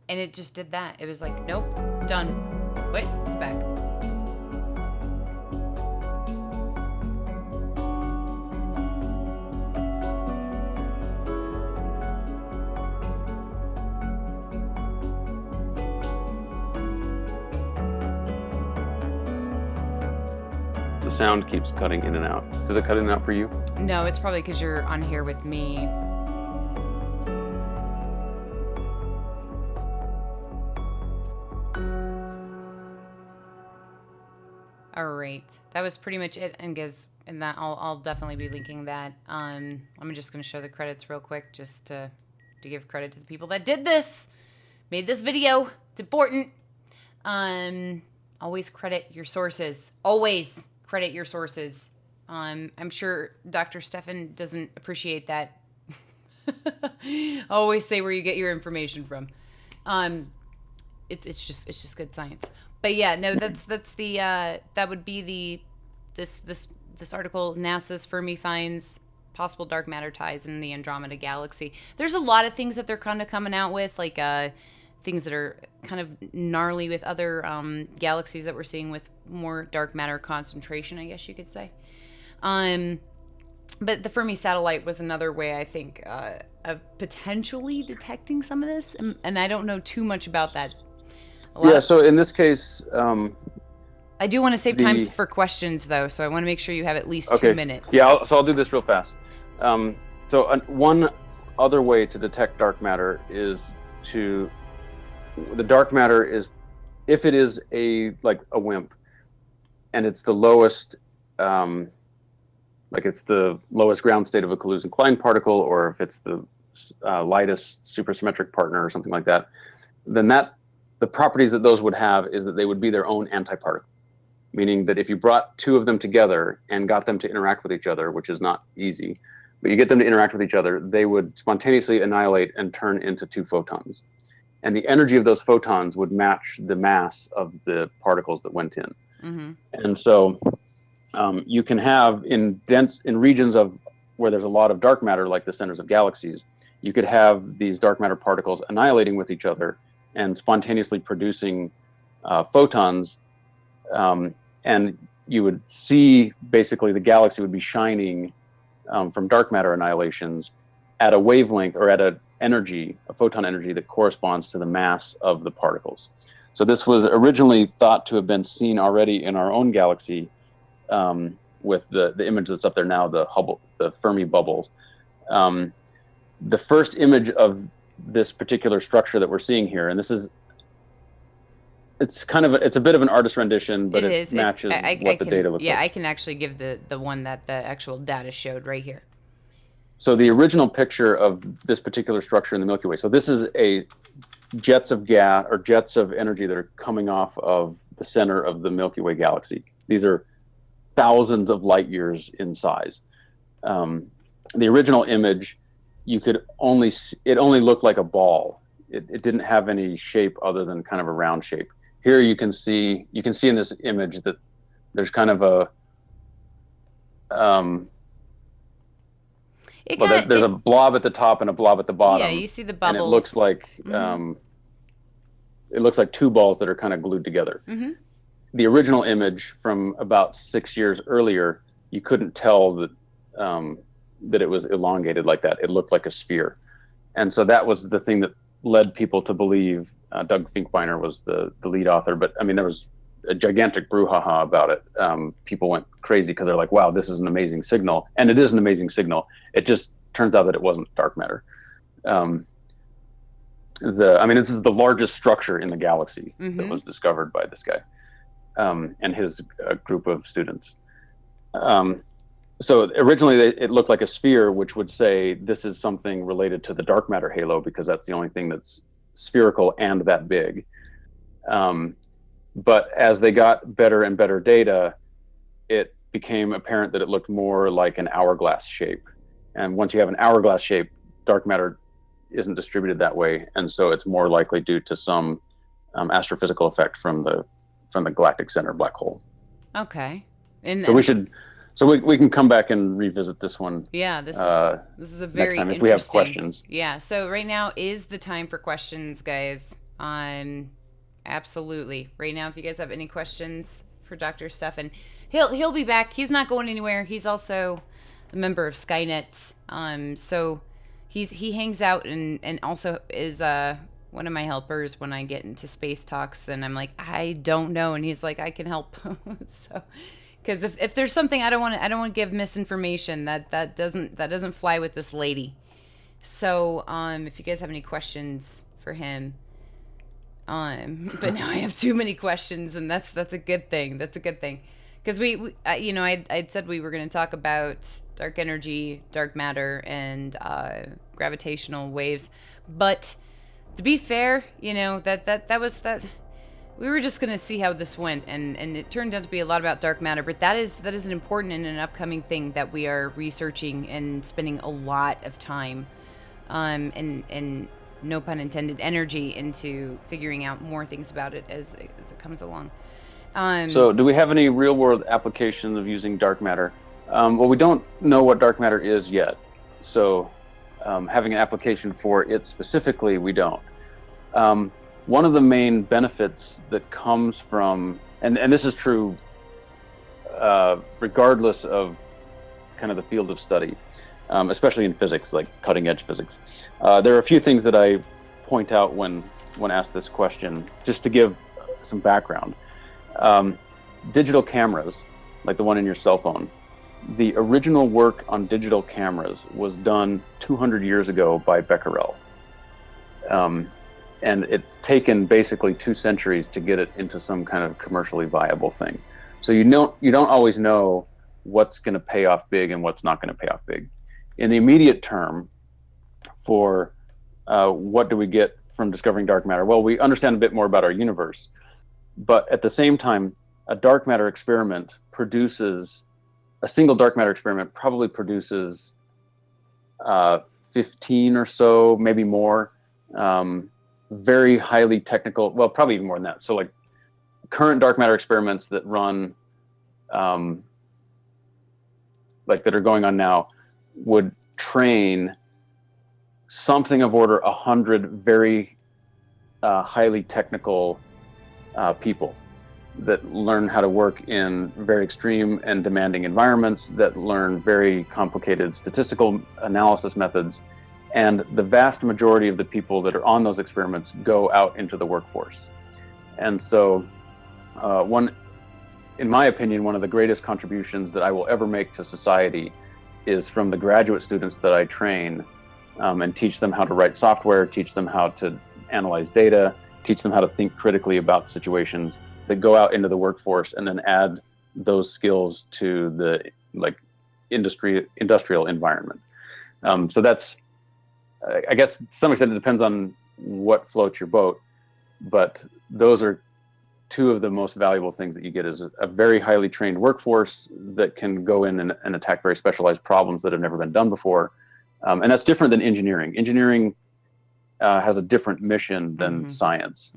And it just did that. It was like, nope, done. Wait, it's back. The sound keeps cutting in and out. Does it cut in and out for you? No, it's probably because you're on here with me. All right, that was pretty much it, and guys, and that I'll definitely be linking that. I'm just gonna show the credits real quick, just to give credit to the people that did this, made this video. It's important. Always credit your sources. Always credit your sources. I'm sure Dr. Steffen doesn't appreciate that. Always say where you get your information from. It's just good science. But yeah, no, that's the that would be this article, NASA's Fermi finds possible dark matter ties in the Andromeda galaxy. There's a lot of things that they're kind of coming out with, like things that are kind of gnarly with other galaxies that we're seeing with more dark matter concentration, I guess you could say. But the Fermi satellite was another way, I think, of potentially detecting some of this, and I don't know too much about that. Yeah, so in this case, I do want to save time The- for questions, though, so I want to make sure you have at least Okay. 2 minutes. Yeah, I'll do this real fast. One other way to detect dark matter is the dark matter is, if it is a WIMP, and it's the lowest, it's the lowest ground state of a Kaluza-Klein particle, or if it's the lightest supersymmetric partner or something like that, then the properties that those would have is that they would be their own antiparticle. Meaning that if you brought two of them together and got them to interact with each other, which is not easy, but you get them to interact with each other, they would spontaneously annihilate and turn into 2 photons. And the energy of those photons would match the mass of the particles that went in. Mm-hmm. And so you can have in regions of where there's a lot of dark matter, like the centers of galaxies, you could have these dark matter particles annihilating with each other and spontaneously producing photons. And you would see basically the galaxy would be shining from dark matter annihilations at a wavelength or at a photon energy that corresponds to the mass of the particles. So this was originally thought to have been seen already in our own galaxy with the image that's up there now, the Fermi bubbles. The first image of this particular structure that we're seeing here, and it's a bit of an artist rendition, but it matches what the data looks like. Yeah, I can actually give the one that the actual data showed right here. So the original picture of this particular structure in the Milky Way. So this is a jets of gas or jets of energy that are coming off of the center of the Milky Way galaxy. These are thousands of light years in size. The original image, it only looked like a ball. It didn't have any shape other than kind of a round shape. Here you can see in this image that there's kind of a there's a blob at the top and a blob at the bottom. Yeah, you see the bubbles. And it looks like it looks like 2 balls that are kind of glued together. Mm-hmm. The original image from about 6 years earlier, you couldn't tell that that it was elongated like that. It looked like a sphere, and so that was the thing that led people to believe. Doug Finkbeiner was the lead author, but I mean there was a gigantic brouhaha about it. People went crazy because they're like, "Wow, this is an amazing signal," and it is an amazing signal. It just turns out that it wasn't dark matter. This is the largest structure in the galaxy that was discovered by this guy and his group of students. So originally it looked like a sphere, which would say this is something related to the dark matter halo because that's the only thing that's spherical and that big. But as they got better and better data, it became apparent that it looked more like an hourglass shape. And once you have an hourglass shape, dark matter isn't distributed that way, and so it's more likely due to some astrophysical effect from the galactic center black hole. Okay, so we can come back and revisit this one. Yeah, this is a very next time interesting. If we have questions. Yeah, so right now is the time for questions, guys. Absolutely. Right now, if you guys have any questions for Dr. Steffen, he'll be back. He's not going anywhere. He's also a member of Skynet. So he hangs out and also is one of my helpers when I get into space talks. Then I'm like, I don't know, and he's like, I can help. So, because if there's something I don't want to give misinformation, that doesn't fly with this lady. So if you guys have any questions for him. But now I have too many questions, and that's a good thing. That's a good thing, because I'd said we were going to talk about dark energy, dark matter, and gravitational waves. But to be fair, that was we were just going to see how this went, and it turned out to be a lot about dark matter. But that is an important and an upcoming thing that we are researching and spending a lot of time, and no pun intended, energy into figuring out more things about it as it comes along. So do we have any real world applications of using dark matter? Well, we don't know what dark matter is yet. So having an application for it specifically, we don't. One of the main benefits that comes from, and this is true regardless of kind of the field of study, especially in physics, like cutting edge physics. There are a few things that I point out when asked this question, just to give some background. digital cameras, like the one in your cell phone, the original work on digital cameras was done 200 years ago by Becquerel. And it's taken basically 2 centuries to get it into some kind of commercially viable thing. So you don't always know what's going to pay off big and what's not going to pay off big. In the immediate term, for what do we get from discovering dark matter? Well, we understand a bit more about our universe, but at the same time, a dark matter experiment produces, a single dark matter experiment probably produces 15 or so, maybe more, very highly technical, well, probably even more than that. So like current dark matter experiments that run, like that are going on now, would train something of order 100 very highly technical people that learn how to work in very extreme and demanding environments, that learn very complicated statistical analysis methods. And the vast majority of the people that are on those experiments go out into the workforce. And so in my opinion, one of the greatest contributions that I will ever make to society is from the graduate students that I train, and teach them how to write software, teach them how to analyze data, teach them how to think critically about situations, that go out into the workforce and then add those skills to the industrial environment. So that's, I guess to some extent it depends on what floats your boat, but those are 2 of the most valuable things that you get, is a very highly trained workforce that can go in and attack very specialized problems that have never been done before. And that's different than engineering. Engineering has a different mission than science.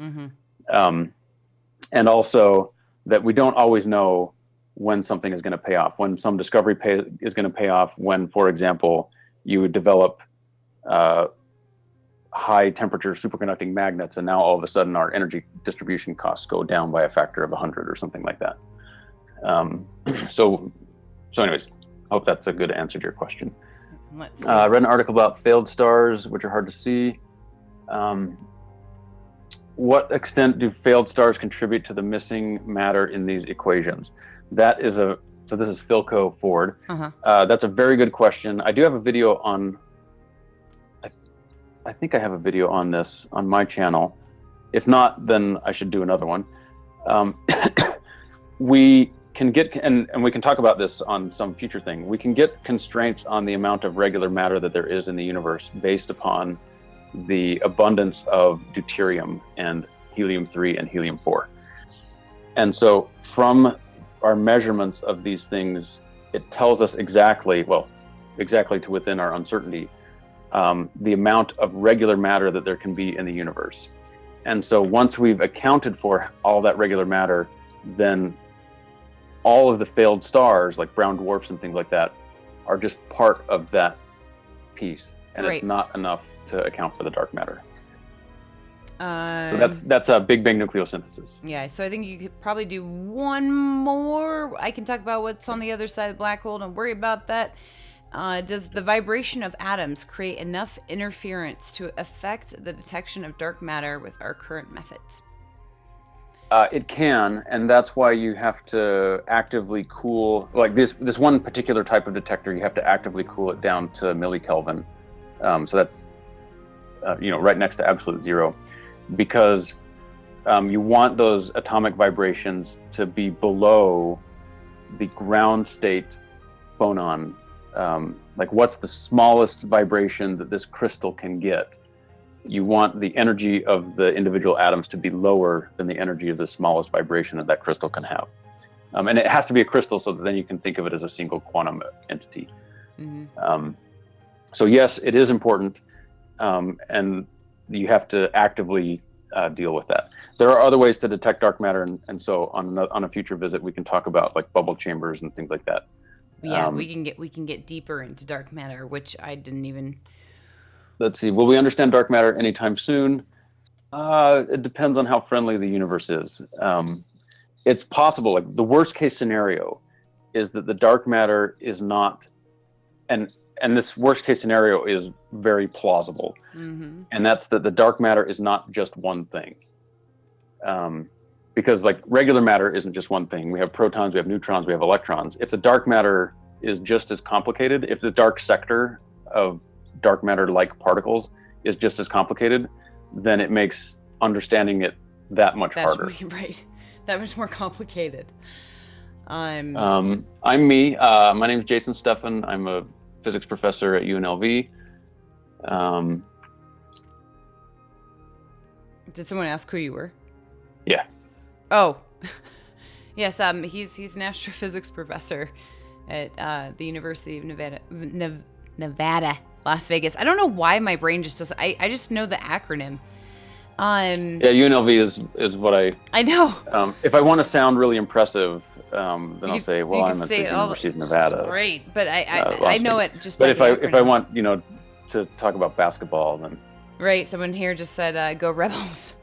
And also that we don't always know when something is going to pay off, when some discovery is going to pay off, when, for example, you would develop high temperature superconducting magnets, and now all of a sudden our energy distribution costs go down by a factor of 100 or something like that. So anyways, I hope that's a good answer to your question. I read an article about failed stars, which are hard to see. What extent do failed stars contribute to the missing matter in these equations? That is so this is Philco Ford. That's a very good question. I do have a video on, I think I have a video on this on my channel. If not, then I should do another one. We can get, and we can talk about this on some future thing, we can get constraints on the amount of regular matter that there is in the universe based upon the abundance of deuterium and helium-3 and helium-4. And so from our measurements of these things, it tells us exactly, well, exactly to within our uncertainty, the amount of regular matter that there can be in the universe. And so once we've accounted for all that regular matter, then all of the failed stars, like brown dwarfs and things like that, are just part of that piece. And It's not enough to account for the dark matter. So that's a Big Bang nucleosynthesis. Yeah, so I think you could probably do one more. I can talk about what's on the other side of the black hole. Don't worry about that. Does the vibration of atoms create enough interference to affect the detection of dark matter with our current methods? It can, and that's why you have to actively cool, like this one particular type of detector, you have to actively cool it down to millikelvin. So that's right next to absolute zero, because you want those atomic vibrations to be below the ground state phonon. Like what's the smallest vibration that this crystal can get? You want the energy of the individual atoms to be lower than the energy of the smallest vibration that crystal can have. And it has to be a crystal so that then you can think of it as a single quantum entity. So yes, it is important, and you have to actively deal with that. There are other ways to detect dark matter, and so on a future visit we can talk about like bubble chambers and things like that. Yeah, we can get deeper into dark matter, which I didn't even. Let's see. Will we understand dark matter anytime soon? It depends on how friendly the universe is. It's possible. Like the worst case scenario is that the dark matter is not, and this worst case scenario is very plausible, and that's that the dark matter is not just one thing. because like regular matter isn't just one thing. We have protons, we have neutrons, we have electrons. If the dark matter is just as complicated, if the dark sector of dark matter-like particles is just as complicated, then it makes understanding it that much harder. Right. That much more complicated. I'm me. My name is Jason Steffen. I'm a physics professor at UNLV. Did someone ask who you were? Yeah. Oh, yes. He's an astrophysics professor at the University of Nevada, Las Vegas. I don't know why my brain just doesn't. I just know the acronym. Yeah, UNLV is what I know. If I want to sound really impressive, then I'll say, well, I'm at the University of Nevada. Right, but I know it just. But if I want to talk about basketball, then. Right, someone here just said, "Go Rebels."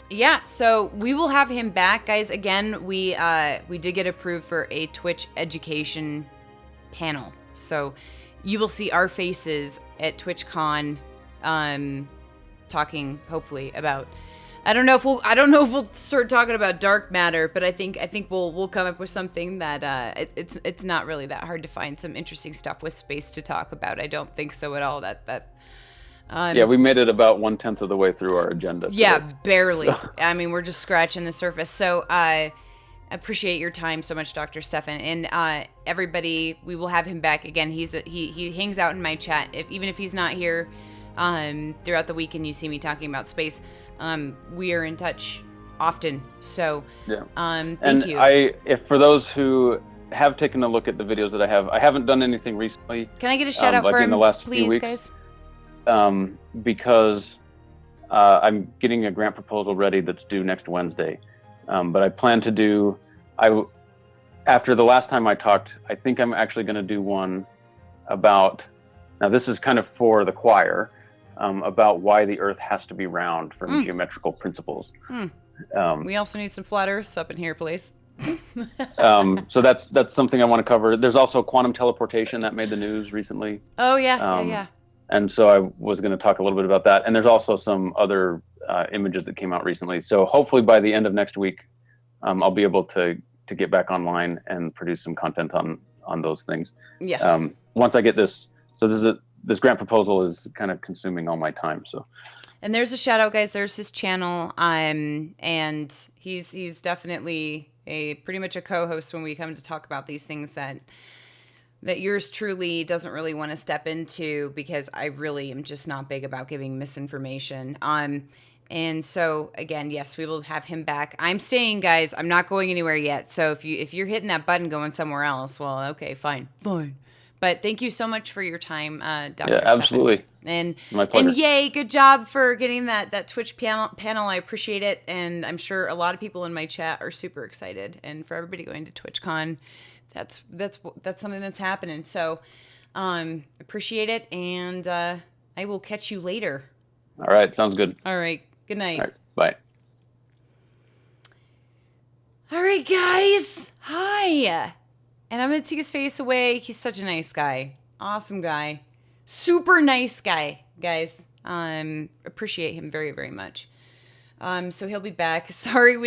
Yeah, so we will have him back, guys. Again, we did get approved for a Twitch education panel, so you will see our faces at TwitchCon, talking hopefully about. I don't know if we'll start talking about dark matter, but I think we'll come up with something that it's not really that hard to find some interesting stuff with space to talk about. I don't think so at all. Yeah, we made it about 1/10 of the way through our agenda. Yeah, barely. So. I mean, we're just scratching the surface. So I appreciate your time so much, Dr. Steffen. And everybody, we will have him back again. He hangs out in my chat. If he's not here throughout the week and you see me talking about space, we are in touch often. So yeah. Thank you. If for those who have taken a look at the videos that I haven't done anything recently. Can I get a shout out for him, in the last please, few weeks, guys? Because I'm getting a grant proposal ready that's due next Wednesday. But I plan to do, after the last time I talked, I think I'm actually going to do one about, now this is kind of for the choir, about why the Earth has to be round from geometrical principles. We also need some flat Earths up in here, please. So that's something I want to cover. There's also quantum teleportation that made the news recently. Oh, yeah, yeah. And so I was going to talk a little bit about that. And there's also some other images that came out recently. So hopefully by the end of next week, I'll be able to get back online and produce some content on those things. Yes. Once I get this, so this grant proposal is kind of consuming all my time. So. And there's a shout out, guys. There's his channel, and he's definitely pretty much a co-host when we come to talk about these things that yours truly doesn't really want to step into, because I really am just not big about giving misinformation. And so again, yes, we will have him back. I'm staying, guys. I'm not going anywhere yet. So if you're hitting that button going somewhere else, well, okay, fine. But thank you so much for your time, Dr. Yeah, absolutely. And my pleasure. And yay, good job for getting that Twitch panel. I appreciate it, and I'm sure a lot of people in my chat are super excited. And for everybody going to TwitchCon, that's something that's happening. So appreciate it, and I will catch you later. All right, sounds good. All right, good night. All right, bye. All right, guys. Hi. And I'm going to take his face away. He's such a nice guy. Awesome guy. Super nice guy, guys. Appreciate him very, very much. So he'll be back. Sorry we